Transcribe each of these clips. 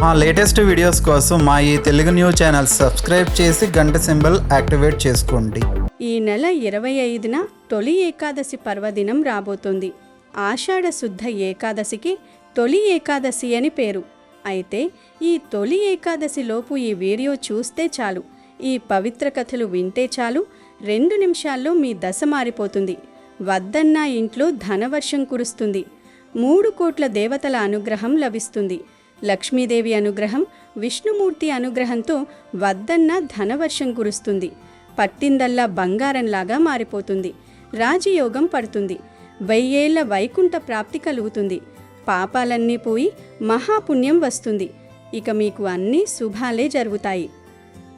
మా latest videos కోసం మా ఈ తెలుగు న్యూస్ ఛానల్ సబ్స్క్రైబ్ చేసి గంట సింబల్ యాక్టివేట్ చేసుకోండి. ఈ నెల 25న తొలి ఏకాదశి పర్వదినం రాబోతుంది. ఆషాఢ శుద్ధ ఏకాదశికి తొలి ఏకాదశి అని పేరు. అయితే ఈ తొలి ఏకాదశిలోపు ఈ వీడియో చూస్తే చాలు, ఈ పవిత్ర కథలు వింటే చాలు, 2 నిమిషాల్లో మీ దశ మారిపోతుంది. వద్దన్నా ఇంట్లో ధనవర్షం కురుస్తుంది. 3 కోట్ల దేవతల అనుగ్రహం లభిస్తుంది. లక్ష్మీదేవి అనుగ్రహం, విష్ణుమూర్తి అనుగ్రహంతో వద్దన్న ధనవర్షం కురుస్తుంది. పట్టిందల్లా బంగారంలాగా మారిపోతుంది. రాజయోగం పడుతుంది. 1000 ఏళ్ల వైకుంఠ ప్రాప్తి కలుగుతుంది. పాపాలన్నీ పోయి మహాపుణ్యం వస్తుంది. ఇక మీకు అన్ని శుభాలే జరుగుతాయి.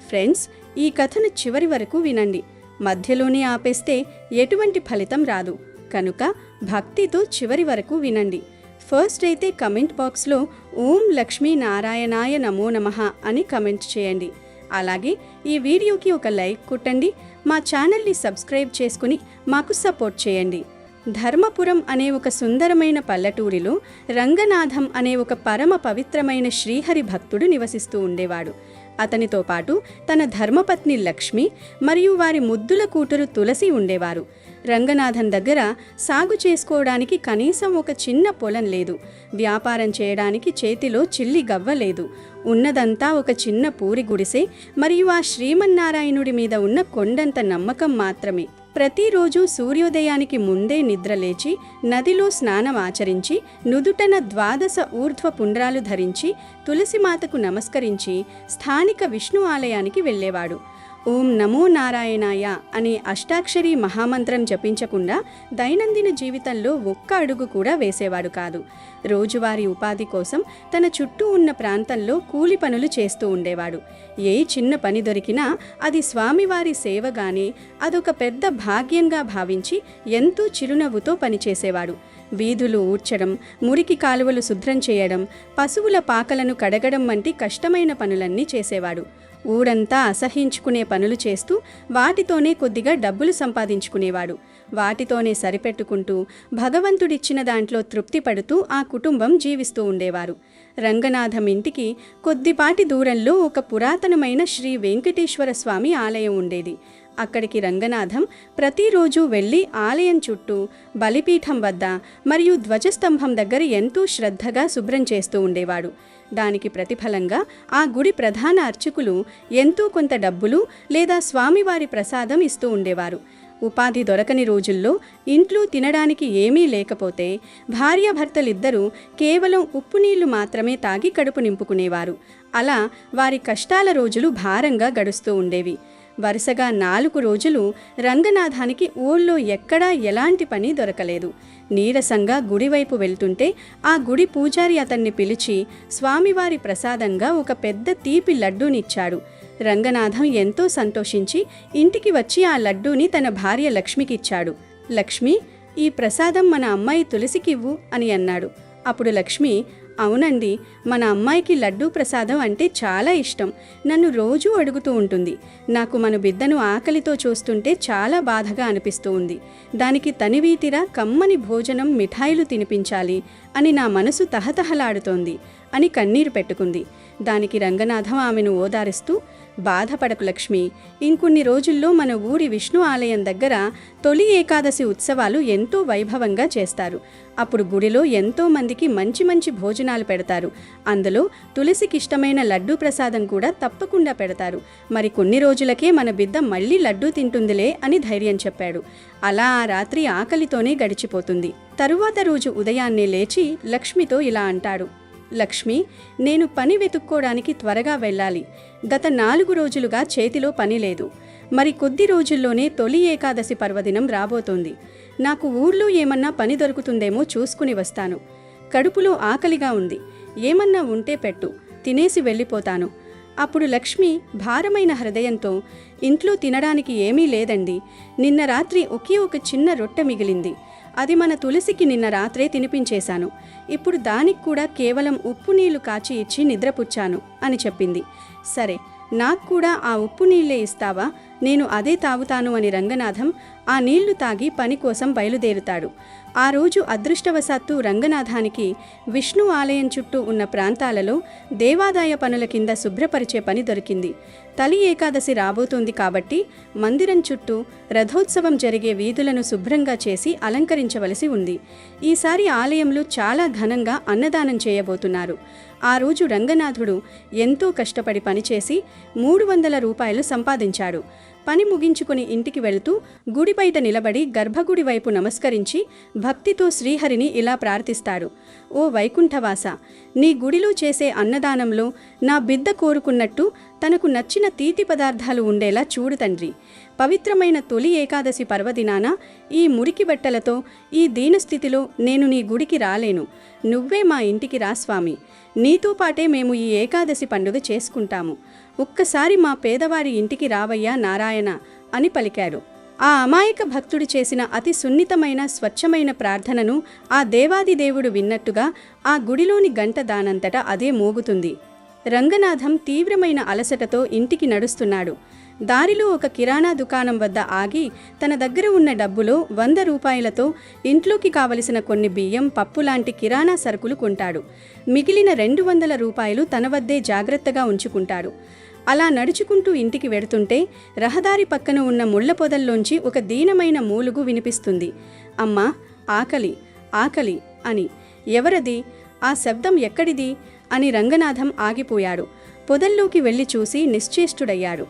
ఫ్రెండ్స్, ఈ కథను చివరి వరకు వినండి. మధ్యలోనే ఆపేస్తే ఎటువంటి ఫలితం రాదు. కనుక భక్తితో చివరి వరకు వినండి. ఫస్ట్ అయితే కమెంట్ బాక్స్లో ఓం లక్ష్మీ నారాయణాయ నమో నమః అని కమెంట్ చేయండి. అలాగే ఈ వీడియోకి ఒక లైక్ కొట్టండి. మా ఛానల్ని సబ్స్క్రైబ్ చేసుకుని మాకు సపోర్ట్ చేయండి. ధర్మపురం అనే ఒక సుందరమైన పల్లెటూరిలో రంగనాథం అనే ఒక పరమ పవిత్రమైన శ్రీహరి భక్తుడు నివసిస్తూ ఉండేవాడు. అతనితో పాటు తన ధర్మపత్ని లక్ష్మి మరియు వారి ముద్దుల కూతురు తులసి ఉండేవారు. రంగనాథం దగ్గర సాగు చేసుకోవడానికి కనీసం ఒక చిన్న పొలం లేదు. వ్యాపారం చేయడానికి చేతిలో చిల్లి గవ్వ లేదు. ఉన్నదంతా ఒక చిన్న పూరి గుడిసె మరియు ఆ శ్రీమన్నారాయణుడి మీద ఉన్న కొండంత నమ్మకం మాత్రమే. ప్రతిరోజు సూర్యోదయానికి ముందే నిద్రలేచి నదిలో స్నానం ఆచరించి నుదుటన 12 ఊర్ధ్వ పుండ్రాలు ధరించి తులసిమాతకు నమస్కరించి స్థానిక విష్ణు ఆలయానికి వెళ్ళేవాడు. ఓం నమో నారాయణాయ అనే అష్టాక్షరీ మహామంత్రం జపించకుండా దైనందిన జీవితంలో ఒక్క అడుగు కూడా వేసేవాడు కాదు. రోజువారీ ఉపాధి కోసం తన చుట్టూ ఉన్న ప్రాంతంలో కూలి పనులు చేస్తూ ఉండేవాడు. ఏ చిన్న పని దొరికినా అది స్వామివారి సేవగానే అదొక పెద్ద భాగ్యంగా భావించి ఎంతో చిరునవ్వుతో పనిచేసేవాడు. వీధులు ఊడ్చడం, మురికి కాలువలు శుభ్రం చేయడం, పశువుల పాకలను కడగడం వంటి కష్టమైన పనులన్నీ చేసేవాడు. ఊరంతా అసహించుకునే పనులు చేస్తూ వాటితోనే కొద్దిగా డబ్బులు సంపాదించుకునేవాడు. వాటితోనే సరిపెట్టుకుంటూ భగవంతుడిచ్చిన దాంట్లో తృప్తి పడుతూ ఆ కుటుంబం జీవిస్తూ ఉండేవారు. రంగనాథం ఇంటికి కొద్దిపాటి దూరంలో ఒక పురాతనమైన శ్రీ వెంకటేశ్వర స్వామి ఆలయం ఉండేది. అక్కడికి రంగనాథం ప్రతిరోజు వెళ్ళి ఆలయం చుట్టూ, బలిపీఠం వద్ద మరియు ధ్వజస్తంభం దగ్గర ఎంతో శ్రద్ధగా శుభ్రం చేస్తూ ఉండేవాడు. దానికి ప్రతిఫలంగా ఆ గుడి ప్రధాన అర్చకులు ఎంతో కొంత డబ్బులు లేదా స్వామివారి ప్రసాదం ఇస్తూ ఉండేవారు. ఉపాధి దొరకని రోజుల్లో ఇంట్లో తినడానికి ఏమీ లేకపోతే భార్యాభర్తలిద్దరూ కేవలం ఉప్పు నీళ్లు మాత్రమే తాగి కడుపు నింపుకునేవారు. అలా వారి కష్టాల రోజులు భారంగా గడుస్తూ ఉండేవి. వరుసగా 4 రోజులు రంగనాథానికి ఊళ్ళో ఎక్కడా ఎలాంటి పని దొరకలేదు. నీరసంగా గుడివైపు వెళ్తుంటే ఆ గుడి పూజారి అతన్ని పిలిచి స్వామివారి ప్రసాదంగా ఒక పెద్ద తీపి లడ్డూనిచ్చాడు. రంగనాథం ఎంతో సంతోషించి ఇంటికి వచ్చి ఆ లడ్డూని తన భార్య లక్ష్మికిచ్చాడు. లక్ష్మి, ఈ ప్రసాదం మన అమ్మాయి తులసికివ్వు అని అన్నాడు. అప్పుడు లక్ష్మి, అవునండి, మన అమ్మాయికి లడ్డూ ప్రసాదం అంటే చాలా ఇష్టం. నన్ను రోజూ అడుగుతూ ఉంటుంది. నాకు మన బిడ్డను ఆకలితో చూస్తుంటే చాలా బాధగా అనిపిస్తూ ఉంది. దానికి తనివీతిరా కమ్మని భోజనం, మిఠాయిలు తినిపించాలి అని నా మనసు తహతహలాడుతోంది అని కన్నీరు పెట్టుకుంది. దానికి రంగనాథం ఆమెను ఓదారుస్తూ, బాధపడకు లక్ష్మి, ఇంకొన్ని రోజుల్లో మన ఊరి విష్ణు ఆలయం దగ్గర తొలి ఏకాదశి ఉత్సవాలు ఎంతో వైభవంగా చేస్తారు. అప్పుడు గుడిలో ఎంతో మందికి మంచి మంచి భోజనాలు పెడతారు. అందులో తులసికిష్టమైన లడ్డూ ప్రసాదం కూడా తప్పకుండా పెడతారు. మరి కొన్ని రోజులకే మన బిడ్డ మళ్ళీ లడ్డూ తింటుందిలే అని ధైర్యం చెప్పాడు. అలా ఆ రాత్రి ఆకలితోనే గడిచిపోతుంది. తరువాత రోజు ఉదయాన్నే లేచి లక్ష్మితో ఇలా అంటాడు, లక్ష్మి, నేను పని వెతుక్కోవడానికి త్వరగా వెళ్ళాలి. గత 4 రోజులుగా చేతిలో పని లేదు. మరి కొద్ది రోజుల్లోనే తొలి ఏకాదశి పర్వదినం రాబోతోంది. నాకు ఊర్లో ఏమన్నా పని దొరుకుతుందేమో చూసుకుని వస్తాను. కడుపులో ఆకలిగా ఉంది. ఏమన్నా ఉంటే పెట్టు, తినేసి వెళ్ళిపోతాను. అప్పుడు లక్ష్మి భారమైన హృదయంతో, ఇంట్లో తినడానికి ఏమీ లేదండి. నిన్న రాత్రి ఒకే ఒక చిన్న రొట్టె మిగిలింది. అది మన తులసికి నిన్న రాత్రే తినిపించేశాను. ఇప్పుడు దానికి కూడా కేవలం ఉప్పు నీళ్లు కాచి ఇచ్చి నిద్రపుచ్చాను అని చెప్పింది. సరే, నాకు కూడా ఆ ఉప్పు నీళ్లే ఇస్తావా? నేను అదే తాగుతాను అని రంగనాథం ఆ నీళ్లు తాగి పని కోసం బయలుదేరుతాడు. ఆ రోజు అదృష్టవశాత్తు రంగనాథానికి విష్ణు ఆలయం చుట్టూ ఉన్న ప్రాంతాలలో దేవాదాయ పనుల కింద శుభ్రపరిచే పని దొరికింది. తొలి ఏకాదశి రాబోతోంది కాబట్టి మందిరం చుట్టూ రథోత్సవం జరిగే వీధులను శుభ్రంగా చేసి అలంకరించవలసి ఉంది. ఈసారి ఆలయంలో చాలా ఘనంగా అన్నదానం చేయబోతున్నారు. ఆ రోజు రంగనాథుడు ఎంతో కష్టపడి పనిచేసి 300 రూపాయలు సంపాదించాడు. పని ముగించుకుని ఇంటికి వెళుతూ గుడి బయట నిలబడి గర్భగుడి వైపు నమస్కరించి భక్తితో శ్రీహరిని ఇలా ప్రార్థిస్తాడు. ఓ వైకుంఠవాస, నీ గుడిలో చేసే అన్నదానంలో నా బిడ్డ కోరుకున్నట్టు తనకు నచ్చిన తీపి పదార్థాలు ఉండేలా చూడు తండ్రి. పవిత్రమైన తొలి ఏకాదశి పర్వదినాన ఈ మురికి బట్టలతో ఈ దీనస్థితిలో నేను నీ గుడికి రాలేను. నువ్వే మా ఇంటికి రా స్వామి. నీతో పాటే మేము ఈ ఏకాదశి పండుగ చేసుకుంటాము. ఒక్కసారి మా పేదవాడి ఇంటికి రావయ్యా నారాయణ అని పలికాడు. ఆ అమాయక భక్తుడు చేసిన అతి సున్నితమైన స్వచ్ఛమైన ప్రార్థనను ఆ దేవాదిదేవుడు విన్నట్టుగా ఆ గుడిలోని గంట దానంతటా అదే మోగుతుంది. రంగనాథం తీవ్రమైన అలసటతో ఇంటికి నడుస్తున్నాడు. దారిలో ఒక కిరాణా దుకాణం వద్ద ఆగి తన దగ్గర ఉన్న డబ్బులో 100 రూపాయలతో ఇంట్లోకి కావలసిన కొన్ని బియ్యం, పప్పు లాంటి కిరాణా సరుకులు కొంటాడు. మిగిలిన 200 రూపాయలు తన వద్దే జాగ్రత్తగా ఉంచుకుంటాడు. అలా నడుచుకుంటూ ఇంటికి వెడుతుంటే రహదారి పక్కన ఉన్న ముళ్ల పొదల్లోంచి ఒక దీనమైన మూలుగు వినిపిస్తుంది. అమ్మా, ఆకలి ఆకలి అని. ఎవరది? ఆ శబ్దం ఎక్కడిది అని రంగనాథం ఆగిపోయాడు. పొదల్లోకి వెళ్లి చూసి నిశ్చేష్టుడయ్యాడు.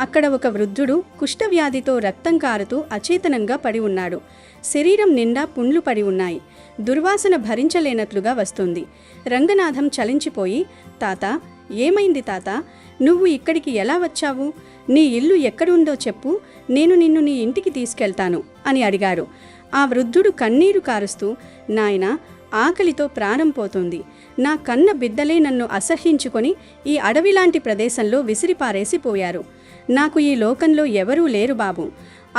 అక్కడ ఒక వృద్ధుడు కుష్ఠవ్యాధితో రక్తం కారుతూ అచేతనంగా పడి ఉన్నాడు. శరీరం నిండా పుండ్లు పడి ఉన్నాయి. దుర్వాసన భరించలేనట్లుగా వస్తుంది. రంగనాథం చలించిపోయి, తాత, ఏమైంది తాత? నువ్వు ఇక్కడికి ఎలా వచ్చావు? నీ ఇల్లు ఎక్కడుందో చెప్పు, నేను నిన్ను నీ ఇంటికి తీసుకెళ్తాను అని అడిగారు. ఆ వృద్ధుడు కన్నీరు కారుస్తూ, నాయనా, ఆకలితో ప్రాణం పోతుంది. నా కన్న బిడ్డలే నన్ను అసహ్యించుకొని ఈ అడవిలాంటి ప్రదేశంలో విసిరిపారేసిపోయారు. నాకు ఈ లోకంలో ఎవరూ లేరు బాబు.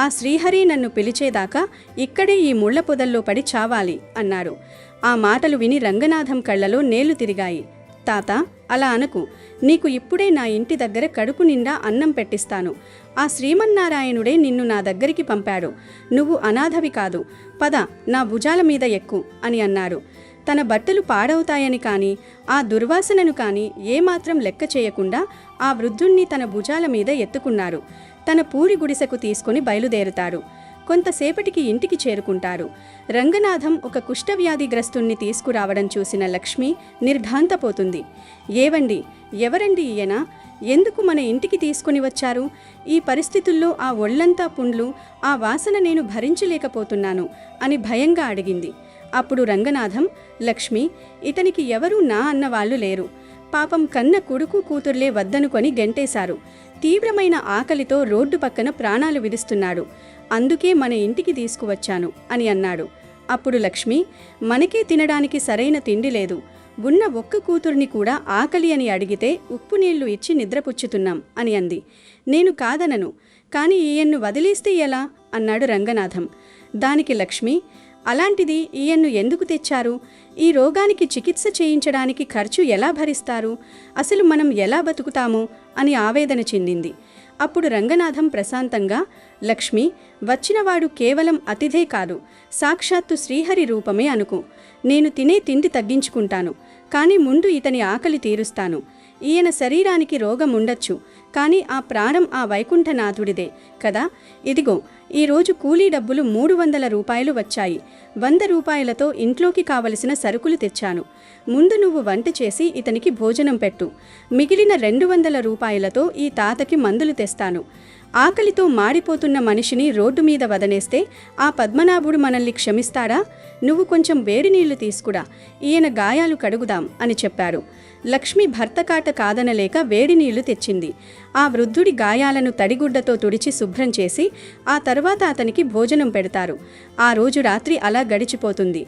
ఆ శ్రీహరి నన్ను పిలిచేదాకా ఇక్కడే ఈ ముళ్ల పొదల్లో పడి చావాలి అన్నాడు. ఆ మాటలు విని రంగనాథం కళ్ళలో నేలు తిరిగాయి. తాత, అలా అనకు. నీకు ఇప్పుడే నా ఇంటి దగ్గర కడుపు నిండా అన్నం పెట్టిస్తాను. ఆ శ్రీమన్నారాయణుడే నిన్ను నా దగ్గరికి పంపాడు. నువ్వు అనాథవి కాదు. పద, నా భుజాల మీద ఎక్కు అని అన్నాడు. తన బట్టలు పాడవుతాయని కానీ ఆ దుర్వాసనను కానీ ఏమాత్రం లెక్క చేయకుండా ఆ వృద్ధుణ్ణి తన భుజాల మీద ఎత్తుకున్నారు. తన పూరి గుడిసెకు తీసుకుని బయలుదేరుతారు. కొంతసేపటికి ఇంటికి చేరుకుంటారు. రంగనాథం ఒక కుష్ఠవ్యాధిగ్రస్తుణ్ణి తీసుకురావడం చూసిన లక్ష్మి నిర్ఘాంతపోతుంది. ఏవండి, ఎవరండి ఈయన? ఎందుకు మన ఇంటికి తీసుకుని వచ్చారు? ఈ పరిస్థితుల్లో ఆ ఒళ్లంతా పుండ్లు, ఆ వాసన నేను భరించలేకపోతున్నాను అని భయంగా అడిగింది. అప్పుడు రంగనాథం, లక్ష్మి, ఇతనికి ఎవరూ నా అన్నవాళ్లు లేరు. పాపం కన్న కొడుకు కూతుర్లే వద్దనుకొని గెంటేశారు. తీవ్రమైన ఆకలితో రోడ్డు పక్కన ప్రాణాలు విడుస్తున్నాడు. అందుకే మన ఇంటికి తీసుకువచ్చాను అని అన్నాడు. అప్పుడు లక్ష్మి, మనకే తినడానికి సరైన తిండి లేదు. ఉన్న ఒక్క కూతుర్ని కూడా ఆకలి అని అడిగితే ఉప్పు నీళ్లు ఇచ్చి నిద్రపుచ్చుతున్నాం అని అంది. నేను కాదనను, కానీ ఈయన్ను వదిలేస్తే ఎలా అన్నాడు రంగనాథం. దానికి లక్ష్మి, అలాంటిది ఈయన్ను ఎందుకు తెచ్చారు? ఈ రోగానికి చికిత్స చేయించడానికి ఖర్చు ఎలా భరిస్తారు? అసలు మనం ఎలా బతుకుతాము అని ఆవేదన చెందింది. అప్పుడు రంగనాథం ప్రశాంతంగా, లక్ష్మి, వచ్చినవాడు కేవలం అతిథే కాదు, సాక్షాత్తు శ్రీహరి రూపమే అనుకో. నేను తినే తిండి తగ్గించుకుంటాను, కానీ ముందు ఇతని ఆకలి తీరుస్తాను. ఈయన శరీరానికి రోగం ఉండొచ్చు, కానీ ఆ ప్రాణం ఆ వైకుంఠనాథుడిదే కదా. ఇదిగో, ఈరోజు కూలీ డబ్బులు 300 రూపాయలు వచ్చాయి. 100 రూపాయలతో ఇంట్లోకి కావలసిన సరుకులు తెచ్చాను. ముందు నువ్వు వంట చేసి ఇతనికి భోజనం పెట్టు. మిగిలిన 200 రూపాయలతో ఈ తాతకి మందులు తెస్తాను. ఆకలితో మాడిపోతున్న మనిషిని రోడ్డు మీద వదనేస్తే ఆ పద్మనాభుడు మనల్ని క్షమిస్తాడా? నువ్వు కొంచెం వేడి నీళ్లు తీసుకురా, ఈయన గాయాలు కడుగుదాం అని చెప్పారు. లక్ష్మి భర్త కాట కాదనలేక వేడి నీళ్లు తెచ్చింది. ఆ వృద్ధుడి గాయాలను తడిగుడ్డతో తుడిచి శుభ్రం చేసి ఆ తర్వాత అతనికి భోజనం పెడతారు. ఆ రోజు రాత్రి అలా గడిచిపోతుంది.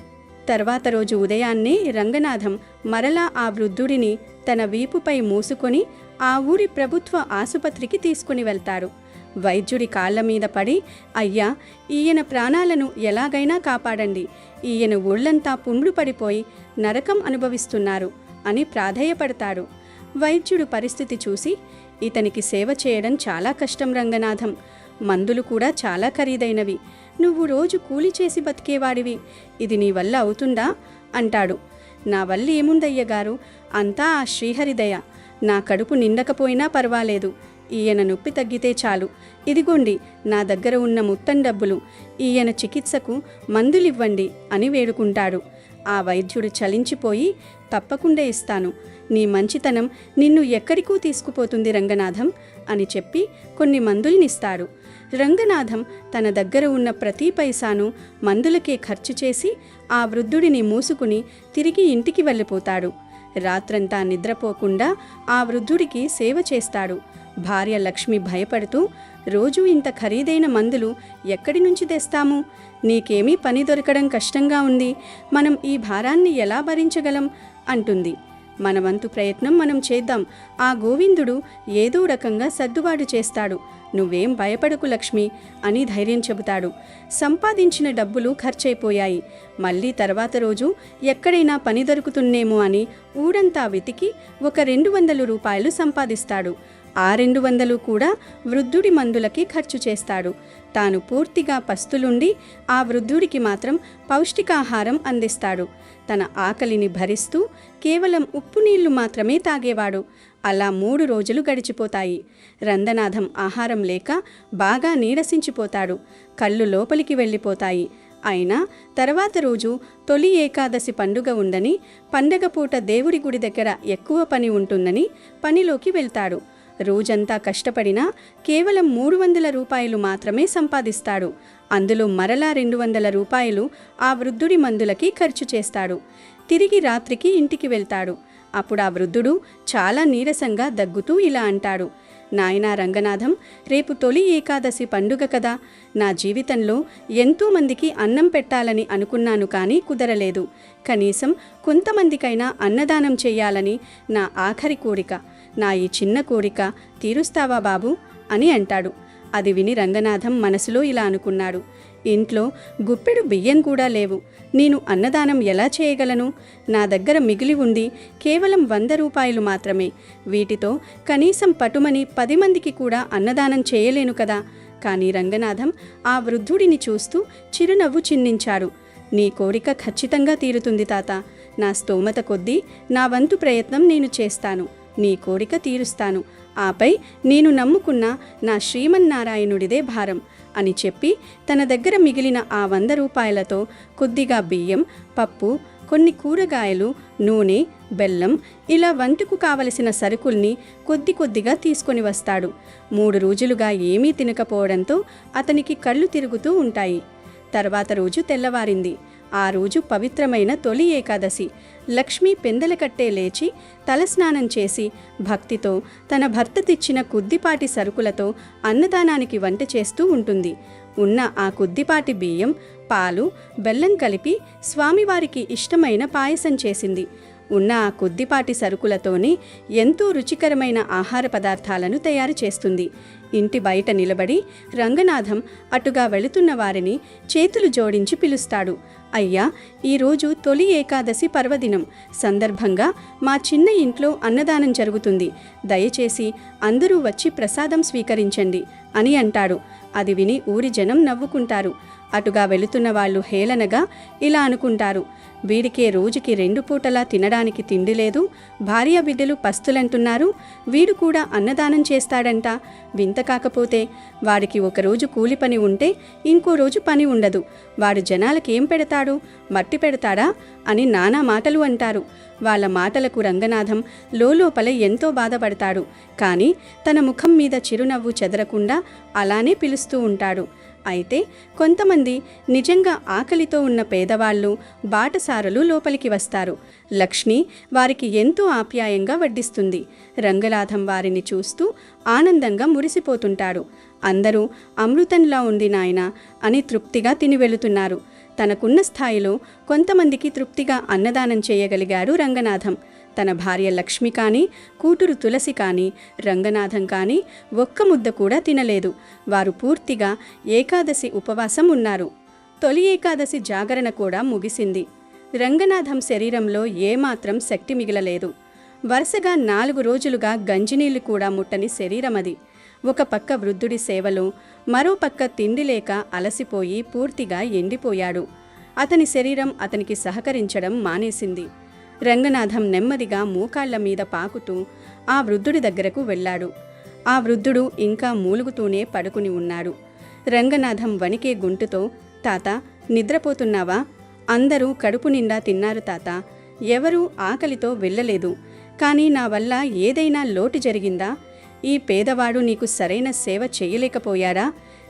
తర్వాత రోజు ఉదయాన్నే రంగనాథం మరలా ఆ వృద్ధుడిని తన వీపుపై మూసుకొని ఆ ఊరి ప్రభుత్వ ఆసుపత్రికి తీసుకుని వెళ్తారు. వైద్యుడి కాళ్ల మీద పడి, అయ్యా, ఈయన ప్రాణాలను ఎలాగైనా కాపాడండి. ఈయన ఒళ్లంతా పుండ్లు పడిపోయి నరకం అనుభవిస్తున్నారు అని ప్రాధేయపడతాడు. వైద్యుడు పరిస్థితి చూసి, ఇతనికి సేవ చేయడం చాలా కష్టం రంగనాథం. మందులు కూడా చాలా ఖరీదైనవి. నువ్వు రోజు కూలి చేసి బతికేవాడివి. ఇది నీ వల్ల అవుతుందా అంటాడు. నా వల్ల ఏముందయ్యగారు, అంతా ఆ శ్రీహరిదయ. నా కడుపు నిండకపోయినా పర్వాలేదు, ఈయన నొప్పి తగ్గితే చాలు. ఇదిగోండి నా దగ్గర ఉన్న మొత్తం డబ్బులు, ఈయన చికిత్సకు మందులివ్వండి అని వేడుకుంటాడు. ఆ వైద్యుడు చలించిపోయి, తప్పకుండా ఇస్తాను, నీ మంచితనం నిన్ను ఎక్కడికూ తీసుకుపోతుంది రంగనాథం అని చెప్పి కొన్ని మందుల్నిస్తాడు. రంగనాథం తన దగ్గర ఉన్న ప్రతి పైసాను మందులకే ఖర్చు చేసి ఆ వృద్ధుడిని మూసుకుని తిరిగి ఇంటికి వెళ్ళిపోతాడు. రాత్రంతా నిద్రపోకుండా ఆ వృద్ధుడికి సేవ చేస్తాడు. భార్య లక్ష్మి భయపడుతూ, రోజూ ఇంత ఖరీదైన మందులు ఎక్కడి నుంచి తెస్తాము? నీకేమీ పని దొరకడం కష్టంగా ఉంది, మనం ఈ భారాన్ని ఎలా భరించగలం అంటుంది. మన వంతు ప్రయత్నం మనం చేద్దాం, ఆ గోవిందుడు ఏదో రకంగా సర్దుబాటు చేస్తాడు, నువ్వేం భయపడకు లక్ష్మి అని ధైర్యం చెబుతాడు. సంపాదించిన డబ్బులు ఖర్చయిపోయాయి. మళ్ళీ తర్వాత రోజు ఎక్కడైనా పని దొరుకుతుందేమో అని ఊరంతా వెతికి ఒక 200 రూపాయలు సంపాదిస్తాడు. ఆ 200 కూడా వృద్ధుడి మందులకి ఖర్చు చేస్తాడు. తాను పూర్తిగా పస్తులుండి ఆ వృద్ధుడికి మాత్రం పౌష్టికాహారం అందిస్తాడు. తన ఆకలిని భరిస్తూ కేవలం ఉప్పు నీళ్లు మాత్రమే తాగేవాడు. అలా 3 రోజులు గడిచిపోతాయి. రంగనాథం ఆహారం లేక బాగా నీరసించిపోతాడు. కళ్ళు లోపలికి వెళ్ళిపోతాయి. అయినా తర్వాత రోజు తొలి ఏకాదశి పండుగ ఉందని, పండగ పూట దేవుడి గుడి దగ్గర ఎక్కువ పని ఉంటుందని పనిలోకి వెళ్తాడు. రోజంతా కష్టపడినా కేవలం 300 రూపాయలు మాత్రమే సంపాదిస్తాడు. అందులో మరలా 200 రూపాయలు ఆ వృద్ధుడి మందులకి ఖర్చు చేస్తాడు. తిరిగి రాత్రికి ఇంటికి వెళ్తాడు. అప్పుడు ఆ వృద్ధుడు చాలా నీరసంగా దగ్గుతూ ఇలా అంటాడు. నాయనా రంగనాథం, రేపు తొలి ఏకాదశి పండుగ కదా, నా జీవితంలో ఎంతోమందికి అన్నం పెట్టాలని అనుకున్నాను, కానీ కుదరలేదు. కనీసం కొంతమందికైనా అన్నదానం చేయాలని నా ఆఖరి కోరిక. నా ఈ చిన్న కోరిక తీరుస్తావా బాబు అని అంటాడు. అది విని రంగనాథం మనసులో ఇలా అనుకున్నాడు. ఇంట్లో గుప్పెడు బియ్యం కూడా లేవు, నేను అన్నదానం ఎలా చేయగలను? నా దగ్గర మిగిలి ఉంది కేవలం 100 రూపాయలు మాత్రమే. వీటితో కనీసం పటుమని 10 మందికి కూడా అన్నదానం చేయలేను కదా. కానీ రంగనాథం ఆ వృద్ధుడిని చూస్తూ చిరునవ్వు చిందించాడు. నీ కోరిక ఖచ్చితంగా తీరుతుంది తాత. నా స్తోమత కొద్దీ నా వంతు ప్రయత్నం నేను చేస్తాను, నీ కోరిక తీరుస్తాను. ఆపై నేను నమ్ముకున్న నా శ్రీమన్నారాయణుడిదే భారం అని చెప్పి తన దగ్గర మిగిలిన ఆ 100 రూపాయలతో కొద్దిగా బియ్యం, పప్పు, కొన్ని కూరగాయలు, నూనె, బెల్లం, ఇలా వంటకు కావలసిన సరుకుల్ని కొద్ది కొద్దిగా తీసుకొని వస్తాడు. 3 రోజులుగా ఏమీ తినకపోవడంతో అతనికి కళ్ళు తిరుగుతూ ఉంటాయి. తర్వాత రోజు తెల్లవారింది. ఆ రోజు పవిత్రమైన తొలి ఏకాదశి. లక్ష్మి పెందలకట్టే లేచి తలస్నానం చేసి భక్తితో తన భర్త తెచ్చిన కొద్దిపాటి సరుకులతో అన్నదానానికి వంట చేస్తూ ఉంటుంది. ఉన్న ఆ కొద్దిపాటి బియ్యం, పాలు, బెల్లం కలిపి స్వామివారికి ఇష్టమైన పాయసం చేసింది. ఉన్న ఆ కొద్దిపాటి సరుకులతోనే ఎంతో రుచికరమైన ఆహార పదార్థాలను తయారు చేస్తుంది. ఇంటి బయట నిలబడి రంగనాథం అటుగా వెళుతున్న వారిని చేతులు జోడించి పిలుస్తాడు. అయ్యా, ఈరోజు తొలి ఏకాదశి పర్వదినం సందర్భంగా మా చిన్న ఇంట్లో అన్నదానం జరుగుతుంది, దయచేసి అందరూ వచ్చి ప్రసాదం స్వీకరించండి అని అంటాడు. అది విని ఊరి జనం నవ్వుకుంటారు. అటుగా వెళుతున్న వాళ్ళు హేళనగా ఇలా అనుకుంటారు. వీడికే రోజుకి 2 పూటలా తినడానికి తిండి లేదు, భార్య బిడ్డలు పస్తులంటున్నారు, వీడు కూడా అన్నదానం చేస్తాడంట. వింత కాకపోతే వాడికి ఒకరోజు కూలి పని ఉంటే ఇంకో రోజు పని ఉండదు. వాడు జనాలకి ఏం పెడతాడు? మట్టి పెడతాడా అని నానా మాటలు అంటారు. వాళ్ళ మాటలకు రంగనాథం లోపల ఎంతో బాధపడతాడు. కానీ తన ముఖం మీద చిరునవ్వు చెదరకుండా అలానే పిలుస్తూ ఉంటాడు. అయితే కొంతమంది నిజంగా ఆకలితో ఉన్న పేదవాళ్ళు, బాటసారులు లోపలికి వస్తారు. లక్ష్మి వారికి ఎంతో ఆప్యాయంగా వడ్డిస్తుంది. రంగనాథం వారిని చూస్తూ ఆనందంగా మురిసిపోతుంటాడు. అందరూ అమృతంలా ఉంది నాయనా అని తృప్తిగా తిని వెళుతున్నారు. తనకున్న స్థాయిలో కొంతమందికి తృప్తిగా అన్నదానం చేయగలిగాడు రంగనాథం. తన భార్య లక్ష్మి కానీ, కూతురు తులసి కానీ, రంగనాథం కానీ ఒక్క ముద్ద కూడా తినలేదు. వారు పూర్తిగా ఏకాదశి ఉపవాసం ఉన్నారు. తొలి ఏకాదశి జాగరణ కూడా ముగిసింది. రంగనాథం శరీరంలో ఏమాత్రం శక్తి మిగలలేదు. వరుసగా 4 రోజులుగా గంజినీళ్లు కూడా ముట్టని శరీరమది. ఒక పక్క వృద్ధుడి సేవలో, మరో పక్క తిండి లేక అలసిపోయి పూర్తిగా ఎండిపోయాడు. అతని శరీరం అతనికి సహకరించడం మానేసింది. రంగనాథం నెమ్మదిగా మోకాళ్ల మీద పాకుతూ ఆ వృద్ధుడి దగ్గరకు వెళ్ళాడు. ఆ వృద్ధుడు ఇంకా మూలుగుతూనే పడుకుని ఉన్నాడు. రంగనాథం వణికే గొంతుతో, తాతా, నిద్రపోతున్నావా? అందరూ కడుపు నిండా తిన్నారు తాతా. ఎవరూ ఆకలితో వెళ్ళలేదు. కానీ నా వల్ల ఏదైనా లోటు జరిగిందా? ఈ పేదవాడు నీకు సరైన సేవ చెయ్యలేకపోయాడా?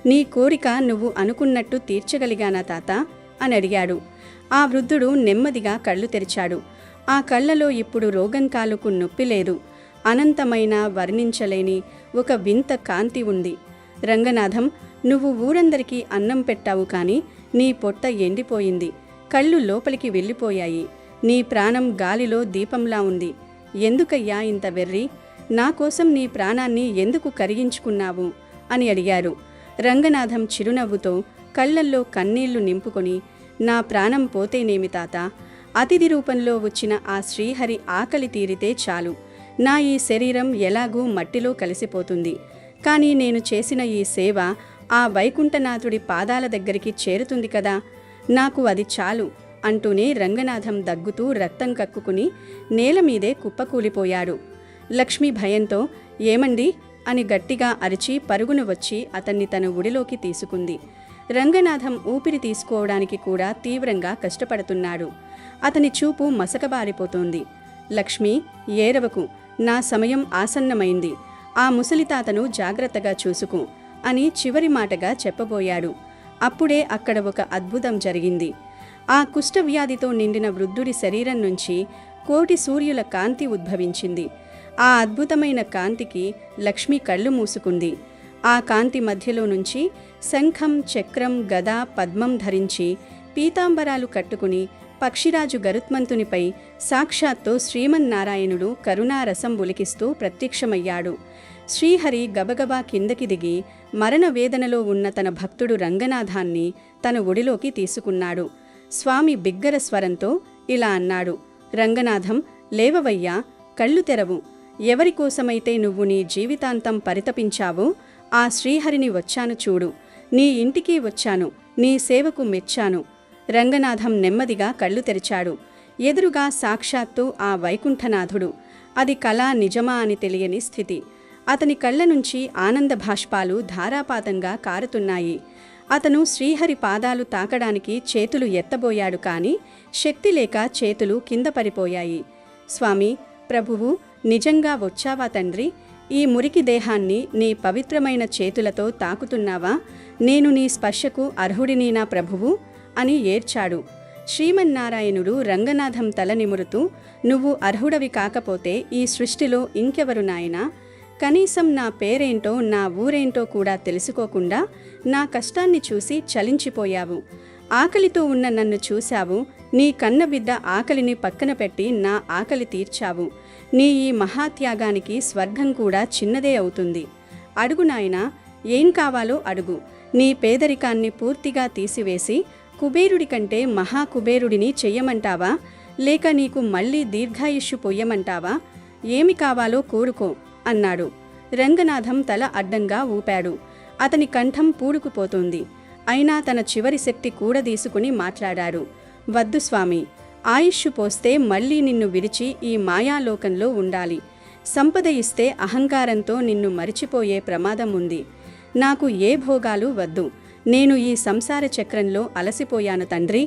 నీ కోరిక నువ్వు అనుకున్నట్టు తీర్చగలిగానా తాతా అని అడిగాడు. ఆ వృద్ధుడు నెమ్మదిగా కళ్ళు తెరిచాడు. ఆ కళ్ళలో ఇప్పుడు రోగం తాలూకు నొప్పి లేదు. అనంతమైన, వర్ణించలేని ఒక వింత కాంతి ఉంది. రంగనాథం, నువ్వు ఊరందరికీ అన్నం పెట్టావు, కానీ నీ పొట్ట ఎండిపోయింది. కళ్ళు లోపలికి వెళ్ళిపోయాయి. నీ ప్రాణం గాలిలో దీపంలా ఉంది. ఎందుకయ్యా ఇంత వెర్రి? నా కోసం నీ ప్రాణాన్ని ఎందుకు కరిగించుకున్నావు అని అడిగారు. రంగనాథం చిరునవ్వుతో కళ్ళల్లో కన్నీళ్లు నింపుకొని, నా ప్రాణం పోతేనేమి తాత, అతిథి రూపంలో వచ్చిన ఆ శ్రీహరి ఆకలి తీరితే చాలు. నా ఈ శరీరం ఎలాగూ మట్టిలో కలిసిపోతుంది. కానీ నేను చేసిన ఈ సేవ ఆ వైకుంఠనాథుడి పాదాల దగ్గరికి చేరుతుంది కదా, నాకు అది చాలు అంటూనే రంగనాథం దగ్గుతూ రక్తం కక్కుకుని నేలమీదే కుప్పకూలిపోయాడు. లక్ష్మి భయంతో, ఏమండి అని గట్టిగా అరిచి పరుగున వచ్చి అతన్ని తన ఒడిలోకి తీసుకుంది. రంగనాథం ఊపిరి తీసుకోవడానికి కూడా తీవ్రంగా కష్టపడుతున్నాడు. అతని చూపు మసకబారిపోతోంది. లక్ష్మి, ఏరవకు, నా సమయం ఆసన్నమైంది. ఆ ముసలితాతను జాగ్రత్తగా చూసుకో అని చివరి మాటగా చెప్పబోయాడు. అప్పుడే అక్కడ ఒక అద్భుతం జరిగింది. ఆ కుష్ఠవ్యాధితో నిండిన వృద్ధుడి శరీరం నుంచి కోటి సూర్యుల కాంతి ఉద్భవించింది. ఆ అద్భుతమైన కాంతికి లక్ష్మి కళ్ళు మూసుకుంది. ఆ కాంతి మధ్యలో నుంచి శంఖం, చక్రం, గద, పద్మం ధరించి పీతాంబరాలు కట్టుకుని పక్షిరాజు గరుత్మంతునిపై సాక్షాత్తు శ్రీమన్నారాయణుడు కరుణారసం ఉలికిస్తూ ప్రత్యక్షమయ్యాడు. శ్రీహరి గబగబా కిందకి దిగి మరణ వేదనలో ఉన్న తన భక్తుడు రంగనాథాన్ని తన ఒడిలోకి తీసుకున్నాడు. స్వామి బిగ్గర స్వరంతో ఇలా అన్నాడు, రంగనాథం, లేవవయ్యా, కళ్ళు తెరవు. ఎవరికోసమైతే నువ్వు నీ జీవితాంతం పరితపించావో ఆ శ్రీహరిని వచ్చాను చూడు. నీ ఇంటికి వచ్చాను, నీ సేవకు మెచ్చాను. రంగనాథం నెమ్మదిగా కళ్ళు తెరిచాడు. ఎదురుగా సాక్షాత్తు ఆ వైకుంఠనాథుడు. అది కళ, నిజమా అని తెలియని స్థితి. అతని కళ్ళ నుంచి ఆనంద భాష్పాలు ధారాపాతంగా కారుతున్నాయి. అతను శ్రీహరి పాదాలు తాకడానికి చేతులు ఎత్తబోయాడు, కానీ శక్తి లేక చేతులు కింద పడిపోయాయి. స్వామి, ప్రభువు, నిజంగా వచ్చావా తండ్రి? ఈ మురికి దేహాన్ని నీ పవిత్రమైన చేతులతో తాకుతున్నావా? నేను నీ స్పర్శకు అర్హుడినీనా ప్రభువు అని ఏడ్చాడు. శ్రీమన్నారాయణుడు రంగనాథం తల నిమురుతూ, నువ్వు అర్హుడవి కాకపోతే ఈ సృష్టిలో ఇంకెవరు నాయనా? కనీసం నా పేరేంటో, నా ఊరేంటో కూడా తెలుసుకోకుండా నా కష్టాన్ని చూసి చలించిపోయావు. ఆకలితో ఉన్న నన్ను చూశావు. నీ కన్నబిడ్డ ఆకలిని పక్కన పెట్టి నా ఆకలి తీర్చావు. నీ ఈ మహాత్యాగానికి స్వర్గం కూడా చిన్నదే అవుతుంది. అడుగు నాయనా, ఏం కావాలో అడుగు. నీ పేదరికాన్ని పూర్తిగా తీసివేసి కుబేరుడి కంటే మహాకుబేరుడిని చెయ్యమంటావా? లేక నీకు మళ్ళీ దీర్ఘాయుష్షు పొయ్యమంటావా? ఏమి కావాలో కోరుకో అన్నాడు. రంగనాథం తల అడ్డంగా ఊపాడు. అతని కంఠం పూడుకుపోతుంది. అయినా తన చివరి శక్తి కూడదీసుకుని మాట్లాడాడు. వద్దు స్వామి, ఆయుష్షు పోస్తే మళ్ళీ నిన్ను విడిచి ఈ మాయాలోకంలో ఉండాలి. సంపద ఇస్తే అహంకారంతో నిన్ను మరిచిపోయే ప్రమాదం ఉంది. నాకు ఏ భోగాలు వద్దు. నేను ఈ సంసార చక్రంలో అలసిపోయాను తండ్రి.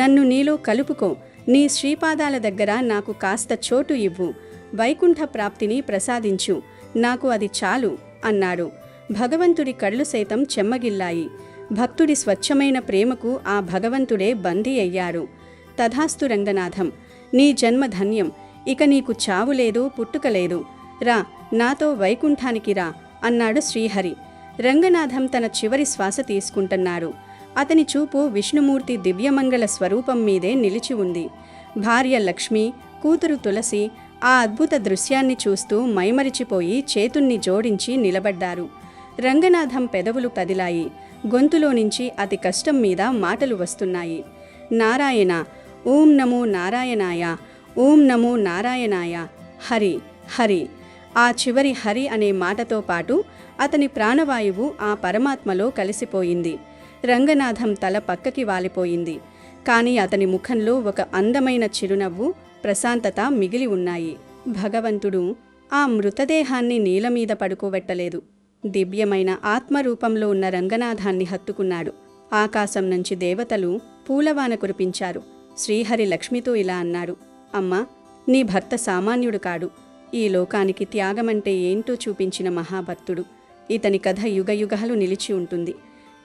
నన్ను నీలో కలుపుకో. నీ శ్రీపాదాల దగ్గర నాకు కాస్త చోటు ఇవ్వు. వైకుంఠ ప్రాప్తిని ప్రసాదించు. నాకు అది చాలు అన్నాడు. భగవంతుడి కళ్ళు సైతం చెమ్మగిల్లాయి. భక్తుడి స్వచ్ఛమైన ప్రేమకు ఆ భగవంతుడే బందీ అయ్యాడు. తథాస్తు రంగనాథం, నీ జన్మ ధన్యం. ఇక నీకు చావు లేదు, పుట్టుక లేదు. రా, నాతో వైకుంఠానికి రా అన్నాడు శ్రీహరి. రంగనాథం తన చివరి శ్వాస తీసుకుంటున్నాడు. అతని చూపు విష్ణుమూర్తి దివ్యమంగళ స్వరూపం మీదే నిలిచి ఉంది. భార్య లక్ష్మి, కూతురు తులసి ఆ అద్భుత దృశ్యాన్ని చూస్తూ మైమరిచిపోయి చేతుల్ని జోడించి నిలబడ్డారు. రంగనాథం పెదవులు కదిలాయి. గొంతులో నుంచి అతి కష్టం మీద మాటలు వస్తున్నాయి. నారాయణ, ఓం నమో నారాయణాయ, ఓం నమో నారాయణాయ హరి హరి. ఆ చివరి హరి అనే మాటతో పాటు అతని ప్రాణవాయువు ఆ పరమాత్మలో కలిసిపోయింది. రంగనాథం తల పక్కకి వాలిపోయింది. కానీ అతని ముఖంలో ఒక అందమైన చిరునవ్వు, ప్రశాంతత మిగిలి ఉన్నాయి. భగవంతుడు ఆ మృతదేహాన్ని నీలమీద పడుకోబెట్టలేదు. దివ్యమైన ఆత్మరూపంలో ఉన్న రంగనాథాన్ని హత్తుకున్నాడు. ఆకాశం నుంచి దేవతలు పూలవాన కురిపించారు. శ్రీహరి లక్ష్మితో ఇలా అన్నాడు, అమ్మా, నీ భర్త సామాన్యుడు కాడు. ఈ లోకానికి త్యాగమంటే ఏంటో చూపించిన మహాభక్తుడు. ఇతని కథ యుగయుగాలు నిలిచి ఉంటుంది.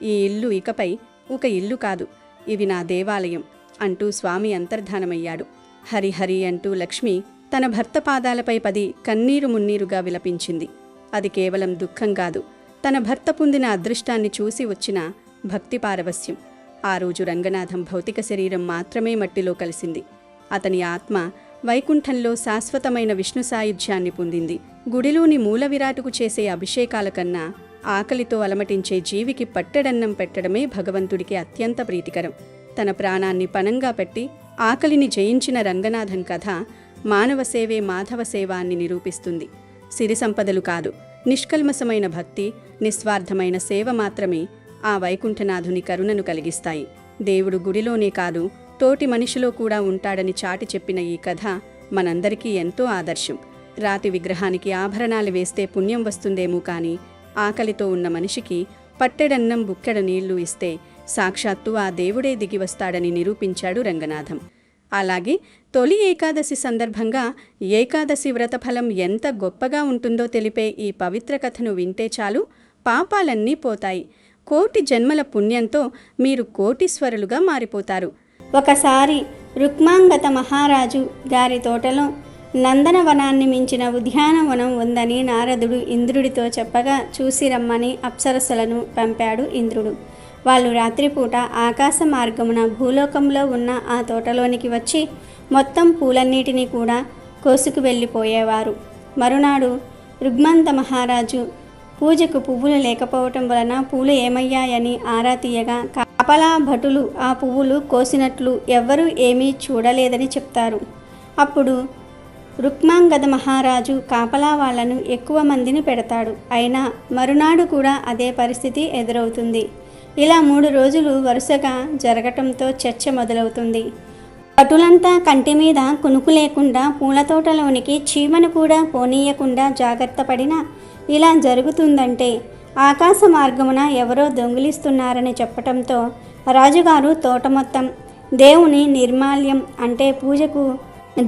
ఈ ఇల్లు ఇకపై ఒక ఇల్లు కాదు, ఇది నా దేవాలయం అంటూ స్వామి అంతర్ధానమయ్యాడు. హరిహరి అంటూ లక్ష్మి తన భర్త పాదాలపై పడి కన్నీరు మున్నీరుగా విలపించింది. అది కేవలం దుఃఖం కాదు, తన భర్త పొందిన అదృష్టాన్ని చూసి వచ్చిన భక్తి పారవస్యం. ఆ రోజు రంగనాథం భౌతిక శరీరం మాత్రమే మట్టిలో కలిసింది. అతని ఆత్మ వైకుంఠంలో శాశ్వతమైన విష్ణు సాయుధ్యాన్ని పొందింది. గుడిలోని మూల విరాటుకు చేసే అభిషేకాల కన్నా ఆకలితో అలమటించే జీవికి పట్టెడన్నం పెట్టడమే భగవంతుడికి అత్యంత ప్రీతికరం. తన ప్రాణాన్ని పణంగా పెట్టి ఆకలిని జయించిన రంగనాథం కథ మానవ సేవే మాధవ సేవ అని నిరూపిస్తుంది. సిరి సంపదలు కాదు, నిష్కల్మసమైన భక్తి, నిస్వార్థమైన సేవ మాత్రమే ఆ వైకుంఠనాథుని కరుణను కలిగిస్తాయి. దేవుడు గుడిలోనే కాదు, తోటి మనిషిలో కూడా ఉంటాడని చాటి చెప్పిన ఈ కథ మనందరికీ ఎంతో ఆదర్శం. రాతి విగ్రహానికి ఆభరణాలు వేస్తే పుణ్యం వస్తుందేమో కానీ ఆకలితో ఉన్న మనిషికి పట్టెడన్నం బుక్కెడ నీళ్లు ఇస్తే సాక్షాత్తు ఆ దేవుడే దిగి వస్తాడని నిరూపించాడు రంగనాథం. అలాగే తొలి ఏకాదశి సందర్భంగా ఏకాదశి వ్రతఫలం ఎంత గొప్పగా ఉంటుందో తెలిపే ఈ పవిత్ర కథను వింటే చాలు, పాపాలన్నీ పోతాయి. కోటి జన్మల పుణ్యంతో మీరు కోటీశ్వరులుగా మారిపోతారు. ఒకసారి రుక్మాంగత మహారాజు గారి తోటలో నందనవనాన్ని మించిన ఉద్యానవనం ఉందని నారదుడు ఇంద్రుడితో చెప్పగా చూసి రమ్మని అప్సరస్సులను పంపాడు ఇంద్రుడు. వాళ్ళు రాత్రిపూట ఆకాశ మార్గమున భూలోకంలో ఉన్న ఆ తోటలోనికి వచ్చి మొత్తం పూలన్నిటినీ కూడా కోసుకు వెళ్ళిపోయేవారు. మరునాడు రుగ్మంత మహారాజు పూజకు పువ్వులు లేకపోవటం వలన పూలు ఏమయ్యాయని ఆరా తీయగా కాపలా భటులు ఆ పువ్వులు కోసినట్లు ఎవ్వరూ ఏమీ చూడలేదని చెప్తారు. అప్పుడు రుక్మాంగద మహారాజు కాపలా వాళ్లను ఎక్కువ మందిని పెడతాడు. అయినా మరునాడు కూడా అదే పరిస్థితి ఎదురవుతుంది. ఇలా 3 రోజులు వరుసగా జరగటంతో చర్చ మొదలవుతుంది. భటులంతా కంటి మీద కునుకు లేకుండా పూల తోటలోనికి చీమను కూడా పోనీయకుండా జాగ్రత్త పడినా ఇలా జరుగుతుందంటే ఆకాశ మార్గమున ఎవరో దొంగిలిస్తున్నారని చెప్పటంతో రాజుగారు తోట మొత్తం దేవుని నిర్మాల్యం అంటే పూజకు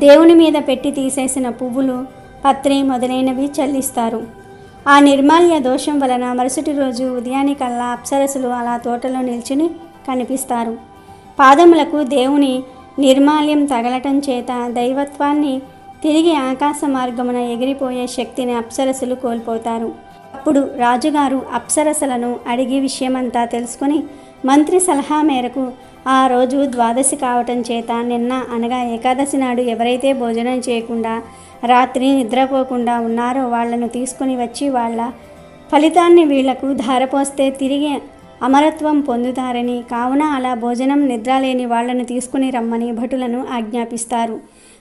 దేవుని మీద పెట్టి తీసేసిన పువ్వులు, పత్రి మొదలైనవి చెల్లిస్తారు. ఆ నిర్మాల్య దోషం వలన మరుసటి రోజు ఉదయానికల్లా అప్సరసులు అలా తోటలో నిల్చుని కనిపిస్తారు. పాదములకు దేవుని నిర్మాల్యం తగలటం చేత దైవత్వాన్ని తిరిగి ఆకాశ మార్గమున ఎగిరిపోయే శక్తిని అప్సరసులు కోల్పోతారు. అప్పుడు రాజుగారు అప్సరసలను అడిగి విషయమంతా తెలుసుకుని మంత్రి సలహా మేరకు ఆ రోజు ద్వాదశి కావటం చేత నిన్న అనగా ఏకాదశి నాడు ఎవరైతే భోజనం చేయకుండా రాత్రి నిద్రపోకుండా ఉన్నారో వాళ్లను తీసుకుని వచ్చి వాళ్ళ ఫలితాన్ని వీళ్లకు ధారపోస్తే తిరిగి అమరత్వం పొందుతారని, కావున అలా భోజనం నిద్ర లేని వాళ్లను తీసుకుని రమ్మని భటులను ఆజ్ఞాపిస్తారు.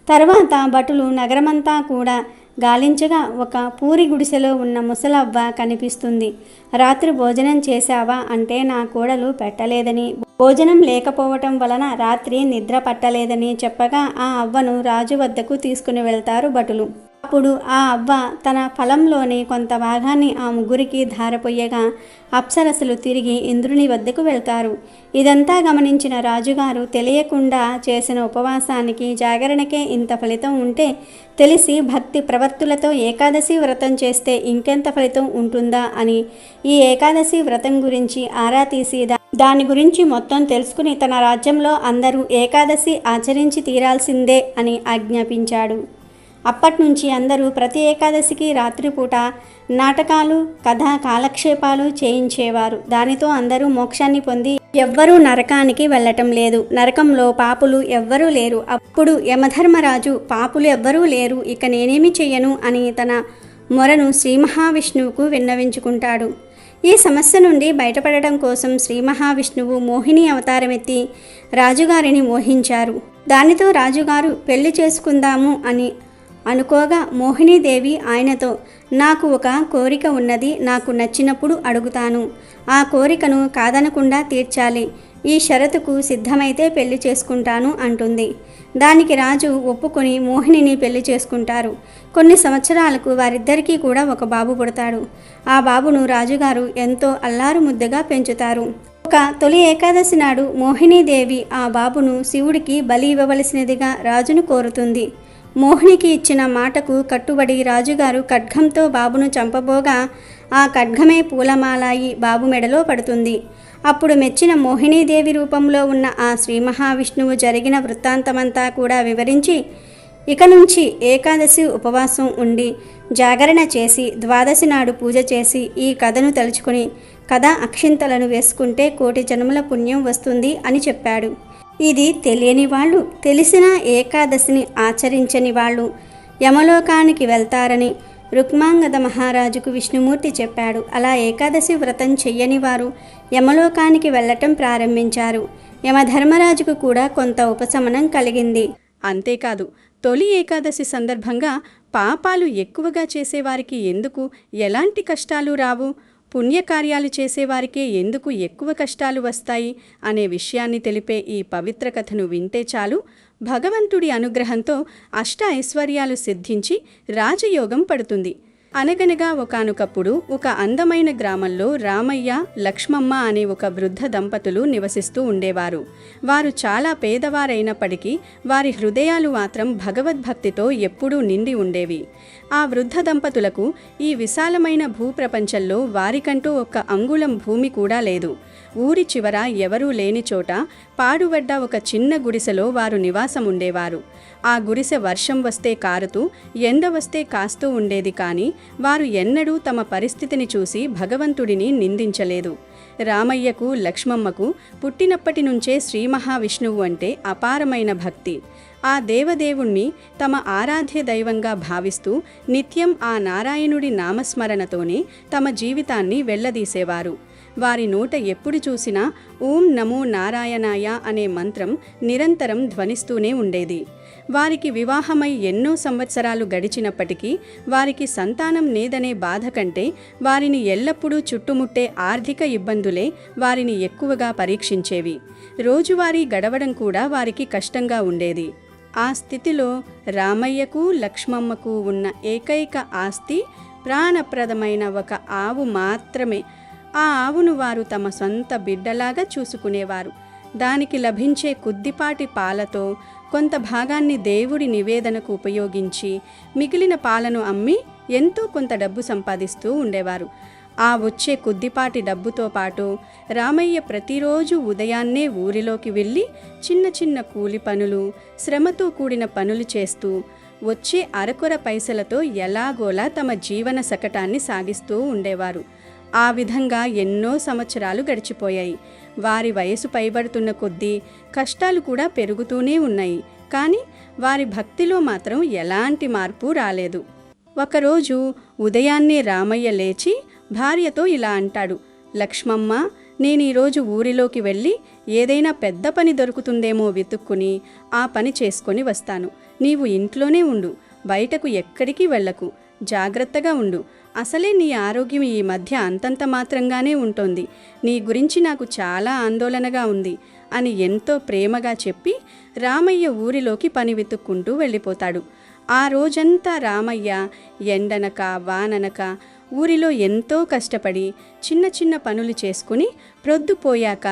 తర్వాత భటులు నగరమంతా కూడా గాలించగా ఒక పూరి గుడిసెలో ఉన్న ముసలవ్వ కనిపిస్తుంది. రాత్రి భోజనం చేశావా అంటే నా కోడలు పెట్టలేదని, భోజనం లేకపోవటం వలన రాత్రి నిద్ర పట్టలేదని చెప్పగా ఆ అవ్వను రాజు వద్దకు తీసుకుని వెళ్తారు భటులు. అప్పుడు ఆ అవ్వ తన ఫలంలోని కొంత భాగాన్ని ఆ ముగ్గురికి ధారపోయగా అప్సరసులు తిరిగి ఇంద్రుని వద్దకు వెళ్తారు. ఇదంతా గమనించిన రాజుగారు తెలియకుండా చేసిన ఉపవాసానికి జాగరణకే ఇంత ఫలితం ఉంటే తెలిసి భక్తి ప్రవర్తులతో ఏకాదశి వ్రతం చేస్తే ఇంకెంత ఫలితం ఉంటుందా అని ఈ ఏకాదశి వ్రతం గురించి ఆరా తీసి దాని గురించి మొత్తం తెలుసుకుని తన రాజ్యంలో అందరూ ఏకాదశి ఆచరించి తీరాల్సిందే అని ఆజ్ఞాపించాడు. అప్పట్నుంచి అందరూ ప్రతి ఏకాదశికి రాత్రిపూట నాటకాలు, కథా కాలక్షేపాలు చేయించేవారు. దానితో అందరూ మోక్షాన్ని పొంది ఎవ్వరూ నరకానికి వెళ్ళటం లేదు. నరకంలో పాపులు ఎవ్వరూ లేరు. అప్పుడు యమధర్మరాజు పాపులు ఎవ్వరూ లేరు, ఇక నేనేమి చెయ్యను అని తన మొరను శ్రీ మహావిష్ణువుకు విన్నవించుకుంటాడు. ఈ సమస్య నుండి బయటపడడం కోసం శ్రీ మహావిష్ణువు మోహిని అవతారమెత్తి రాజుగారిని మోహించారు. దానితో రాజుగారు పెళ్లి చేసుకుందాము అని అనుకోగా మోహినీదేవి ఆయనతో, నాకు ఒక కోరిక ఉన్నది, నాకు నచ్చినప్పుడు అడుగుతాను, ఆ కోరికను కాదనకుండా తీర్చాలి, ఈ షరతుకు సిద్ధమైతే పెళ్లి చేసుకుంటాను అంటుంది. దానికి రాజు ఒప్పుకొని మోహినిని పెళ్లి చేసుకుంటారు. కొన్ని సంవత్సరాలకు వారిద్దరికీ కూడా ఒక బాబు పుడతాడు. ఆ బాబును రాజుగారు ఎంతో అల్లారు ముద్దగా పెంచుతారు. ఒక తొలి ఏకాదశి నాడు మోహినీదేవి ఆ బాబును శివుడికి బలి ఇవ్వవలసినదిగా రాజును కోరుతుంది. మోహినికి ఇచ్చిన మాటకు కట్టుబడి రాజుగారు ఖడ్గంతో బాబును చంపబోగా ఆ ఖడ్గమే పూలమాలాయి బాబు మెడలో పడుతుంది. అప్పుడు మెచ్చిన మోహినీదేవి రూపంలో ఉన్న ఆ శ్రీ మహావిష్ణువు జరిగిన వృత్తాంతమంతా కూడా వివరించి, ఇక నుంచి ఏకాదశి ఉపవాసం ఉండి జాగరణ చేసి ద్వాదశి నాడు పూజ చేసి ఈ కథను తలుచుకుని కథ అక్షింతలను వేసుకుంటే కోటి జన్మల పుణ్యం వస్తుంది అని చెప్పాడు. ఇది తెలియని వాళ్ళు, తెలిసిన ఏకాదశిని ఆచరించని వాళ్ళు యమలోకానికి వెళ్తారని రుక్మాంగద మహారాజుకు విష్ణుమూర్తి చెప్పాడు. అలా ఏకాదశి వ్రతం చెయ్యని వారు యమలోకానికి వెళ్ళటం ప్రారంభించారు. యమధర్మరాజుకు కూడా కొంత ఉపశమనం కలిగింది. అంతేకాదు, తొలి ఏకాదశి సందర్భంగా పాపాలు ఎక్కువగా చేసేవారికి ఎందుకు ఎలాంటి కష్టాలు రావు, పుణ్యకార్యాలు చేసేవారికే ఎందుకు ఎక్కువ కష్టాలు వస్తాయి అనే విషయాన్ని తెలిపే ఈ పవిత్ర కథను వింటే చాలు, భగవంతుడి అనుగ్రహంతో అష్ట ఐశ్వర్యాలు సిద్ధించి రాజయోగం పడుతుంది. అనగనగా ఒకానొకప్పుడు ఒక అందమైన గ్రామంలో రామయ్య, లక్ష్మమ్మ అనే ఒక వృద్ధ దంపతులు నివసిస్తూ ఉండేవారు. వారు చాలా పేదవారైనప్పటికీ వారి హృదయాలు మాత్రం భగవద్భక్తితో ఎప్పుడూ నిండి ఉండేవి. ఆ వృద్ధ దంపతులకు ఈ విశాలమైన భూప్రపంచంలో వారికంటూ ఒక అంగుళం భూమి కూడా లేదు. ఊరి చివర ఎవరూ లేని చోట పాడుబడ్డ ఒక చిన్న గుడిసెలో వారు నివాసం ఉండేవారు. ఆ గుడిసె వర్షం వస్తే కారుతూ, ఎండ వస్తే కాస్తూ ఉండేది. కానీ వారు ఎన్నడూ తమ పరిస్థితిని చూసి భగవంతుడిని నిందించలేదు. రామయ్యకు, లక్ష్మమ్మకు పుట్టినప్పటి నుంచే శ్రీ మహావిష్ణువు అంటే అపారమైన భక్తి. ఆ దేవదేవుణ్ణి తమ ఆరాధ్య దైవంగా భావిస్తూ నిత్యం ఆ నారాయణుడి నామస్మరణతోనే తమ జీవితాన్ని వెళ్లదీసేవారు. వారి నోట ఎప్పుడు చూసినా ఓం నమో నారాయణాయ అనే మంత్రం నిరంతరం ధ్వనిస్తూనే ఉండేది. వారికి వివాహమై ఎన్నో సంవత్సరాలు గడిచినప్పటికీ వారికి సంతానం లేదనే బాధ కంటే వారిని ఎల్లప్పుడూ చుట్టుముట్టే ఆర్థిక ఇబ్బందులే వారిని ఎక్కువగా పరీక్షించేవి. రోజువారీ గడవడం కూడా వారికి కష్టంగా ఉండేది. ఆ స్థితిలో రామయ్యకు, లక్ష్మమ్మకు ఉన్న ఏకైక ఆస్తి ప్రాణప్రదమైన ఒక ఆవు మాత్రమే. ఆ ఆవును వారు తమ సొంత బిడ్డలాగా చూసుకునేవారు. దానికి లభించే కొద్దిపాటి పాలతో కొంత భాగాన్ని దేవుడి నివేదనకు ఉపయోగించి మిగిలిన పాలను అమ్మి ఎంతో కొంత డబ్బు సంపాదిస్తూ ఉండేవారు. ఆ వచ్చే కొద్దిపాటి డబ్బుతో పాటు రామయ్య ప్రతిరోజు ఉదయాన్నే ఊరిలోకి వెళ్ళి చిన్న చిన్న కూలి పనులు, శ్రమతో కూడిన పనులు చేస్తూ వచ్చే అరకొర పైసలతో ఎలాగోలా తమ జీవన శకటాన్ని సాగిస్తూ ఉండేవారు. ఆ విధంగా ఎన్నో సంవత్సరాలు గడిచిపోయాయి. వారి వయసు పైబడుతున్న కొద్దీ కష్టాలు కూడా పెరుగుతూనే ఉన్నాయి. కానీ వారి భక్తిలో మాత్రం ఎలాంటి మార్పు రాలేదు. ఒకరోజు ఉదయాన్నే రామయ్య లేచి భార్యతో ఇలా అంటాడు, లక్ష్మమ్మ, నేను ఈరోజు ఊరిలోకి వెళ్ళి ఏదైనా పెద్ద పని దొరుకుతుందేమో వెతుక్కుని ఆ పని చేసుకొని వస్తాను. నీవు ఇంట్లోనే ఉండు, బయటకు ఎక్కడికి వెళ్ళకు, జాగ్రత్తగా ఉండు. అసలే నీ ఆరోగ్యం ఈ మధ్య అంతంత మాత్రంగానే ఉంటుంది. నీ గురించి నాకు చాలా ఆందోళనగా ఉంది అని ఎంతో ప్రేమగా చెప్పి రామయ్య ఊరిలోకి పని వెతుక్కుంటూ వెళ్ళిపోతాడు. ఆ రోజంతా రామయ్య ఎండనక వాననక ఊరిలో ఎంతో కష్టపడి చిన్న చిన్న పనులు చేసుకుని ప్రొద్దుపోయాక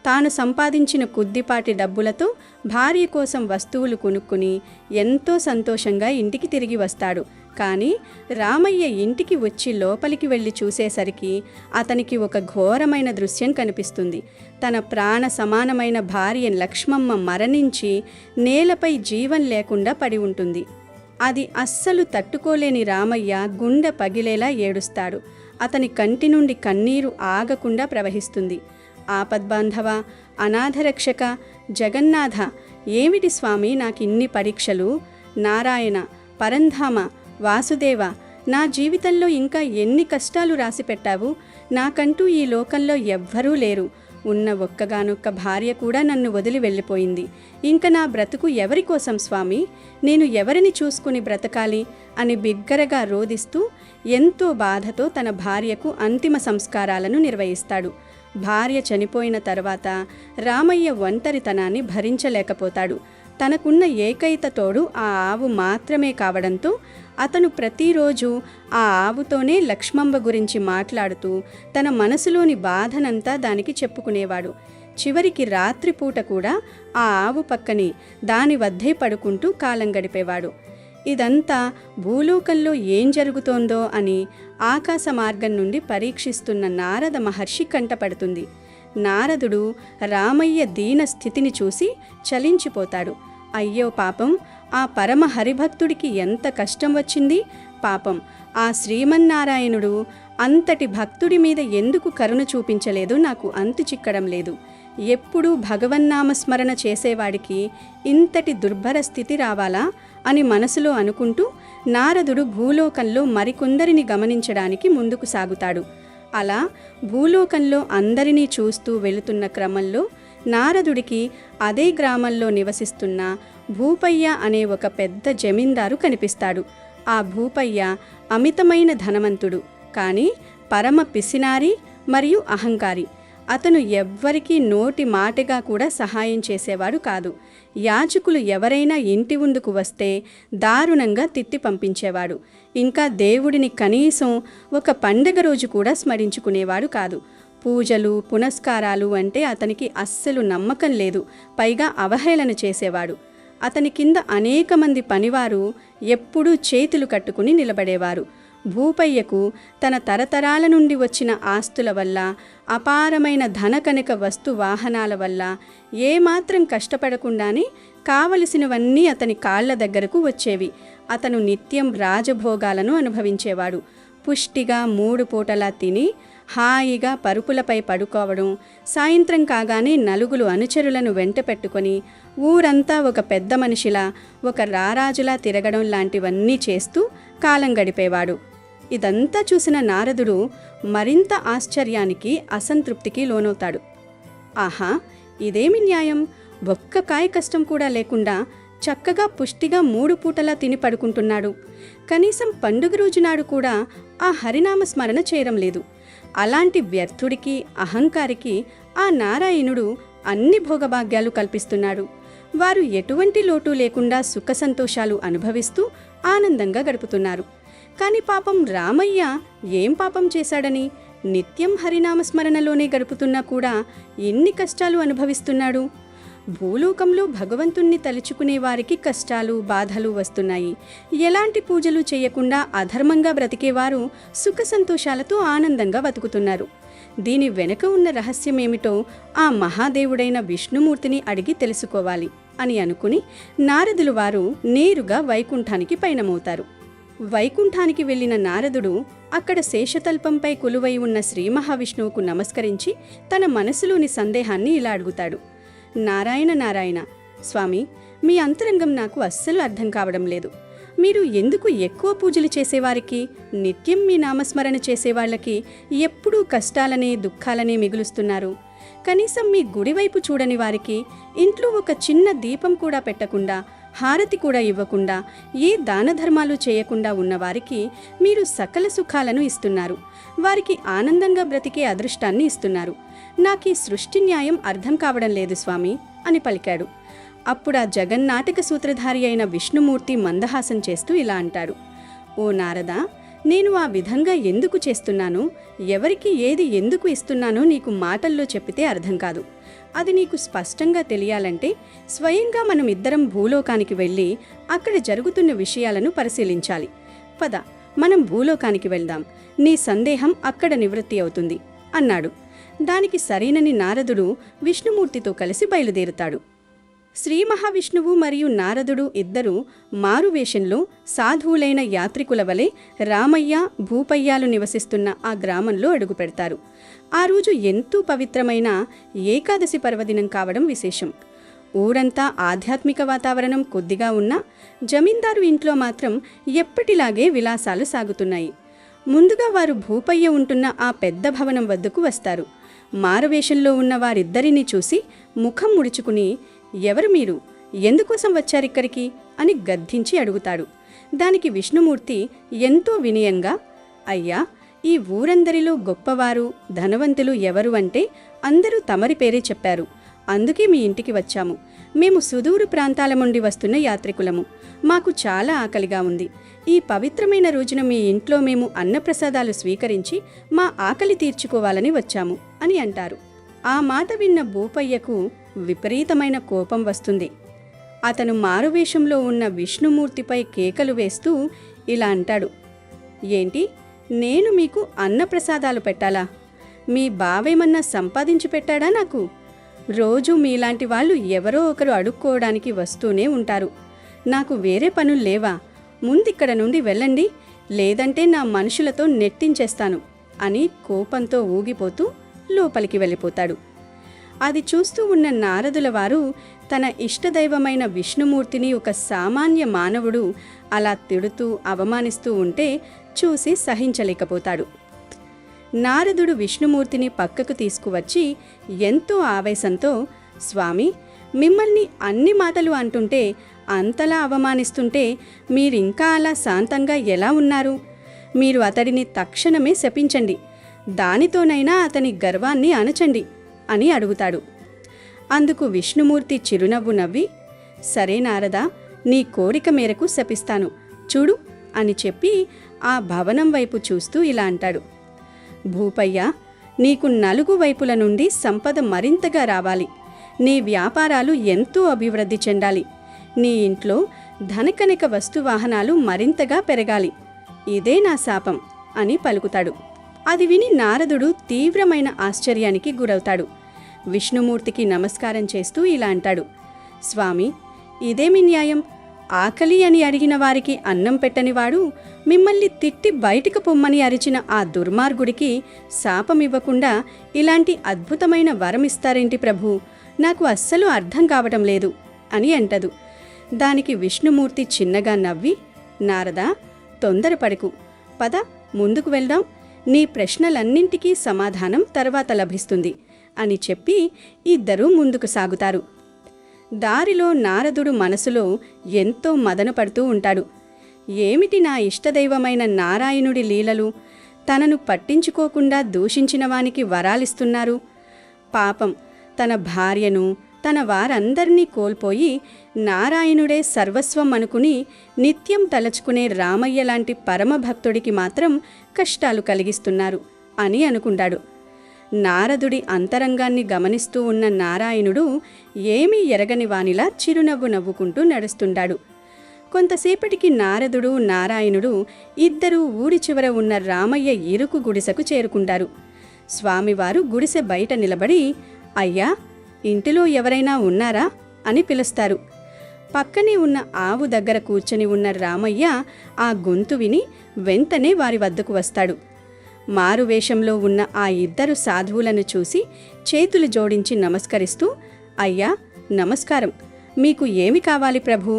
తాను సంపాదించిన కొద్దిపాటి డబ్బులతో భార్య కోసం వస్తువులు కొనుక్కుని ఎంతో సంతోషంగా ఇంటికి తిరిగి వస్తాడు. కానీ రామయ్య ఇంటికి వచ్చి లోపలికి వెళ్ళి చూసేసరికి అతనికి ఒక ఘోరమైన దృశ్యం కనిపిస్తుంది. తన ప్రాణ సమానమైన భార్య లక్ష్మమ్మ మరణించి నేలపై జీవం లేకుండా పడి ఉంటుంది. అది అస్సలు తట్టుకోలేని రామయ్య గుండె పగిలేలా ఏడుస్తాడు. అతని కంటి నుండి కన్నీరు ఆగకుండా ప్రవహిస్తుంది. ఆపద్బాంధవ, అనాథరక్షక, జగన్నాథ, ఏమిటి స్వామి నాకిన్ని పరీక్షలు? నారాయణ, పరంధామ, వాసుదేవ, నా జీవితంలో ఇంకా ఎన్ని కష్టాలు రాసిపెట్టావు? నాకంటూ ఈ లోకంలో ఎవ్వరూ లేరు. ఉన్న ఒక్కగానొక్క భార్య కూడా నన్ను వదిలి వెళ్ళిపోయింది. ఇంక నా బ్రతుకు ఎవరి కోసం స్వామి? నేను ఎవరిని చూసుకుని బ్రతకాలి అని బిగ్గరగా రోదిస్తూ ఎంతో బాధతో తన భార్యకు అంతిమ సంస్కారాలను నిర్వహిస్తాడు. భార్య చనిపోయిన తర్వాత రామయ్య ఒంటరితనాన్ని భరించలేకపోతాడు. తనకున్న ఏకైక తోడు ఆ ఆవు మాత్రమే కావడంతో అతను ప్రతిరోజు ఆ ఆవుతోనే లక్ష్మంబ గురించి మాట్లాడుతూ తన మనసులోని బాధనంతా దానికి చెప్పుకునేవాడు. చివరికి రాత్రిపూట కూడా ఆ ఆవు పక్కనే దాని వద్దే పడుకుంటూ కాలం గడిపేవాడు. ఇదంతా భూలోకంలో ఏం జరుగుతోందో అని ఆకాశ మార్గం నుండి పరీక్షిస్తున్న నారద మహర్షి కంటపడుతుంది. నారదుడు రామయ్య దీన స్థితిని చూసి చలించిపోతాడు. అయ్యో పాపం, ఆ పరమ హరిభక్తుడికి ఎంత కష్టం వచ్చింది. పాపం, ఆ శ్రీమన్నారాయణుడు అంతటి భక్తుడి మీద ఎందుకు కరుణ చూపించలేదో నాకు అంతు చిక్కడం లేదు. ఎప్పుడూ భగవన్నామస్మరణ చేసేవాడికి ఇంతటి దుర్భర స్థితి రావాలా అని మనసులో అనుకుంటూ నారదుడు భూలోకంలో మరికొందరిని గమనించడానికి ముందుకు సాగుతాడు. అలా భూలోకంలో అందరినీ చూస్తూ వెళుతున్న క్రమంలో నారదుడికి అదే గ్రామంలో నివసిస్తున్న భూపయ్య అనే ఒక పెద్ద జమీందారు కనిపిస్తాడు. ఆ భూపయ్య అమితమైన ధనవంతుడు, కానీ పరమ పిసినారి మరియు అహంకారి. అతను ఎవ్వరికీ నోటి మాటగా కూడా సహాయం చేసేవాడు కాదు. యాచకులు ఎవరైనా ఇంటి ముందుకు వస్తే దారుణంగా తిట్టి పంపించేవాడు. ఇంకా దేవుడిని కనీసం ఒక పండగ రోజు కూడా స్మరించుకునేవాడు కాదు. పూజలు పునస్కారాలు అంటే అతనికి అస్సలు నమ్మకం లేదు. పైగా అవహేళన చేసేవాడు. అతని కింద అనేక మంది పనివారు ఎప్పుడూ చేతులు కట్టుకుని నిలబడేవారు. భూపయ్యకు తన తరతరాల నుండి వచ్చిన ఆస్తుల వల్ల, అపారమైన ధనకనక వస్తు వాహనాల వల్ల ఏమాత్రం కష్టపడకుండానే కావలసినవన్నీ అతని కాళ్ల దగ్గరకు వచ్చేవి. అతను నిత్యం రాజభోగాలను అనుభవించేవాడు. పుష్టిగా 3 పూటలా తిని హాయిగా పరుపులపై పడుకోవడం, సాయంత్రం కాగానే నలుగురు అనుచరులను వెంట పెట్టుకొని ఊరంతా ఒక పెద్ద మనిషిలా, ఒక రారాజులా తిరగడం లాంటివన్నీ చేస్తూ కాలం గడిపేవాడు. ఇదంతా చూసిన నారదుడు మరింత ఆశ్చర్యానికి, అసంతృప్తికి లోనవుతాడు. ఆహా, ఇదేమి న్యాయం? ఒక్క కాయ కష్టం కూడా లేకుండా చక్కగా పుష్టిగా 3 పూటలా తిని పడుకుంటున్నాడు. కనీసం పండుగ రోజు నాడు కూడా ఆ హరినామ స్మరణ చేయడం లేదు. అలాంటి వ్యర్థుడికి, అహంకారికి ఆ నారాయణుడు అన్ని భోగభాగ్యాలు కల్పిస్తున్నాడు. వారు ఎటువంటి లోటు లేకుండా సుఖ సంతోషాలు అనుభవిస్తూ ఆనందంగా గడుపుతున్నారు. కానీ పాపం రామయ్య ఏం పాపం చేశాడని నిత్యం హరినామస్మరణలోనే గడుపుతున్నా కూడా ఎన్ని కష్టాలు అనుభవిస్తున్నాడు? భూలోకంలో భగవంతుణ్ణి తలుచుకునే వారికి కష్టాలు, బాధలు వస్తున్నాయి. ఎలాంటి పూజలు చేయకుండా అధర్మంగా బ్రతికేవారు సుఖ సంతోషాలతో ఆనందంగా బతుకుతున్నారు. దీని వెనుక ఉన్న రహస్యమేమిటో ఆ మహాదేవుడైన విష్ణుమూర్తిని అడిగి తెలుసుకోవాలి అని అనుకుని నారదులు వారు నేరుగా వైకుంఠానికి పయనమవుతారు. వైకుంఠానికి వెళ్ళిన నారదుడు అక్కడ శేషతల్పంపై కొలువై ఉన్న శ్రీ మహావిష్ణువుకు నమస్కరించి తన మనసులోని సందేహాన్ని ఇలా అడుగుతాడు. నారాయణ నారాయణ, స్వామి, మీ అంతరంగం నాకు అస్సలు అర్థం కావడం లేదు. మీరు ఎందుకు ఎక్కువ పూజలు చేసేవారికి, నిత్యం మీ నామస్మరణ చేసేవాళ్ళకి ఎప్పుడూ కష్టాలనే, దుఃఖాలనే మిగులుస్తున్నారు? కనీసం మీ గుడివైపు చూడని వారికి ఇంట్లో ఒక చిన్న దీపం కూడా పెట్టకుండా, హారతి కూడా ఇవ్వకుండా, ఏ దాన ధర్మాలు చేయకుండా ఉన్నవారికి మీరు సకల సుఖాలను ఇస్తున్నారు. వారికి ఆనందంగా బ్రతికే అదృష్టాన్ని ఇస్తున్నారు. నాకీ సృష్టి న్యాయం అర్థం కావడం లేదు స్వామి అని పలికాడు. అప్పుడు ఆ జగన్నాటక సూత్రధారి అయిన విష్ణుమూర్తి మందహాసం చేస్తూ ఇలా అంటాడు. ఓ నారదా, నేను ఆ విధంగా ఎందుకు చేస్తున్నానో, ఎవరికి ఏది ఎందుకు ఇస్తున్నానో నీకు మాటల్లో చెప్పితే అర్థం కాదు. అది నీకు స్పష్టంగా తెలియాలంటే స్వయంగా మనం ఇద్దరం భూలోకానికి వెళ్ళి అక్కడ జరుగుతున్న విషయాలను పరిశీలించాలి. పద, మనం భూలోకానికి వెళ్దాం. నీ సందేహం అక్కడ నివృత్తి అవుతుంది అన్నాడు. దానికి సరేనని నారదుడు విష్ణుమూర్తితో కలిసి బయలుదేరుతాడు. శ్రీ మహావిష్ణువు మరియు నారదుడు ఇద్దరూ మారువేషంలో సాధువులైన యాత్రికుల వలె రామయ్య, భూపయ్యాలు నివసిస్తున్న ఆ గ్రామంలో అడుగుపెడతారు. ఆ రోజు ఎంతో పవిత్రమైన ఏకాదశి పర్వదినం కావడం విశేషం. ఊరంతా ఆధ్యాత్మిక వాతావరణం కొద్దిగా ఉన్నా జమీందారు ఇంట్లో మాత్రం ఎప్పటిలాగే విలాసాలు సాగుతున్నాయి. ముందుగా వారు భూపయ్య ఉంటున్న ఆ పెద్ద భవనం వద్దకు వస్తారు. మారువేషంలో ఉన్న వారిద్దరినీ చూసి ముఖం ముడుచుకుని, ఎవరు మీరు, ఎందుకోసం వచ్చారిక్కడికి అని గద్దించి అడుగుతాడు. దానికి విష్ణుమూర్తి ఎంతో వినయంగా, అయ్యా, ఈ ఊరందరిలో గొప్పవారు ధనవంతులు ఎవరు అంటే అందరూ తమరి పేరే చెప్పారు. అందుకే మీ ఇంటికి వచ్చాము. మేము సుదూర ప్రాంతాల నుండి వస్తున్న యాత్రికులము. మాకు చాలా ఆకలిగా ఉంది. ఈ పవిత్రమైన రోజున మీ ఇంట్లో మేము అన్నప్రసాదాలు స్వీకరించి మా ఆకలి తీర్చుకోవాలని వచ్చాము అని అంటారు. ఆ మాట విన్న భూపయ్యకు విపరీతమైన కోపం వస్తుంది. అతను మారువేషంలో ఉన్న విష్ణుమూర్తిపై కేకలు వేస్తూ ఇలా అంటాడు, ఏంటి, నేను మీకు అన్నప్రసాదాలు పెట్టాలా? మీ బావేమన్నా సంపాదించి పెట్టాడా నాకు? రోజు మీలాంటి వాళ్ళు ఎవరో ఒకరు అడుక్కోవడానికి వస్తూనే ఉంటారు. నాకు వేరే పనులు లేవా? ముందిక్కడ నుండి వెళ్ళండి, లేదంటే నా మనుషులతో నెట్టించేస్తాను అని కోపంతో ఊగిపోతూ లోపలికి వెళ్ళిపోతాడు. అది చూస్తూ ఉన్న నారదుల వారు తన ఇష్టదైవమైన విష్ణుమూర్తిని ఒక సామాన్య మానవుడు అలా తిడుతూ అవమానిస్తూ ఉంటే చూసి సహించలేకపోతాడు. నారదుడు విష్ణుమూర్తిని పక్కకు తీసుకువచ్చి ఎంతో ఆవేశంతో, స్వామి, మిమ్మల్ని అన్ని మాటలు అంటుంటే, అంతలా అవమానిస్తుంటే మీరింకా అలా శాంతంగా ఎలా ఉన్నారు? మీరు అతడిని తక్షణమే శపించండి, దానితోనైనా అతని గర్వాన్ని అణచండి అని అడుగుతాడు. అందుకు విష్ణుమూర్తి చిరునవ్వు నవ్వి, సరే నారదా, నీ కోరిక మేరకు శపిస్తాను, చూడు అని చెప్పి ఆ భవనం వైపు చూస్తూ ఇలా అంటాడు, భూపయ్య, నీకు నలుగు వైపుల నుండి సంపద మరింతగా రావాలి. నీ వ్యాపారాలు ఎంతో అభివృద్ధి చెందాలి. నీ ఇంట్లో ధనకనక వస్తువాహనాలు మరింతగా పెరగాలి. ఇదే నా శాపం అని పలుకుతాడు. అది విని నారదుడు తీవ్రమైన ఆశ్చర్యానికి గురవుతాడు. విష్ణుమూర్తికి నమస్కారం చేస్తూ ఇలా అంటాడు, స్వామి, ఇదేమి న్యాయం? ఆకలి అని అడిగిన వారికి అన్నం పెట్టనివాడు మిమ్మల్ని తిట్టి బయటికి పొమ్మని అరిచిన ఆ దుర్మార్గుడికి శాపమివ్వకుండా ఇలాంటి అద్భుతమైన వరమిస్తారేంటి ప్రభూ? నాకు అస్సలు అర్థం కావటం లేదు అని అంటదు. దానికి విష్ణుమూర్తి చిన్నగా నవ్వి, నారదా, తొందరపడకు, పద ముందుకు వెళ్దాం, నీ ప్రశ్నలన్నింటికీ సమాధానం తర్వాత లభిస్తుంది అని చెప్పి ఇద్దరూ ముందుకు సాగుతారు. దారిలో నారదుడు మనసులో ఎంతో మదనపడుతూ ఉంటాడు. ఏమిటి నా ఇష్టదైవమైన నారాయణుడి లీలలు? తనను పట్టించుకోకుండా దూషించిన వానికి వరాలిస్తున్నారు. పాపం, తన భార్యను తన వారందరినీ కోల్పోయి నారాయణుడే సర్వస్వం అనుకుని నిత్యం తలచుకునే రామయ్య లాంటి పరమభక్తుడికి మాత్రం కష్టాలు కలిగిస్తున్నారు అని అనుకుంటాడు. నారదుడి అంతరంగాన్ని గమనిస్తూ ఉన్న నారాయణుడు ఏమీ ఎరగని వానిలా చిరునవ్వు నవ్వుకుంటూ నడుస్తుంటాడు. కొంతసేపటికి నారదుడు నారాయణుడు ఇద్దరూ ఊరి చివర ఉన్న రామయ్య ఇరుకు గుడిసెకు చేరుకుంటారు. స్వామివారు గుడిసె బయట నిలబడి, అయ్యా, ఇంటిలో ఎవరైనా ఉన్నారా అని పిలుస్తారు. పక్కనే ఉన్న ఆవు దగ్గర కూర్చొని ఉన్న రామయ్య ఆ గొంతు విని వెంటనే వారి వద్దకు వస్తాడు. మారువేషంలో ఉన్న ఆ ఇద్దరు సాధువులను చూసి చేతులు జోడించి నమస్కరిస్తూ, అయ్యా, నమస్కారం, మీకు ఏమి కావాలి ప్రభూ?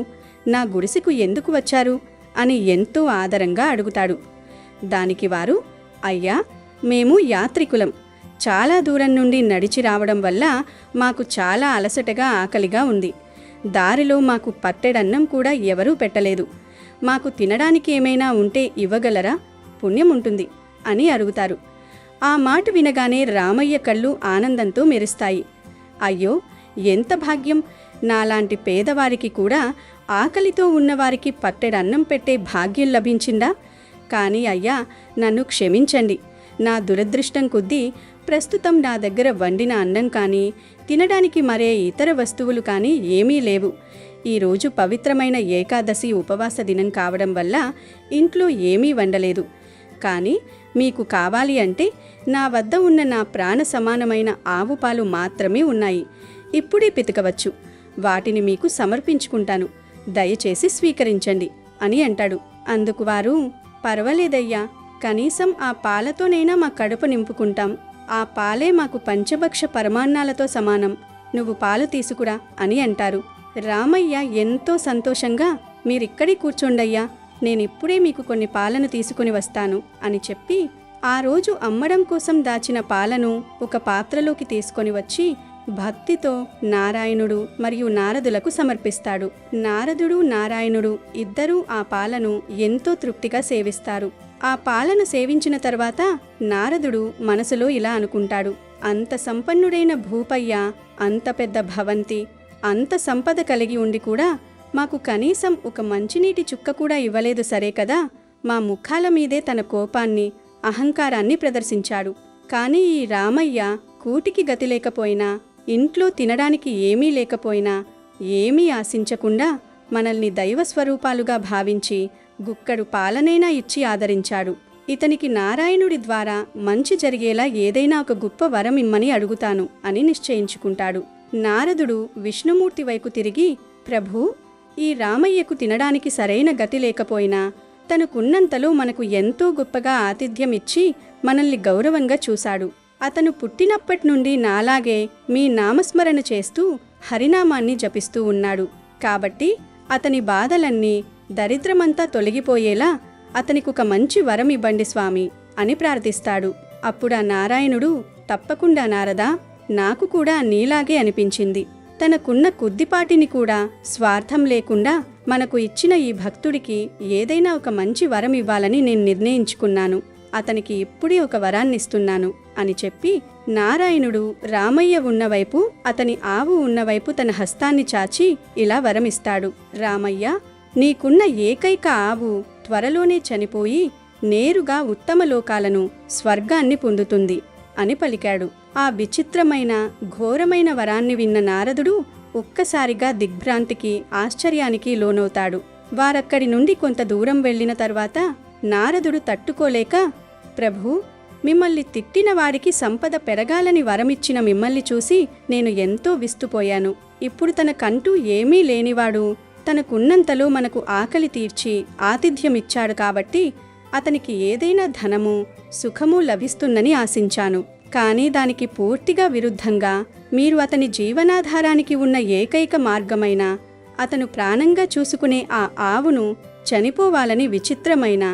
నా గుడిసెకు ఎందుకు వచ్చారు అని ఎంతో ఆదరంగా అడుగుతాడు. దానికి వారు, అయ్యా, మేము యాత్రికులం. చాలా దూరం నుండి నడిచి రావడం వల్ల మాకు చాలా అలసటగా ఆకలిగా ఉంది. దారిలో మాకు పట్టెడన్నం కూడా ఎవరూ పెట్టలేదు. మాకు తినడానికి ఏమైనా ఉంటే ఇవ్వగలరా? పుణ్యం ఉంటుంది అని అడుగుతారు. ఆ మాట వినగానే రామయ్య కళ్ళు ఆనందంతో మెరుస్తాయి. అయ్యో, ఎంత భాగ్యం! నాలాంటి పేదవారికి కూడా ఆకలితో ఉన్నవారికి పట్టెడన్నం పెట్టే భాగ్యం లభించిందా? కానీ అయ్యా, నన్ను క్షమించండి. నా దురదృష్టం కొద్దీ ప్రస్తుతం నా దగ్గర వండిన అన్నం కానీ తినడానికి మరే ఇతర వస్తువులు కానీ ఏమీ లేవు. ఈరోజు పవిత్రమైన ఏకాదశి ఉపవాస దినం కావడం వల్ల ఇంట్లో ఏమీ వండలేదు. కానీ మీకు కావాలి అంటే నా వద్ద ఉన్న నా ప్రాణ సమానమైన ఆవు పాలు మాత్రమే ఉన్నాయి. ఇప్పుడే పితకవచ్చు. వాటిని మీకు సమర్పించుకుంటాను. దయచేసి స్వీకరించండి అని అంటాడు. అందుకు వారు, పర్వాలేదయ్యా, కనీసం ఆ పాలతోనైనా మా కడుపు నింపుకుంటాం. ఆ పాలే మాకు పంచభక్ష పరమాన్నాలతో సమానం. నువ్వు పాలు తీసుకురా అని అంటారు. రామయ్య ఎంతో సంతోషంగా, మీరిక్కడే కూర్చోండయ్యా, నేనిప్పుడే మీకు కొన్ని పాలను తీసుకుని వస్తాను అని చెప్పి ఆ రోజు అమ్మడం కోసం దాచిన పాలను ఒక పాత్రలోకి తీసుకొని వచ్చి భక్తితో నారాయణుడు మరియు నారదులకు సమర్పిస్తాడు. నారదుడు నారాయణుడు ఇద్దరూ ఆ పాలను ఎంతో తృప్తిగా సేవిస్తారు. ఆ పాలను సేవించిన తర్వాత నారదుడు మనసులో ఇలా అనుకుంటాడు, అంత సంపన్నుడైన భూపయ్య అంత పెద్ద భవంతి, అంత సంపద కలిగి ఉండి కూడా మాకు కనీసం ఒక మంచినీటి చుక్క కూడా ఇవ్వలేదు సరే కదా. మా ముఖాల మీదే తన కోపాన్ని, అహంకారాన్ని ప్రదర్శించాడు. కానీ ఈ రామయ్య కూటికి గతి లేకపోయినా, ఇంట్లో తినడానికి ఏమీ లేకపోయినా, ఏమీ ఆశించకుండా మనల్ని దైవస్వరూపాలుగా భావించి గుక్కడు పాలనైనా ఇచ్చి ఆదరించాడు. ఇతనికి నారాయణుడి ద్వారా మంచి జరిగేలా ఏదైనా ఒక గొప్ప వరం ఇమ్మని అడుగుతాను అని నిశ్చయించుకుంటాడు. నారదుడు విష్ణుమూర్తి వైపు తిరిగి, ప్రభూ, ఈ రామయ్యకు తినడానికి సరైన గతి లేకపోయినా తనకున్నంతలో మనకు ఎంతో గొప్పగా ఆతిథ్యం ఇచ్చి మనల్ని గౌరవంగా చూశాడు. అతను పుట్టినప్పటి నుండి నాలాగే మీ నామస్మరణ చేస్తూ హరినామాన్ని జపిస్తూ ఉన్నాడు. కాబట్టి అతని బాధలన్నీ, దరిద్రమంతా తొలగిపోయేలా అతనికొక మంచి వరం ఇవ్వండి స్వామి అని ప్రార్థిస్తాడు. అప్పుడా నారాయణుడు, తప్పకుండా నారదా, నాకు కూడా నీలాగే అనిపించింది. తనకున్న కొద్దిపాటిని కూడా స్వార్థం లేకుండా మనకు ఇచ్చిన ఈ భక్తుడికి ఏదైనా ఒక మంచి వరం ఇవ్వాలని నేను నిర్ణయించుకున్నాను. అతనికి ఇప్పుడే ఒక వరాన్నిస్తున్నాను అని చెప్పి నారాయణుడు రామయ్య ఉన్నవైపు, అతని ఆవు ఉన్నవైపు తన హస్తాన్ని చాచి ఇలా వరమిస్తాడు. రామయ్య, నీకున్న ఏకైక ఆవు త్వరలోనే చనిపోయి నేరుగా ఉత్తమ లోకాలను, స్వర్గాన్ని పొందుతుంది అని పలికాడు. ఆ విచిత్రమైన, ఘోరమైన వరాన్ని విన్న నారదుడు ఒక్కసారిగా దిగ్భ్రాంతికి, ఆశ్చర్యానికి లోనవుతాడు. వారక్కడి నుండి కొంత దూరం వెళ్లిన తర్వాత నారదుడు తట్టుకోలేక, ప్రభూ, మిమ్మల్ని తిట్టిన వాడికి సంపద పెరగాలని వరమిచ్చిన మిమ్మల్ని చూసి నేను ఎంతో విస్తుపోయాను. ఇప్పుడు తనకంటూ ఏమీ లేనివాడు తనకున్నంతలో మనకు ఆకలి తీర్చి ఆతిథ్యమిచ్చాడు కాబట్టి అతనికి ఏదైనా ధనము, సుఖము లభిస్తుందని ఆశించాను. కానీ దానికి పూర్తిగా విరుద్ధంగా మీరు అతని జీవనాధారానికి ఉన్న ఏకైక మార్గమైన, అతను ప్రాణంగా చూసుకునే ఆ ఆవును చనిపోవాలని విచిత్రమైన,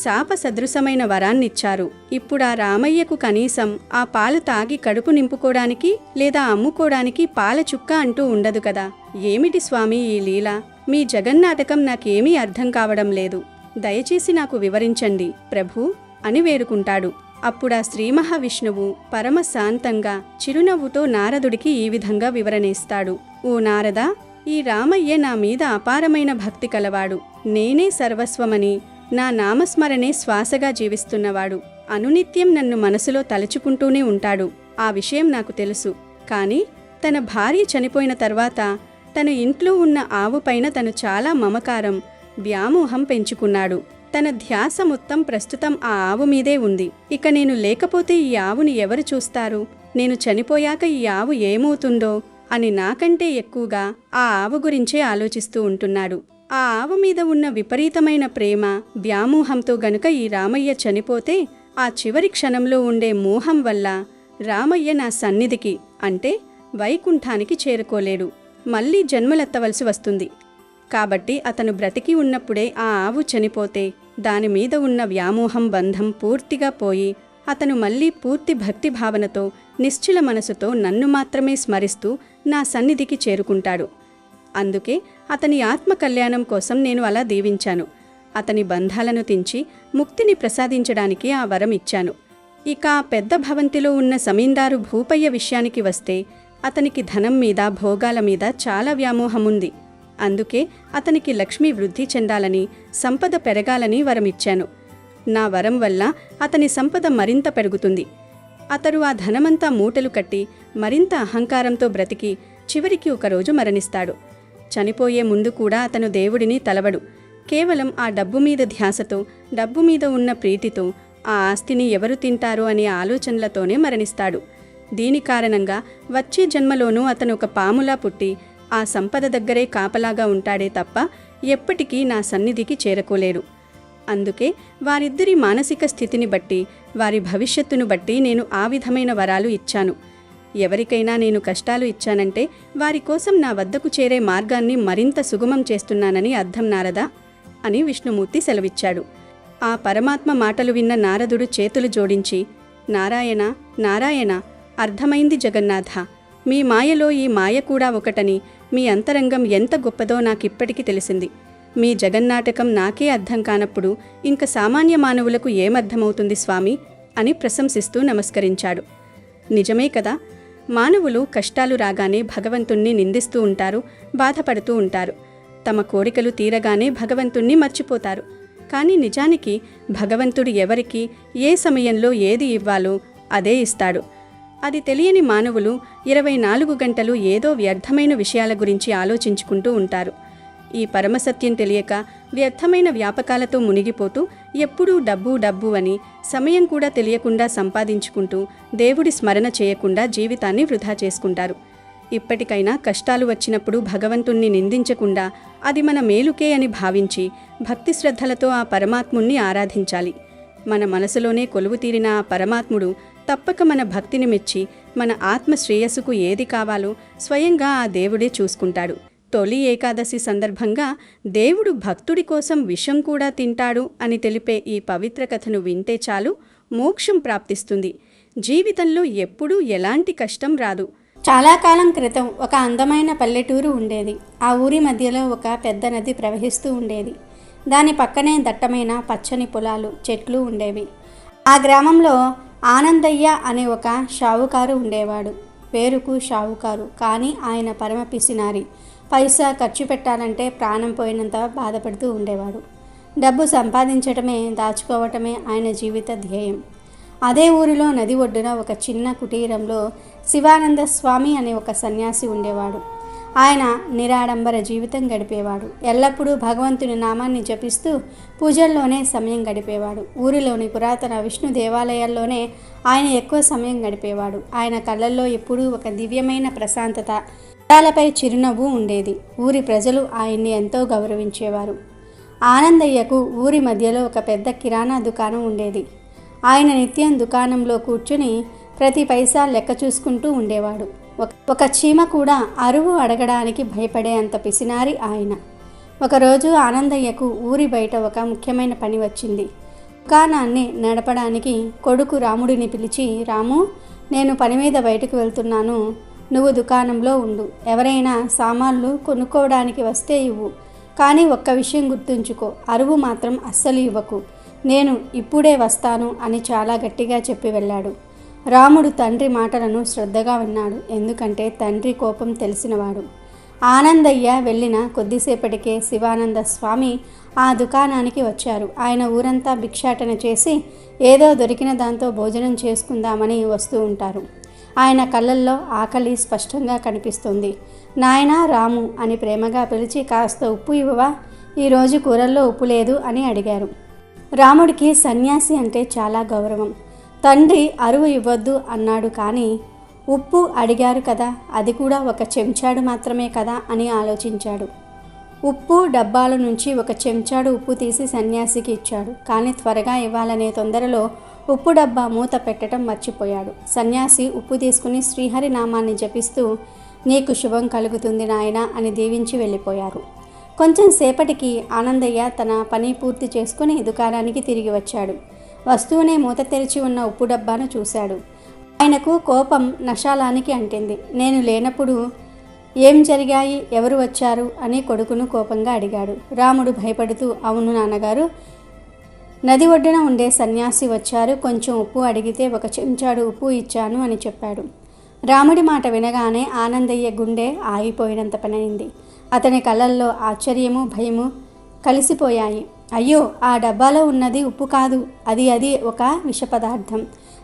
శాప సదృశమైన వరాన్నిచ్చారు. ఇప్పుడా రామయ్యకు కనీసం ఆ పాలు తాగి కడుపు నింపుకోవడానికి లేదా అమ్ముకోవడానికి పాల చుక్క అంటూ ఉండదు కదా. ఏమిటి స్వామి ఈ లీల? మీ జగన్నాటకం నాకేమీ అర్థం కావడం లేదు. దయచేసి నాకు వివరించండి ప్రభూ అని వేడుకుంటాడు. అప్పుడా శ్రీ మహావిష్ణువు పరమ శాంతంగా చిరునవ్వుతో నారదుడికి ఈ విధంగా వివరణిస్తాడు. ఓ నారదా, ఈ రామయ్య నా మీద అపారమైన భక్తి కలవాడు. నేనే సర్వస్వమని, నా నామస్మరణే శ్వాసగా జీవిస్తున్నవాడు. అనునిత్యం నన్ను మనసులో తలుచుకుంటూనే ఉంటాడు. ఆ విషయం నాకు తెలుసు. కానీ తన భార్య చనిపోయిన తర్వాత తన ఇంట్లో ఉన్న ఆవుపైన తను చాలా మమకారం, వ్యామోహం పెంచుకున్నాడు. తన ధ్యాస మొత్తం ప్రస్తుతం ఆ ఆవు మీదే ఉంది. ఇక నేను లేకపోతే ఈ ఆవుని ఎవరు చూస్తారు? నేను చనిపోయాక ఈ ఆవు ఏమవుతుందో అని నాకంటే ఎక్కువగా ఆ ఆవు గురించే ఆలోచిస్తూ ఉంటున్నాడు. ఆ ఆవు మీద ఉన్న విపరీతమైన ప్రేమ, వ్యామోహంతో గనుక ఈ రామయ్య చనిపోతే ఆ చివరి క్షణంలో ఉండే మోహం వల్ల రామయ్య నా సన్నిధికి, అంటే వైకుంఠానికి చేరుకోలేడు. మళ్ళీ జన్మలెత్తవలసి వస్తుంది. కాబట్టి అతను బ్రతికి ఉన్నప్పుడే ఆ ఆవు చనిపోతే దాని మీద ఉన్న వ్యామోహం, బంధం పూర్తిగా పోయి అతను మళ్ళీ పూర్తి భక్తి భావనతో, నిశ్చల మనసుతో నన్ను మాత్రమే స్మరిస్తూ నా సన్నిధికి చేరుకుంటాడు. అందుకే అతని ఆత్మ కళ్యాణం కోసం నేను అలా దీవించాను. అతని బంధాలను తెంచి ముక్తిని ప్రసాదించడానికి ఆ వరం ఇచ్చాను. ఇక ఆ పెద్ద భవంతిలో ఉన్న జమీందారు భూపయ్య విషయానికి వస్తే అతనికి ధనం మీద, భోగాల మీద చాలా వ్యామోహముంది. అందుకే అతనికి లక్ష్మి వృద్ధి చెందాలని, సంపద పెరగాలని వరమిచ్చాను. నా వరం వల్ల అతని సంపద మరింత పెరుగుతుంది. అతడు ఆ ధనమంతా మూటలు కట్టి మరింత అహంకారంతో బ్రతికి చివరికి ఒకరోజు మరణిస్తాడు. చనిపోయే ముందు కూడా అతను దేవుడిని తలవడు. కేవలం ఆ డబ్బు మీద ధ్యాసతో, డబ్బు మీద ఉన్న ప్రీతితో ఆ ఆస్తిని ఎవరు తింటారో అనే ఆలోచనలతోనే మరణిస్తాడు. దీని కారణంగా వచ్చే జన్మలోనూ అతను ఒక పాములా పుట్టి ఆ సంపద దగ్గరే కాపలాగా ఉంటాడే తప్ప ఎప్పటికీ నా సన్నిధికి చేరుకోలేరు. అందుకే వారిద్దరి మానసిక స్థితిని బట్టి, వారి భవిష్యత్తును బట్టి నేను ఆ విధమైన వరాలు ఇచ్చాను. ఎవరికైనా నేను కష్టాలు ఇచ్చానంటే వారి కోసం నా వద్దకు చేరే మార్గాన్ని మరింత సుగమం చేస్తున్నానని అర్థం నారదా అని విష్ణుమూర్తి సెలవిచ్చాడు. ఆ పరమాత్మ మాటలు విన్న నారదుడు చేతులు జోడించి, నారాయణ నారాయణ, అర్థమైంది జగన్నాథ, మీ మాయలో ఈ మాయ కూడా ఒకటని, మీ అంతరంగం ఎంత గొప్పదో నాకిప్పటికీ తెలిసింది. మీ జగన్నాటకం నాకే అర్థం కానప్పుడు ఇంక సామాన్య మానవులకు ఏమర్థమవుతుంది స్వామి అని ప్రశంసిస్తూ నమస్కరించాడు. నిజమే కదా, మానవులు కష్టాలు రాగానే భగవంతుణ్ణి నిందిస్తూ ఉంటారు, బాధపడుతూ ఉంటారు. తమ కోరికలు తీరగానే భగవంతుణ్ణి మర్చిపోతారు. కానీ నిజానికి భగవంతుడు ఎవరికి ఏ సమయంలో ఏది ఇవ్వాలో అదే ఇస్తాడు. అది తెలియని మానవులు 24 గంటలు ఏదో వ్యర్థమైన విషయాల గురించి ఆలోచించుకుంటూ ఉంటారు. ఈ పరమసత్యం తెలియక వ్యర్థమైన వ్యాపకాలతో మునిగిపోతూ ఎప్పుడూ డబ్బు డబ్బు అని సమయం కూడా తెలియకుండా సంపాదించుకుంటూ దేవుడి స్మరణ చేయకుండా జీవితాన్ని వృధా చేసుకుంటారు. ఇప్పటికైనా కష్టాలు వచ్చినప్పుడు భగవంతుణ్ణి నిందించకుండా అది మన మేలుకే అని భావించి భక్తి శ్రద్ధలతో ఆ పరమాత్ముణ్ణి ఆరాధించాలి. మన మనసులోనే కొలువు తీరిన ఆ పరమాత్ముడు తప్పక మన భక్తిని మెచ్చి మన ఆత్మ శ్రేయస్సుకు ఏది కావాలో స్వయంగా ఆ దేవుడే చూసుకుంటాడు. తొలి ఏకాదశి సందర్భంగా దేవుడు భక్తుడి కోసం విషం కూడా తింటాడు అని తెలిపే ఈ పవిత్ర కథను వింటే చాలు, మోక్షం ప్రాప్తిస్తుంది. జీవితంలో ఎప్పుడూ ఎలాంటి కష్టం రాదు. చాలా కాలం క్రితం ఒక అందమైన పల్లెటూరు ఉండేది. ఆ ఊరి మధ్యలో ఒక పెద్ద నది ప్రవహిస్తూ ఉండేది. దాని పక్కనే దట్టమైన పచ్చని పొలాలు, చెట్లు ఉండేవి. ఆ గ్రామంలో ఆనందయ్య అనే ఒక షావుకారు ఉండేవాడు. పేరుకు షావుకారు, కానీ ఆయన పరమ పిసినారి. పైసా ఖర్చు పెట్టాలంటే ప్రాణం పోయినంత బాధపడుతూ ఉండేవాడు. డబ్బు సంపాదించటమే, దాచుకోవటమే ఆయన జీవిత ధ్యేయం. అదే ఊరిలో నది ఒడ్డున ఒక చిన్న కుటీరంలో శివానంద స్వామి అనే ఒక సన్యాసి ఉండేవాడు. ఆయన నిరాడంబర జీవితం గడిపేవాడు. ఎల్లప్పుడూ భగవంతుని నామాన్ని జపిస్తూ పూజల్లోనే సమయం గడిపేవాడు. ఊరిలోని పురాతన విష్ణు దేవాలయాల్లోనే ఆయన ఎక్కువ సమయం గడిపేవాడు. ఆయన కళ్ళల్లో ఎప్పుడూ ఒక దివ్యమైన ప్రశాంతత, పై చిరునవ్వు ఉండేది. ఊరి ప్రజలు ఆయన్ని ఎంతో గౌరవించేవారు. ఆనందయ్యకు ఊరి మధ్యలో ఒక పెద్ద కిరాణా దుకాణం ఉండేది. ఆయన నిత్యం దుకాణంలో కూర్చుని ప్రతి పైసా లెక్క చూసుకుంటూ ఉండేవాడు. ఒక చీమ కూడా అరువు అడగడానికి భయపడే అంత పిసినారి ఆయన. ఒకరోజు ఆనందయ్యకు ఊరి బయట ఒక ముఖ్యమైన పని వచ్చింది. దుకాణాన్ని నడపడానికి కొడుకు రాముడిని పిలిచి, రాము, నేను పని మీద బయటకు వెళ్తున్నాను, నువ్వు దుకాణంలో ఉండు. ఎవరైనా సామాన్లు కొనుక్కోవడానికి వస్తే ఇవ్వు, కానీ ఒక్క విషయం గుర్తుంచుకో, అరువు మాత్రం అస్సలు ఇవ్వకు. నేను ఇప్పుడే వస్తాను అని చాలా గట్టిగా చెప్పి వెళ్ళాడు. రాముడు తండ్రి మాటలను శ్రద్ధగా విన్నాడు. ఎందుకంటే తండ్రి కోపం తెలిసినవాడు. ఆనందయ్య వెళ్ళిన కొద్దిసేపటికే శివానంద స్వామి ఆ దుకాణానికి వచ్చారు. ఆయన ఊరంతా భిక్షాటన చేసి ఏదో దొరికిన దాంతో భోజనం చేసుకుందామని వస్తూ ఉంటారు. ఆయన కళ్ళల్లో ఆకలి స్పష్టంగా కనిపిస్తుంది. నాయనా రాము అని ప్రేమగా పిలిచి, కాస్త ఉప్పు ఇవ్వవా, ఈరోజు కూరల్లో ఉప్పు లేదు అని అడిగారు. రాముడికి సన్యాసి అంటే చాలా గౌరవం. తండ్రి అరువు ఇవ్వద్దు అన్నాడు, కానీ ఉప్పు అడిగారు కదా, అది కూడా ఒక చెంచాడు మాత్రమే కదా అని ఆలోచించాడు. ఉప్పు డబ్బాల నుంచి ఒక చెంచాడు ఉప్పు తీసి సన్యాసికి ఇచ్చాడు. కానీ త్వరగా ఇవ్వాలనే తొందరలో ఉప్పు డబ్బా మూత పెట్టడం మర్చిపోయాడు. సన్యాసి ఉప్పు తీసుకుని శ్రీహరి నామాన్ని జపిస్తూ, నీకు శుభం కలుగుతుంది నాయన అని దీవించి వెళ్ళిపోయారు. కొంచెం సేపటికి ఆనందయ్య తన పని పూర్తి చేసుకుని దుకాణానికి తిరిగి వచ్చాడు. వస్తూనే మూత తెరిచి ఉన్న ఉప్పు డబ్బాను చూశాడు. ఆయనకు కోపం నశాలానికి అంటింది. నేను లేనప్పుడు ఏం జరిగాయి, ఎవరు వచ్చారు అని కొడుకును కోపంగా అడిగాడు. రాముడు భయపడుతూ, అవును నాన్నగారు, నది ఒడ్డున ఉండే సన్యాసి వచ్చారు, కొంచెం ఉప్పు అడిగితే ఒక చెంచాడు ఉప్పు ఇచ్చాను అని చెప్పాడు. రాముడి మాట వినగానే ఆనందయ్య గుండె ఆగిపోయినంత పనైంది. అతని కళ్ళల్లో ఆశ్చర్యము, భయము కలిసిపోయాయి. అయ్యో, ఆ డబ్బాలో ఉన్నది ఉప్పు కాదు, అది ఒక విష పదార్థం.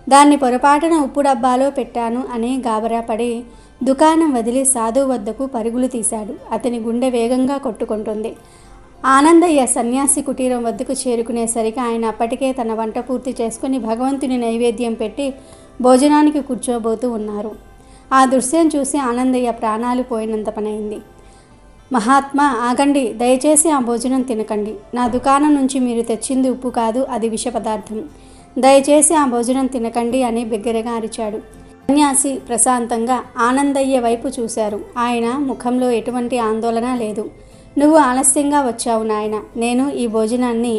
దాన్ని పొరపాటున ఉప్పు డబ్బాలో పెట్టాను అని గాబరా పడి దుకాణం వదిలి సాధువు వద్దకు పరుగులు తీశాడు. అతని గుండె వేగంగా కొట్టుకుంటుంది. ఆనందయ్య సన్యాసి కుటీరం వద్దకు చేరుకునేసరికి ఆయన అప్పటికే తన వంట పూర్తి చేసుకుని భగవంతుని నైవేద్యం పెట్టి భోజనానికి కూర్చోబోతూ ఉన్నారు. ఆ దృశ్యం చూసి ఆనందయ్య ప్రాణాలు పోయినంత పనైంది. మహాత్మా, ఆగండి, దయచేసి ఆ భోజనం తినకండి. నా దుకాణం నుంచి మీరు తెచ్చింది ఉప్పు కాదు, అది విష పదార్థం. దయచేసి ఆ భోజనం తినకండి అని బిగ్గరగా అరిచాడు. సన్యాసి ప్రశాంతంగా ఆనందయ్య వైపు చూశారు. ఆయన ముఖంలో ఎటువంటి ఆందోళన లేదు. నువ్వు ఆలస్యంగా వచ్చావు నాయన, నేను ఈ భోజనాన్ని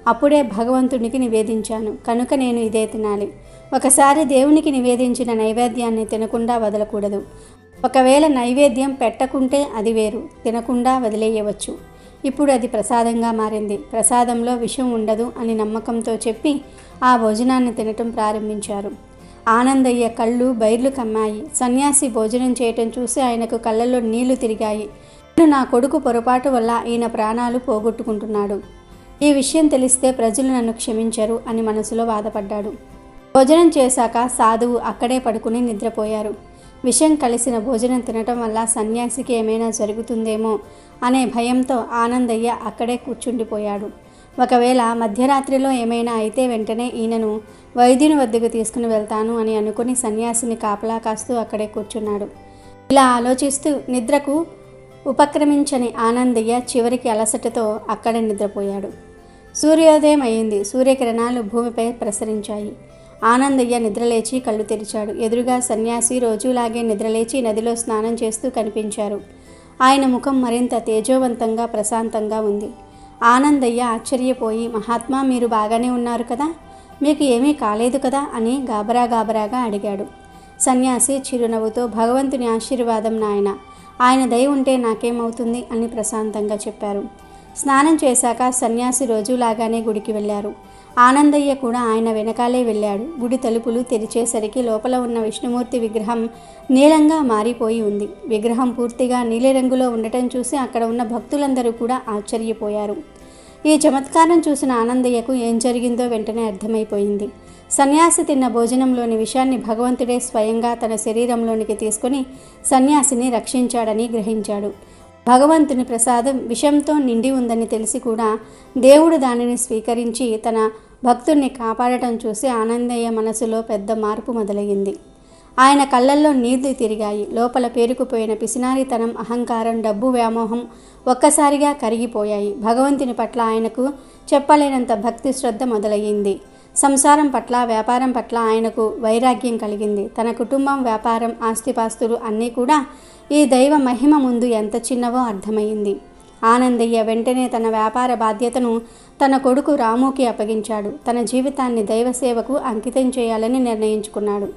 అప్పుడే భగవంతునికి నివేదించాను కనుక నేను ఇదే తినాలి. ఒకసారి దేవునికి నివేదించిన నైవేద్యాన్ని తినకుండా వదలకూడదు. ఒకవేళ నైవేద్యం పెట్టకుంటే అది వేరు, తినకుండా వదిలేయవచ్చు. ఇప్పుడు అది ప్రసాదంగా మారింది. ప్రసాదంలో విషం ఉండదు అని నమ్మకంతో చెప్పి ఆ భోజనాన్ని తినటం ప్రారంభించారు. ఆనందయ్య కళ్ళు బైర్లు కమ్మాయి. సన్యాసి భోజనం చేయటం చూసి ఆయనకు కళ్ళల్లో నీళ్లు తిరిగాయి. నా కొడుకు పొరపాటు వల్ల ఈయన ప్రాణాలు పోగొట్టుకుంటున్నాడు. ఈ విషయం తెలిస్తే ప్రజలు నన్ను క్షమించరు అని మనసులో బాధపడ్డాడు. భోజనం చేశాక సాధువు అక్కడే పడుకుని నిద్రపోయారు. విషం కలిసిన భోజనం తినటం వల్ల సన్యాసికి ఏమైనా జరుగుతుందేమో అనే భయంతో ఆనందయ్య అక్కడే కూర్చుండిపోయాడు. ఒకవేళ మధ్యరాత్రిలో ఏమైనా అయితే వెంటనే ఈయనను వైద్యుని వద్దకు తీసుకుని వెళ్తాను అని అనుకుని సన్యాసిని కాపలా కాస్తూ అక్కడే కూర్చున్నాడు. ఇలా ఆలోచిస్తూ నిద్రకు ఉపక్రమించని ఆనందయ్య చివరికి అలసటతో అక్కడే నిద్రపోయాడు. సూర్యోదయం అయింది. సూర్యకిరణాలు భూమిపై ప్రసరించాయి. ఆనందయ్య నిద్రలేచి కళ్ళు తెరిచాడు. ఎదురుగా సన్యాసి రోజులాగే నిద్రలేచి నదిలో స్నానం చేస్తూ కనిపించారు. ఆయన ముఖం మరింత తేజోవంతంగా ప్రశాంతంగా ఉంది. ఆనందయ్య ఆశ్చర్యపోయి, మహాత్మా, మీరు బాగానే ఉన్నారు కదా, మీకు ఏమీ కాలేదు కదా అని గాబరాగా అడిగాడు. సన్యాసి చిరునవ్వుతో, భగవంతుని ఆశీర్వాదం నాయన, ఆయన దయ ఉంటే నాకేమవుతుంది అని ప్రశాంతంగా చెప్పారు. స్నానం చేశాక సన్యాసి రోజులాగానే గుడికి వెళ్ళారు. ఆనందయ్య కూడా ఆయన వెనకాలే వెళ్ళాడు. గుడి తలుపులు తెరిచేసరికి లోపల ఉన్న విష్ణుమూర్తి విగ్రహం నీలంగా మారిపోయి ఉంది. విగ్రహం పూర్తిగా నీలిరంగులో ఉండటం చూసి అక్కడ ఉన్న భక్తులందరూ కూడా ఆశ్చర్యపోయారు. ఈ చమత్కారం చూసిన ఆనందయ్యకు ఏం జరిగిందో వెంటనే అర్థమైపోయింది. సన్యాసి తిన్న భోజనంలోని విషాన్ని భగవంతుడే స్వయంగా తన శరీరంలోనికి తీసుకుని సన్యాసిని రక్షించాడని గ్రహించాడు. భగవంతుని ప్రసాదం విషంతో నిండి ఉందని తెలిసి కూడా దేవుడు దానిని స్వీకరించి తన భక్తుణ్ణి కాపాడటం చూసి ఆనందయ్య మనసులో పెద్ద మార్పు మొదలయ్యింది. ఆయన కళ్ళల్లో నీళ్లు తిరిగాయి. లోపల పేరుకుపోయిన పిసినారితనం, అహంకారం, డబ్బు వ్యామోహం ఒక్కసారిగా కరిగిపోయాయి. భగవంతుని పట్ల ఆయనకు చెప్పలేనంత భక్తి శ్రద్ధ మొదలయ్యింది. సంసారం పట్ల, వ్యాపారం పట్ల ఆయనకు వైరాగ్యం కలిగింది. తన కుటుంబం, వ్యాపారం, ఆస్తిపాస్తులు అన్నీ కూడా ఈ దైవ మహిమ ముందు ఎంత చిన్నవో అర్థమైంది. ఆనందయ్య వెంటనే తన వ్యాపార బాధ్యతను తన కొడుకు రాముకి అప్పగించాడు. తన జీవితాన్ని దైవసేవకు అంకితం చేయాలని నిర్ణయించుకున్నాడు.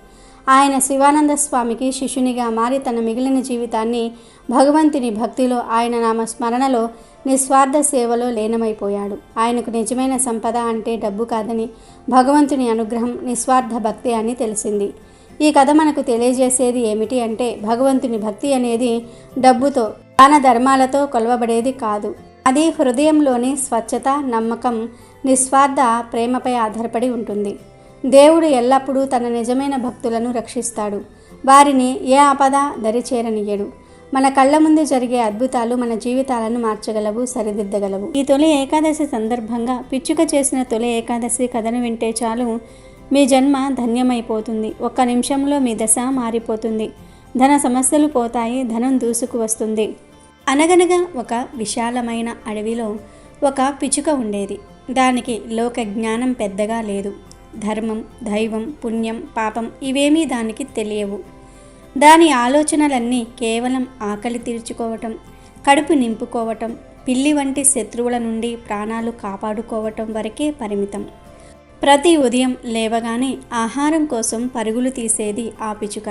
ఆయన శివానంద స్వామికి శిష్యునిగా మారి తన మిగిలిన జీవితాన్ని భగవంతుని భక్తిలో, ఆయన నామ స్మరణలో, నిస్వార్థ సేవలో లీనమైపోయాడు. ఆయనకు నిజమైన సంపద అంటే డబ్బు కాదని, భగవంతుని అనుగ్రహం, నిస్వార్థ భక్తి అని తెలిసింది. ఈ కథ మనకు తెలియజేసేది ఏమిటి అంటే, భగవంతుని భక్తి అనేది డబ్బుతో, దాన ధర్మాలతో కొలవబడేది కాదు. అది హృదయంలోని స్వచ్ఛత, నమ్మకం, నిస్వార్థ ప్రేమపై ఆధారపడి ఉంటుంది. దేవుడు ఎల్లప్పుడూ తన నిజమైన భక్తులను రక్షిస్తాడు. వారిని ఏ ఆపద దరిచేరనియ్యడు. మన కళ్ళ ముందు జరిగే అద్భుతాలు మన జీవితాలను మార్చగలవు, సరిదిద్దగలవు. ఈ తొలి ఏకాదశి సందర్భంగా పిచ్చుక చేసిన తొలి ఏకాదశి కథను వింటే చాలు, మీ జన్మ ధన్యమైపోతుంది. ఒక్క నిమిషంలో మీ దశ మారిపోతుంది. ధన సమస్యలు పోతాయి, ధనం దూసుకు వస్తుంది. అనగనగా ఒక విశాలమైన అడవిలో ఒక పిచ్చుక ఉండేది. దానికి లోక జ్ఞానం పెద్దగా లేదు. ధర్మం, దైవం, పుణ్యం, పాపం ఇవేమీ దానికి తెలియవు. దాని ఆలోచనలన్నీ కేవలం ఆకలి తీర్చుకోవటం, కడుపు నింపుకోవటం, పిల్లి వంటి శత్రువుల నుండి ప్రాణాలు కాపాడుకోవటం వరకే పరిమితం. ప్రతి ఉదయం లేవగానే ఆహారం కోసం పరుగులు తీసేది ఆ పిచ్చుక.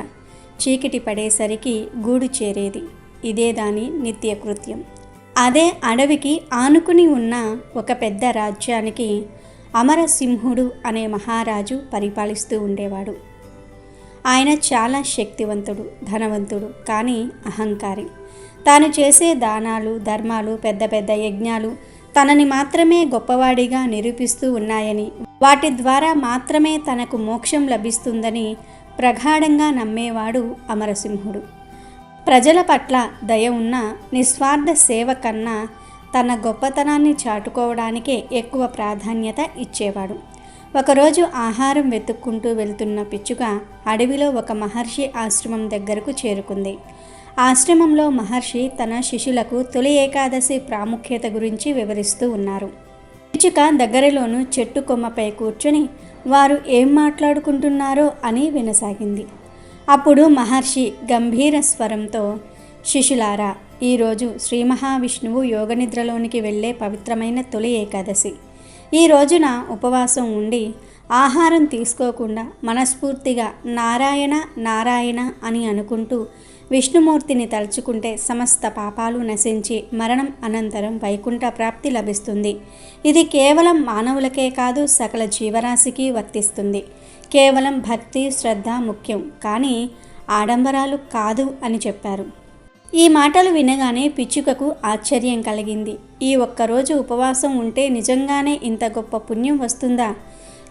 చీకటి పడేసరికి గూడు చేరేది. ఇదే దాని నిత్యకృత్యం. అదే అడవికి ఆనుకుని ఉన్న ఒక పెద్ద రాజ్యానికి అమరసింహుడు అనే మహారాజు పరిపాలిస్తూ ఉండేవాడు. ఆయన చాలా శక్తివంతుడు, ధనవంతుడు, కానీ అహంకారి. తాను చేసే దానాలు, ధర్మాలు, పెద్ద పెద్ద యజ్ఞాలు తనని మాత్రమే గొప్పవాడిగా నిరూపిస్తూ ఉన్నాయని, వాటి ద్వారా మాత్రమే తనకు మోక్షం లభిస్తుందని ప్రగాఢంగా నమ్మేవాడు అమరసింహుడు. ప్రజల పట్ల దయ ఉన్న నిస్వార్థ సేవ కన్నా తన గొప్పతనాన్ని చాటుకోవడానికే ఎక్కువ ప్రాధాన్యత ఇచ్చేవాడు. ఒకరోజు ఆహారం వెతుక్కుంటూ వెళ్తున్న పిచ్చుక అడవిలో ఒక మహర్షి ఆశ్రమం దగ్గరకు చేరుకుంది. ఆశ్రమంలో మహర్షి తన శిష్యులకు తొలి ఏకాదశి ప్రాముఖ్యత గురించి వివరిస్తూ ఉన్నారు. పిచ్చుక దగ్గరలోను చెట్టు కొమ్మపై కూర్చొని వారు ఏం మాట్లాడుకుంటున్నారో అని వినసాగింది. అప్పుడు మహర్షి గంభీర స్వరంతో, శిష్యులారా, ఈరోజు శ్రీ మహావిష్ణువు యోగనిద్రలోనికి వెళ్ళే పవిత్రమైన తొలి ఏకాదశి. ఈ రోజున ఉపవాసం ఉండి ఆహారం తీసుకోకుండా మనస్ఫూర్తిగా నారాయణ నారాయణ అని అనుకుంటూ విష్ణుమూర్తిని తలుచుకుంటే సమస్త పాపాలు నశించి మరణం అనంతరం వైకుంఠ ప్రాప్తి లభిస్తుంది. ఇది కేవలం మానవులకే కాదు, సకల జీవరాశికి వర్తిస్తుంది. కేవలం భక్తి శ్రద్ధ ముఖ్యం, కానీ ఆడంబరాలు కాదు అని చెప్పారు. ఈ మాటలు వినగానే పిచ్చుకకు ఆశ్చర్యం కలిగింది. ఈ ఒక్కరోజు ఉపవాసం ఉంటే నిజంగానే ఇంత గొప్ప పుణ్యం వస్తుందా?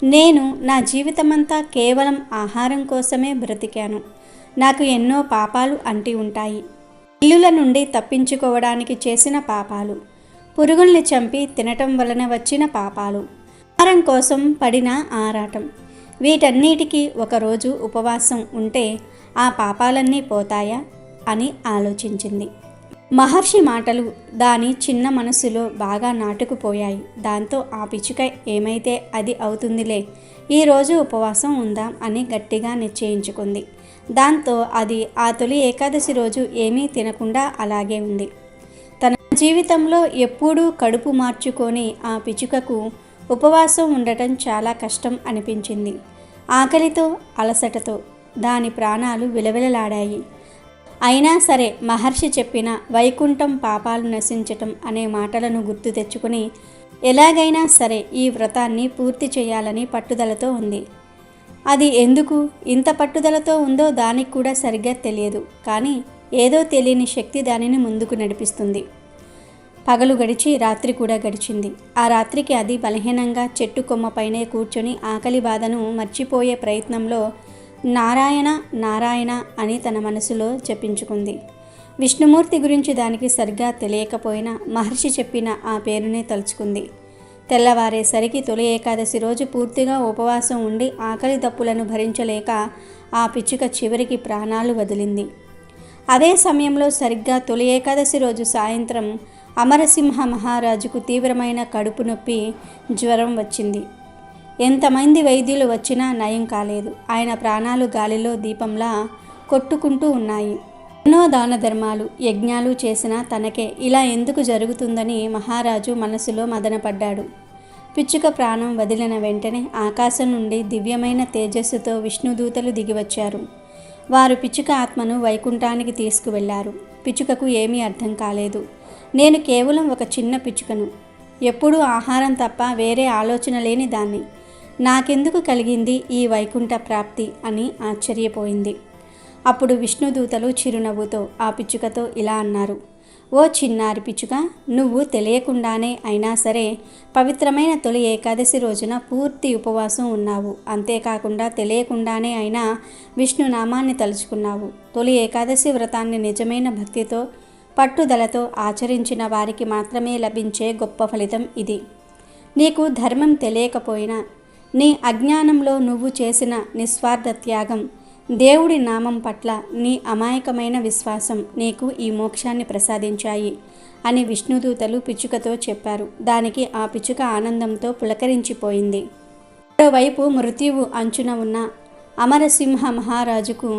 నేను నా జీవితమంతా కేవలం ఆహారం కోసమే బ్రతికాను. నాకు ఎన్నో పాపాలు అంటి ఉంటాయి. ఇల్లుల నుండి తప్పించుకోవడానికి చేసిన పాపాలు, పురుగుల్ని చంపి తినటం వలన వచ్చిన పాపాలు, ఆహారం కోసం పడిన ఆరాటం, వీటన్నిటికీ ఒకరోజు ఉపవాసం ఉంటే ఆ పాపాలన్నీ పోతాయా అని ఆలోచించింది. మహర్షి మాటలు దాని చిన్న మనసులో బాగా నాటుకుపోయాయి. దాంతో ఆ పిచ్చుక ఏమైతే అది అవుతుందిలే, ఈరోజు ఉపవాసం ఉందాం అని గట్టిగా నిశ్చయించుకుంది. దాంతో అది ఆ తొలి ఏకాదశి రోజు ఏమీ తినకుండా అలాగే ఉంది. తన జీవితంలో ఎప్పుడూ కడుపు మార్చుకొని ఆ పిచ్చుకకు ఉపవాసం ఉండటం చాలా కష్టం అనిపించింది. ఆకలితో అలసటతో దాని ప్రాణాలు విలవిలలాడాయి. అయినా సరే మహర్షి చెప్పిన వైకుంఠం పాపాలు నశించటం అనే మాటలను గుర్తు తెచ్చుకుని ఎలాగైనా సరే ఈ వ్రతాన్ని పూర్తి చేయాలని పట్టుదలతో ఉంది. అది ఎందుకు ఇంత పట్టుదలతో ఉందో దానికి కూడా సరిగ్గా తెలియదు. కానీ ఏదో తెలియని శక్తి దానిని ముందుకు నడిపిస్తుంది. పగలు గడిచి రాత్రి కూడా గడిచింది. ఆ రాత్రికి అది బలహీనంగా చెట్టు కొమ్మపైనే కూర్చొని ఆకలి బాధను మర్చిపోయే ప్రయత్నంలో నారాయణ నారాయణ అని తన మనసులో జపించుకుంది. విష్ణుమూర్తి గురించి దానికి సరిగ్గా తెలియకపోయినా మహర్షి చెప్పిన ఆ పేరునే తలుచుకుంది. తెల్లవారేసరికి తొలి ఏకాదశి రోజు పూర్తిగా ఉపవాసం ఉండి ఆకలి దప్పులను భరించలేక ఆ పిచ్చుక చివరికి ప్రాణాలు వదిలింది. అదే సమయంలో సరిగ్గా తొలి ఏకాదశి రోజు సాయంత్రం అమరసింహ మహారాజుకు తీవ్రమైన కడుపు నొప్పి, జ్వరం వచ్చింది. ఎంతమంది వైద్యులు వచ్చినా నయం కాలేదు. ఆయన ప్రాణాలు గాలిలో దీపంలా కొట్టుకుంటూ ఉన్నాయి. ఎన్నో దాన ధర్మాలు యజ్ఞాలు చేసినా తనకే ఇలా ఎందుకు జరుగుతుందని మహారాజు మనసులో మదనపడ్డాడు. పిచ్చుక ప్రాణం వదిలిన వెంటనే ఆకాశం నుండి దివ్యమైన తేజస్సుతో విష్ణుదూతలు దిగివచ్చారు. వారు పిచ్చుక ఆత్మను వైకుంఠానికి తీసుకువెళ్లారు. పిచ్చుకకు ఏమీ అర్థం కాలేదు. నేను కేవలం ఒక చిన్న పిచ్చుకను, ఎప్పుడూ ఆహారం తప్ప వేరే ఆలోచన లేని దాన్ని, నాకెందుకు కలిగింది ఈ వైకుంఠ ప్రాప్తి అని ఆశ్చర్యపోయింది. అప్పుడు విష్ణుదూతలు చిరునవ్వుతో ఆ పిచ్చుకతో ఇలా అన్నారు. ఓ చిన్నారి పిచ్చుక, నువ్వు తెలియకుండానే అయినా సరే పవిత్రమైన తొలి ఏకాదశి రోజున పూర్తి ఉపవాసం ఉన్నావు. అంతేకాకుండా తెలియకుండానే అయినా విష్ణు నామాన్ని తలుచుకున్నావు. తొలి ఏకాదశి వ్రతాన్ని నిజమైన భక్తితో పట్టుదలతో ఆచరించిన వారికి మాత్రమే లభించే గొప్ప ఫలితం ఇది. నీకు ధర్మం తెలియకపోయినా నీ అజ్ఞానంలో నువ్వు చేసిన నిస్వార్థ త్యాగం, దేవుడి నామం పట్ల నీ అమాయకమైన విశ్వాసం నీకు ఈ మోక్షాన్ని ప్రసాదించాయి అని విష్ణుదూతలు పిచ్చుకతో చెప్పారు. దానికి ఆ పిచ్చుక ఆనందంతో పులకరించిపోయింది. మరోవైపు మృత్యువు అంచున ఉన్న అమరసింహ మహారాజుకు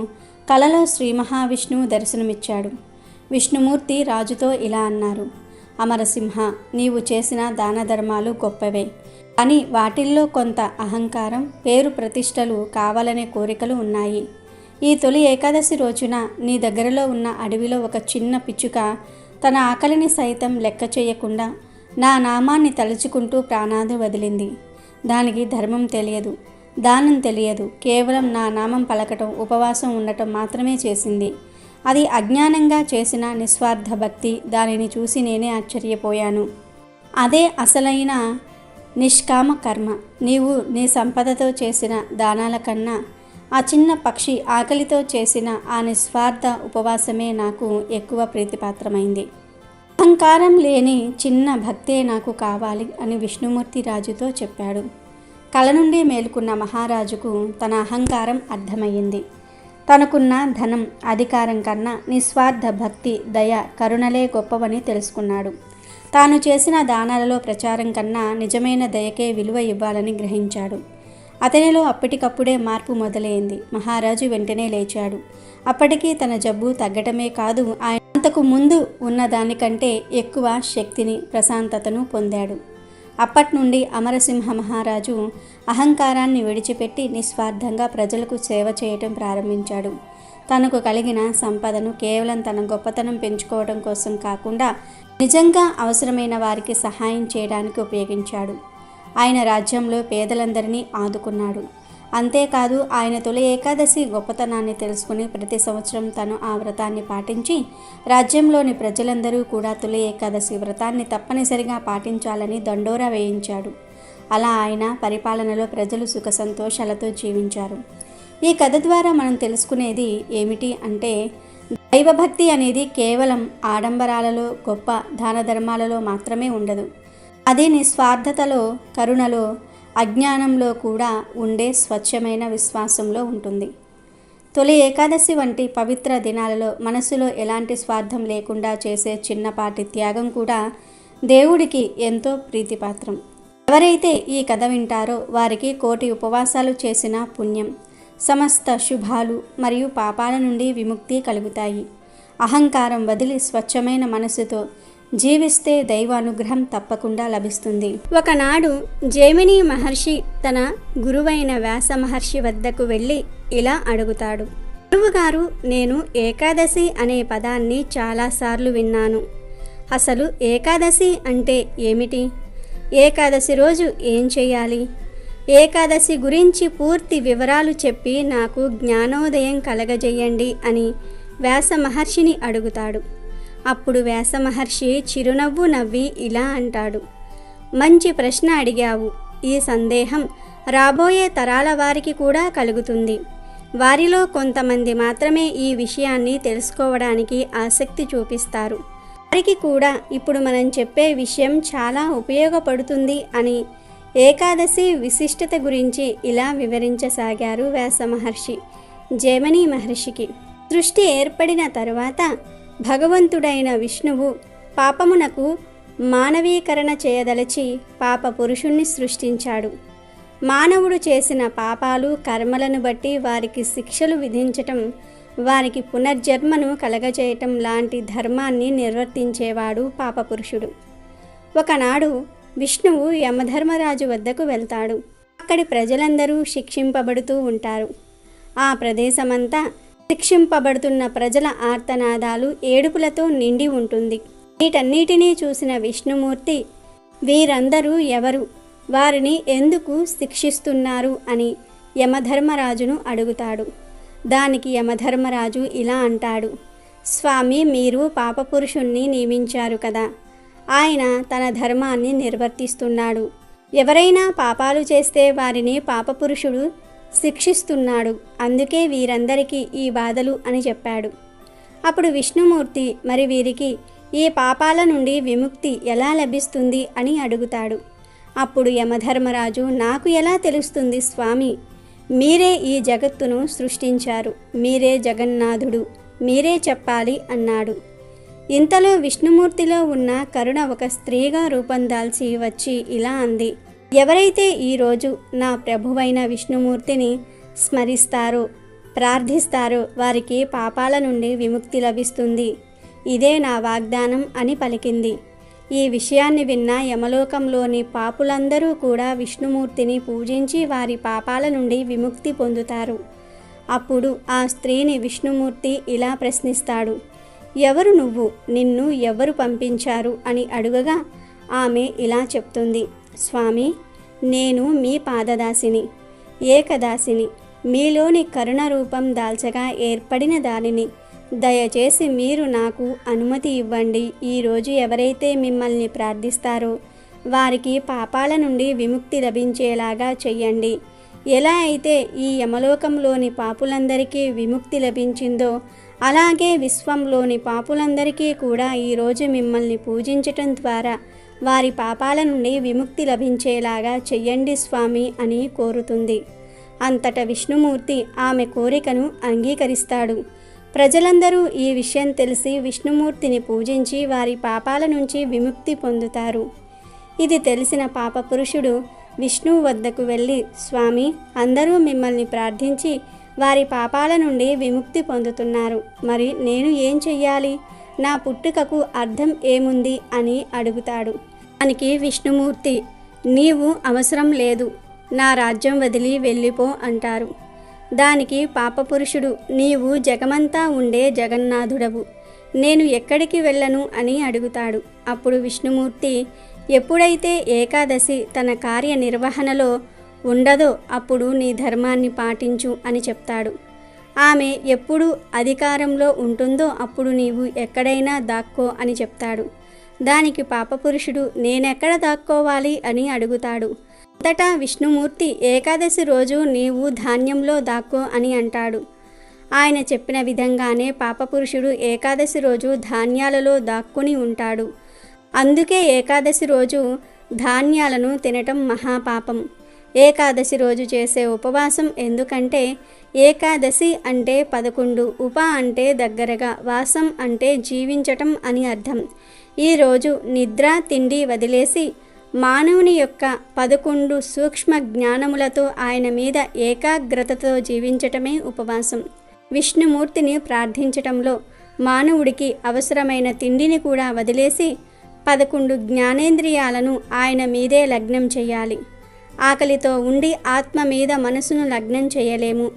కలలో శ్రీ మహావిష్ణువు దర్శనమిచ్చాడు. విష్ణుమూర్తి రాజుతో ఇలా అన్నారు. అమరసింహ, నీవు చేసిన దాన ధర్మాలు గొప్పవే, కానీ వాటిల్లో కొంత అహంకారం, పేరు ప్రతిష్టలు కావాలనే కోరికలు ఉన్నాయి. ఈ తొలి ఏకాదశి రోజున నీ దగ్గరలో ఉన్న అడవిలో ఒక చిన్న పిచ్చుక తన ఆకలిని సైతం లెక్క చేయకుండా నా నామాన్ని తలుచుకుంటూ ప్రాణాలు వదిలింది. దానికి ధర్మం తెలియదు, దానం తెలియదు, కేవలం నా నామం పలకటం, ఉపవాసం ఉండటం మాత్రమే చేసింది. అది అజ్ఞానంగా చేసిన నిస్వార్థ భక్తి. దానిని చూసి నేనే ఆశ్చర్యపోయాను. అదే అసలైన నిష్కామ కర్మ. నీవు నీ సంపదతో చేసిన దానాల కన్నా ఆ చిన్న పక్షి ఆకలితో చేసిన ఆ నిస్వార్థ ఉపవాసమే నాకు ఎక్కువ ప్రీతిపాత్రమైంది. అహంకారం లేని చిన్న భక్తే నాకు కావాలి అని విష్ణుమూర్తి రాజుతో చెప్పాడు. కల నుండి మేలుకున్న మహారాజుకు తన అహంకారం అర్థమయ్యింది. తనకున్న ధనం, అధికారం కన్నా నిస్వార్థ భక్తి, దయ, కరుణలే గొప్పవని తెలుసుకున్నాడు. తాను చేసిన దానాలలో ప్రచారం కన్నా నిజమైన దయకే విలువ ఇవ్వాలని గ్రహించాడు. అతనిలో అప్పటికప్పుడే మార్పు మొదలైంది. మహారాజు వెంటనే లేచాడు. అప్పటికీ తన జబ్బు తగ్గటమే కాదు, ఆయన అంతకు ముందు ఉన్న దానికంటే ఎక్కువ శక్తిని, ప్రశాంతతను పొందాడు. అప్పటి నుండి అమరసింహ మహారాజు అహంకారాన్ని విడిచిపెట్టి నిస్వార్థంగా ప్రజలకు సేవ చేయటం ప్రారంభించాడు. తనకు కలిగిన సంపదను కేవలం తన గొప్పతనం పెంచుకోవడం కోసం కాకుండా నిజంగా అవసరమైన వారికి సహాయం చేయడానికి ఉపయోగించాడు. ఆయన రాజ్యంలో పేదలందరినీ ఆదుకున్నాడు. అంతేకాదు ఆయన తొలి ఏకాదశి గొప్పతనాన్ని తెలుసుకుని ప్రతి సంవత్సరం తను ఆ వ్రతాన్ని పాటించి రాజ్యంలోని ప్రజలందరూ కూడా తొలి ఏకాదశి వ్రతాన్ని తప్పనిసరిగా పాటించాలని దండోరా వేయించాడు. అలా ఆయన పరిపాలనలో ప్రజలు సుఖ సంతోషాలతో జీవించారు. ఈ కథ ద్వారా మనం తెలుసుకునేది ఏమిటి అంటే, దైవభక్తి అనేది కేవలం ఆడంబరాలలో, గొప్ప దాన ధర్మాలలో మాత్రమే ఉండదు. అది నిస్వార్థతలో, కరుణలో, అజ్ఞానంలో కూడా ఉండే స్వచ్ఛమైన విశ్వాసంలో ఉంటుంది. తొలి ఏకాదశి వంటి పవిత్ర దినాలలో మనసులో ఎలాంటి స్వార్థం లేకుండా చేసే చిన్నపాటి త్యాగం కూడా దేవుడికి ఎంతో ప్రీతిపాత్రం. ఎవరైతే ఈ కథ వింటారో వారికి 1,000,000 ఉపవాసాలు చేసిన పుణ్యం, సమస్త శుభాలు మరియు పాపాల నుండి విముక్తి కలుగుతాయి. అహంకారం వదిలి స్వచ్ఛమైన మనసుతో జీవిస్తే దైవ అనుగ్రహం తప్పకుండా లభిస్తుంది. ఒకనాడు జైమిని మహర్షి తన గురువైన వ్యాస మహర్షి వద్దకు వెళ్ళి ఇలా అడుగుతాడు. గురువుగారు, నేను ఏకాదశి అనే పదాన్ని చాలాసార్లు విన్నాను. అసలు ఏకాదశి అంటే ఏమిటి? ఏకాదశి రోజు ఏం చేయాలి? ఏకాదశి గురించి పూర్తి వివరాలు చెప్పి నాకు జ్ఞానోదయం కలగజేయండి అని వ్యాస మహర్షిని అడుగుతాడు. అప్పుడు వ్యాస మహర్షి చిరునవ్వు నవ్వి ఇలా అంటాడు. మంచి ప్రశ్న అడిగావు. ఈ సందేహం రాబోయే తరాల వారికి కూడా కలుగుతుంది. వారిలో కొంతమంది మాత్రమే ఈ విషయాన్ని తెలుసుకోవడానికి ఆసక్తి చూపిస్తారు. వారికి కూడా ఇప్పుడు మనం చెప్పే విషయం చాలా ఉపయోగపడుతుంది అని ఏకాదశి విశిష్టత గురించి ఇలా వివరించసాగారు వ్యాస మహర్షి జైమిని మహర్షికి. సృష్టి ఏర్పడిన తరువాత భగవంతుడైన విష్ణువు పాపమునకు మానవీకరణ చేయదలచి పాప పురుషుణ్ణి సృష్టించాడు. మానవుడు చేసిన పాపాలు, కర్మలను బట్టి వారికి శిక్షలు విధించటం, వారికి పునర్జన్మను కలగజేయటం లాంటి ధర్మాన్ని నిర్వర్తించేవాడు పాపపురుషుడు. ఒకనాడు విష్ణువు యమధర్మరాజు వద్దకు వెళ్తాడు. అక్కడి ప్రజలందరూ శిక్షింపబడుతూ ఉంటారు. ఆ ప్రదేశమంతా శిక్షింపబడుతున్న ప్రజల ఆర్తనాదాలు, ఏడుపులతో నిండి ఉంటుంది. వీటన్నిటినీ చూసిన విష్ణుమూర్తి, వీరందరూ ఎవరు? వారిని ఎందుకు శిక్షిస్తున్నారు అని యమధర్మరాజును అడుగుతాడు. దానికి యమధర్మరాజు ఇలా అంటాడు. స్వామి, మీరు పాపపురుషుణ్ణి నియమించారు కదా, ఆయన తన ధర్మాన్ని నిర్వర్తిస్తున్నాడు. ఎవరైనా పాపాలు చేస్తే వారిని పాపపురుషుడు శిక్షిస్తున్నాడు. అందుకే వీరందరికీ ఈ బాధలు అని చెప్పాడు. అప్పుడు విష్ణుమూర్తి, మరి వీరికి ఈ పాపాల నుండి విముక్తి ఎలా లభిస్తుంది అని అడుగుతాడు. అప్పుడు యమధర్మరాజు, నాకు ఎలా తెలుస్తుంది స్వామి? మీరే ఈ జగత్తును సృష్టించారు, మీరే జగన్నాథుడు, మీరే చెప్పాలి అన్నాడు. ఇంతలో విష్ణుమూర్తిలో ఉన్న కరుణ ఒక స్త్రీగా రూపం దాల్చి వచ్చి ఇలా అంది. ఎవరైతే ఈరోజు నా ప్రభువైన విష్ణుమూర్తిని స్మరిస్తారో, ప్రార్థిస్తారో వారికి పాపాల నుండి విముక్తి లభిస్తుంది. ఇదే నా వాగ్దానం అని పలికింది. ఈ విషయాన్ని విన్న యమలోకంలోని పాపులందరూ కూడా విష్ణుమూర్తిని పూజించి వారి పాపాల నుండి విముక్తి పొందుతారు. అప్పుడు ఆ స్త్రీని విష్ణుమూర్తి ఇలా ప్రశ్నిస్తాడు. ఎవరు నువ్వు? నిన్ను ఎవరు పంపించారు అని అడుగగా ఆమె ఇలా చెప్తుంది. స్వామి, నేను మీ పాదదాసిని, ఏకదాసిని, మీలోని కరుణ రూపం దాల్చగా ఏర్పడిన దానిని. దయచేసి మీరు నాకు అనుమతి ఇవ్వండి. ఈరోజు ఎవరైతే మిమ్మల్ని ప్రార్థిస్తారో వారికి పాపాల నుండి విముక్తి లభించేలాగా చెయ్యండి. ఎలా అయితే ఈ యమలోకంలోని పాపులందరికీ విముక్తి లభించిందో అలాగే విశ్వంలోని పాపులందరికీ కూడా ఈరోజు మిమ్మల్ని పూజించటం ద్వారా వారి పాపాల నుండి విముక్తి లభించేలాగా చెయ్యండి స్వామి అని కోరుతుంది. అంతటా విష్ణుమూర్తి ఆమె కోరికను అంగీకరిస్తాడు. ప్రజలందరూ ఈ విషయం తెలిసి విష్ణుమూర్తిని పూజించి వారి పాపాల నుంచి విముక్తి పొందుతారు. ఇది తెలిసిన పాపపురుషుడు విష్ణువు వద్దకు వెళ్ళి, స్వామి, అందరూ మిమ్మల్ని ప్రార్థించి వారి పాపాల నుండి విముక్తి పొందుతున్నారు. మరి నేను ఏం చెయ్యాలి? నా పుట్టుకకు అర్థం ఏముంది అని అడుగుతాడు. దానికి విష్ణుమూర్తి, నీవు అవసరం లేదు, నా రాజ్యం వదిలి వెళ్ళిపో అంటారు. దానికి పాపపురుషుడు, నీవు జగమంతా ఉండే జగన్నాథుడవు, నేను ఎక్కడికి వెళ్ళను అని అడుగుతాడు. అప్పుడు విష్ణుమూర్తి, ఎప్పుడైతే ఏకాదశి తన కార్యనిర్వహణలో ఉండదో అప్పుడు నీ ధర్మాన్ని పాటించు అని చెప్తాడు. ఆమె ఎప్పుడు అధికారంలో ఉంటుందో అప్పుడు నీవు ఎక్కడైనా దాక్కో అని చెప్తాడు. దానికి పాపపురుషుడు, నేనెక్కడ దాక్కోవాలి అని అడుగుతాడు. అంతటా విష్ణుమూర్తి, ఏకాదశి రోజు నీవు ధాన్యంలో దాక్కో అని అంటాడు. ఆయన చెప్పిన విధంగానే పాపపురుషుడు ఏకాదశి రోజు ధాన్యాలలో దాక్కుని ఉంటాడు. అందుకే ఏకాదశి రోజు ధాన్యాలను తినటం మహాపాపం. ఏకాదశి రోజు చేసే ఉపవాసం ఎందుకంటే ఏకాదశి అంటే 11, ఉప అంటే దగ్గరగా, వాసం అంటే జీవించటం అని అర్థం. ఈరోజు నిద్ర తిండి వదిలేసి మానవుని యొక్క 11 సూక్ష్మ జ్ఞానములతో ఆయన మీద ఏకాగ్రతతో జీవించటమే ఉపవాసం. విష్ణుమూర్తిని ప్రార్థించటంలో మానవుడికి అవసరమైన తిండిని కూడా వదిలేసి 11 జ్ఞానేంద్రియాలను ఆయన మీదే లగ్నం చేయాలి. ఆకలితో ఉండి ఆత్మ మీద మనసును లగ్నం చేయలేము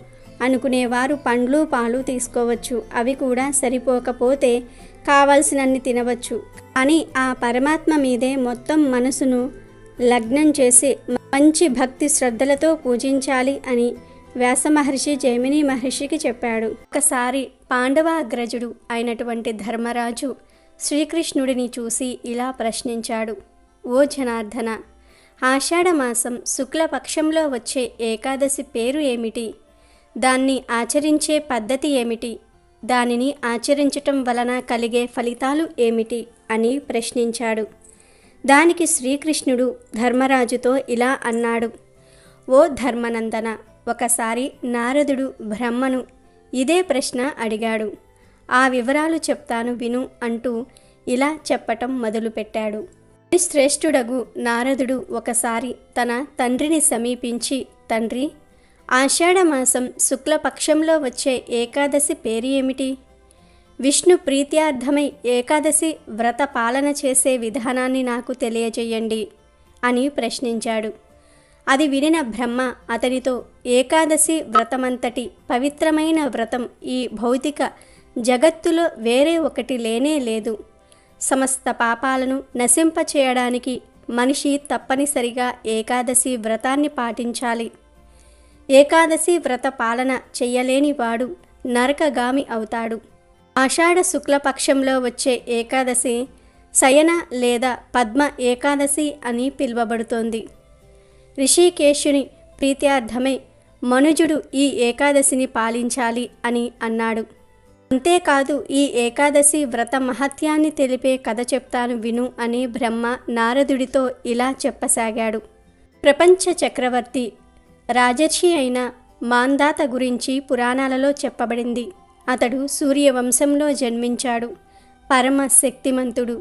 అనుకునేవారు పండ్లు పాలు తీసుకోవచ్చు. అవి కూడా సరిపోకపోతే కావలసినన్ని తినవచ్చు. కానీ ఆ పరమాత్మ మీదే మొత్తం మనసును లగ్నం చేసి మంచి భక్తి శ్రద్ధలతో పూజించాలి అని వ్యాస మహర్షి జైమిని మహర్షికి చెప్పాడు. ఒకసారి పాండవాగ్రజుడు అయినటువంటి ధర్మరాజు శ్రీకృష్ణుడిని చూసి ఇలా ప్రశ్నించాడు. ఓ జనార్దన, ఆషాఢమాసం శుక్లపక్షంలో వచ్చే ఏకాదశి పేరు ఏమిటి? దాన్ని ఆచరించే పద్ధతి ఏమిటి? దానిని ఆచరించటం వలన కలిగే ఫలితాలు ఏమిటి అని ప్రశ్నించాడు. దానికి శ్రీకృష్ణుడు ధర్మరాజుతో ఇలా అన్నాడు. ఓ ధర్మనందన, ఒకసారి నారదుడు బ్రహ్మను ఇదే ప్రశ్న అడిగాడు. ఆ వివరాలు చెప్తాను విను అంటూ ఇలా చెప్పటం మొదలుపెట్టాడు. శ్రేష్ఠుడగు నారదుడు ఒకసారి తన తండ్రిని సమీపించి, తండ్రి, ఆషాఢమాసం శుక్లపక్షంలో వచ్చే ఏకాదశి పేరు ఏమిటి? విష్ణు ప్రీత్యార్థమై ఏకాదశి వ్రత పాలన చేసే విధానాన్ని నాకు తెలియజేయండి అని ప్రశ్నించాడు. అది వినిన బ్రహ్మ అతనితో, ఏకాదశి వ్రతమంతటి పవిత్రమైన వ్రతం ఈ భౌతిక జగత్తులో వేరే ఒకటి లేనే లేదు. సమస్త పాపాలను నశింపచేయడానికి మనిషి తప్పనిసరిగా ఏకాదశి వ్రతాన్ని పాటించాలి. ఏకాదశి వ్రత పాలన చెయ్యలేని వాడు నరకగామి అవుతాడు. ఆషాఢ శుక్లపక్షంలో వచ్చే ఏకాదశి శయన లేదా పద్మ ఏకాదశి అని పిలువబడుతోంది. రిషికేశుని ప్రీత్యార్థమై మనుజుడు ఈ ఏకాదశిని పాలించాలి అని అన్నాడు. అంతేకాదు, ఈ ఏకాదశి వ్రత మహత్యాన్ని తెలిపే కథ చెప్తాను విను అని బ్రహ్మ నారదుడితో ఇలా చెప్పసాగాడు. ప్రపంచ చక్రవర్తి రాజర్షి అయిన మాంధాత గురించి పురాణాలలో చెప్పబడింది. అతడు సూర్యవంశంలో జన్మించాడు. పరమ శక్తిమంతుడు,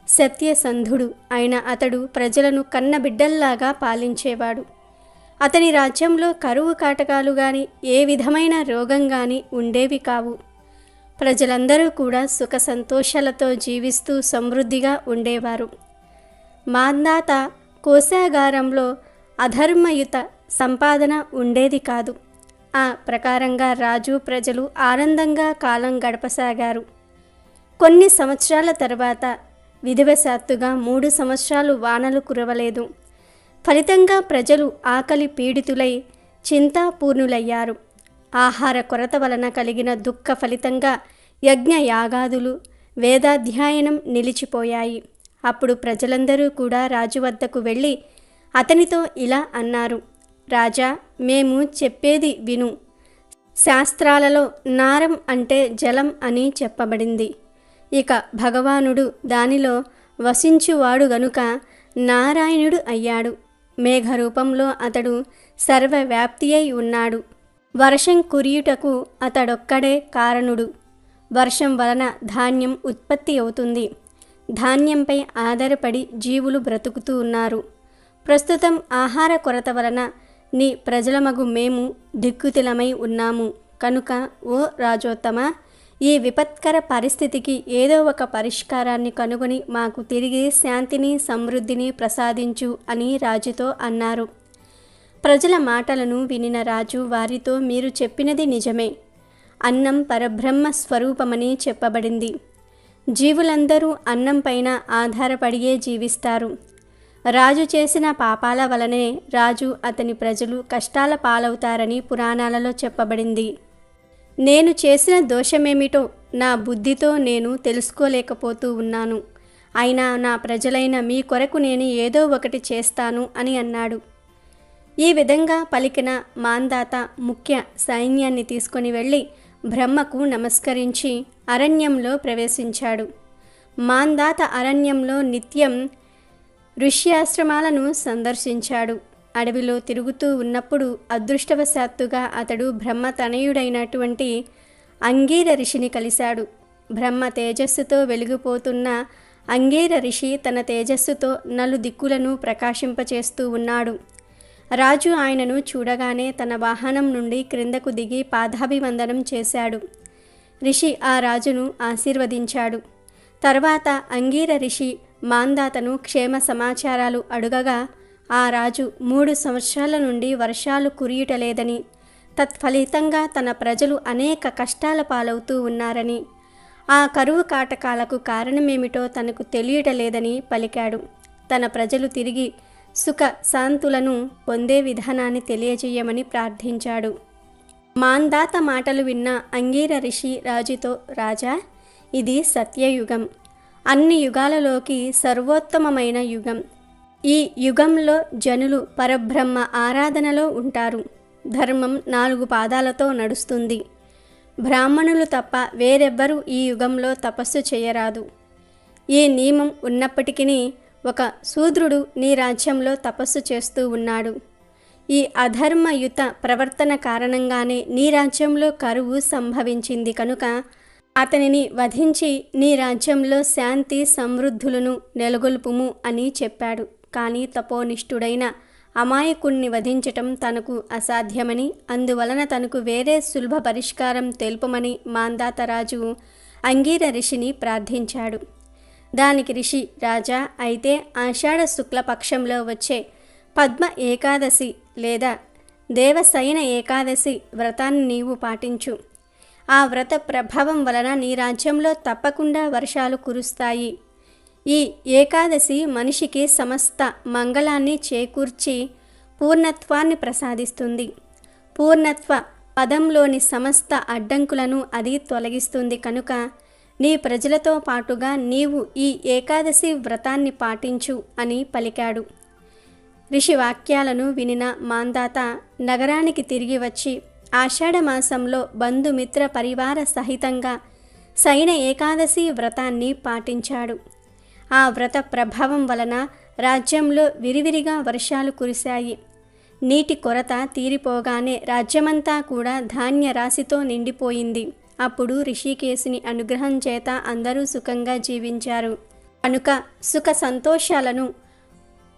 సత్యసంధుడు అయిన అతడు ప్రజలను కన్నబిడ్డల్లాగా పాలించేవాడు. అతని రాజ్యంలో కరువు కాటకాలు గాని ఏ విధమైన రోగం గాని ఉండేవి కావు. ప్రజలందరూ కూడా సుఖ సంతోషాలతో జీవిస్తూ సమృద్ధిగా ఉండేవారు. మాంధాత కోశాగారంలో అధర్మయుత సంపాదన ఉండేది కాదు. ఆ ప్రకారంగా రాజు ప్రజలు ఆనందంగా కాలం గడపసాగారు. కొన్ని సంవత్సరాల తర్వాత విధివశాత్తుగా 3 సంవత్సరాలు వానలు కురవలేదు. ఫలితంగా ప్రజలు ఆకలి పీడితులై చింతాపూర్ణులయ్యారు. ఆహార కొరత వలన కలిగిన దుఃఖ ఫలితంగా యజ్ఞ యాగాదులు, వేదాధ్యయనం నిలిచిపోయాయి. అప్పుడు ప్రజలందరూ కూడా రాజు వద్దకు వెళ్ళి అతనితో ఇలా అన్నారు. రాజా, మేము చెప్పేది విను. శాస్త్రాలలో నారం అంటే జలం అని చెప్పబడింది. ఇక భగవానుడు దానిలో వసించువాడు గనుక నారాయణుడు అయ్యాడు. మేఘరూపంలో అతడు సర్వవ్యాప్తి అయి ఉన్నాడు. వర్షం కురియుటకు అతడొక్కడే కారణుడు. వర్షం వలన ధాన్యం ఉత్పత్తి అవుతుంది. ధాన్యంపై ఆధారపడి జీవులు బ్రతుకుతూ ఉన్నారు. ప్రస్తుతం ఆహార కొరత వలన నీ ప్రజలమగు మేము దిక్కుతిలమై ఉన్నాము. కనుక ఓ రాజోత్తమ, ఈ విపత్కర పరిస్థితికి ఏదో ఒక పరిష్కారాన్ని కనుగొని మాకు తిరిగి శాంతిని సమృద్ధిని ప్రసాదించు అని రాజుతో అన్నారు. ప్రజల మాటలను వినిన రాజు వారితో, మీరు చెప్పినది నిజమే. అన్నం పరబ్రహ్మ స్వరూపమని చెప్పబడింది. జీవులందరూ అన్నం పైన ఆధారపడియే జీవిస్తారు. రాజు చేసిన పాపాల వలనే రాజు, అతని ప్రజలు కష్టాల పాలవుతారని పురాణాలలో చెప్పబడింది. నేను చేసిన దోషమేమిటో నా బుద్ధితో నేను తెలుసుకోలేకపోతూ ఉన్నాను. అయినా నా ప్రజలైన మీ కొరకు నేను ఏదో ఒకటి చేస్తాను అని అన్నాడు. ఈ విధంగా పలికిన మాంధాత ముఖ్య సైన్యాన్ని తీసుకొని వెళ్ళి బ్రహ్మకు నమస్కరించి అరణ్యంలో ప్రవేశించాడు. మాంధాత అరణ్యంలో నిత్యం ఋష్యాశ్రమాలను సందర్శించాడు. అడవిలో తిరుగుతూ ఉన్నప్పుడు అదృష్టవశాత్తుగా అతడు బ్రహ్మ తనయుడైనటువంటి అంగీర ఋషిని కలిశాడు. బ్రహ్మ తేజస్సుతో వెలిగిపోతున్న అంగీర ఋషి తన తేజస్సుతో నలుదిక్కులను ప్రకాశింపచేస్తూ ఉన్నాడు. రాజు ఆయనను చూడగానే తన వాహనం నుండి క్రిందకు దిగి పాదాభివందనం చేశాడు. ఋషి ఆ రాజును ఆశీర్వదించాడు. తర్వాత అంగీర ఋషి మాంధాతను క్షేమ సమాచారాలు అడుగగా ఆ రాజు 3 సంవత్సరాల నుండి వర్షాలు కురియుటలేదని, తత్ఫలితంగా తన ప్రజలు అనేక కష్టాల పాలవుతూ ఉన్నారని, ఆ కరువు కాటకాలకు కారణమేమిటో తనకు తెలియటలేదని పలికాడు. తన ప్రజలు తిరిగి సుఖ శాంతులను పొందే విధానాన్ని తెలియజేయమని ప్రార్థించాడు. మాంధాత మాటలు విన్న అంగీర ఋషి రాజుతో, రాజా, ఇది సత్యయుగం, అన్ని యుగాలలోకి సర్వోత్తమమైన యుగం. ఈ యుగంలో జనులు పరబ్రహ్మ ఆరాధనలో ఉంటారు. ధర్మం 4 పాదాలతో నడుస్తుంది. బ్రాహ్మణులు తప్ప వేరెవ్వరూ ఈ యుగంలో తపస్సు చేయరాదు. ఈ నియమం ఉన్నప్పటికీ ఒక శూద్రుడు నీ రాజ్యంలో తపస్సు చేస్తూ ఉన్నాడు. ఈ అధర్మయుత ప్రవర్తన కారణంగానే నీ రాజ్యంలో కరువు సంభవించింది కనుక అతనిని వధించి నీ రాజ్యంలో శాంతి సమృద్ధులను నెలగొల్పుము అని చెప్పాడు. కానీ తపోనిష్ఠుడైన అమాయకుణ్ణి వధించటం తనకు అసాధ్యమని, అందువలన తనకు వేరే సులభ పరిష్కారం తెలుపమని మాంధాతరాజు అంగీర ఋషిని ప్రార్థించాడు. దానికి ఋషి, రాజా, అయితే ఆషాఢ శుక్లపక్షంలో వచ్చే పద్మ ఏకాదశి లేదా దేవశయన ఏకాదశి వ్రతాన్ని నీవు పాటించు. ఆ వ్రత ప్రభావం వలన నీ రాజ్యంలో తప్పకుండా వర్షాలు కురుస్తాయి. ఈ ఏకాదశి మనిషికి సమస్త మంగళాన్ని చేకూర్చి పూర్ణత్వాన్ని ప్రసాదిస్తుంది. పూర్ణత్వ పదంలోని సమస్త అడ్డంకులను అది తొలగిస్తుంది కనుక నీ ప్రజలతో పాటుగా నీవు ఈ ఏకాదశి వ్రతాన్ని పాటించు అని పలికాడు. ఋషి వాక్యాలను వినిన మాంధాత నగరానికి తిరిగి వచ్చి ఆషాఢమాసంలో బంధుమిత్ర పరివార సహితంగా శయన ఏకాదశి వ్రతాన్ని పాటించాడు. ఆ వ్రత ప్రభావం వలన రాజ్యంలో విరివిరిగా వర్షాలు కురిశాయి. నీటి కొరత తీరిపోగానే రాజ్యమంతా కూడా ధాన్య రాశితో నిండిపోయింది. అప్పుడు ఋషికేశుని అనుగ్రహం చేత అందరూ సుఖంగా జీవించారు. కనుక సుఖ సంతోషాలను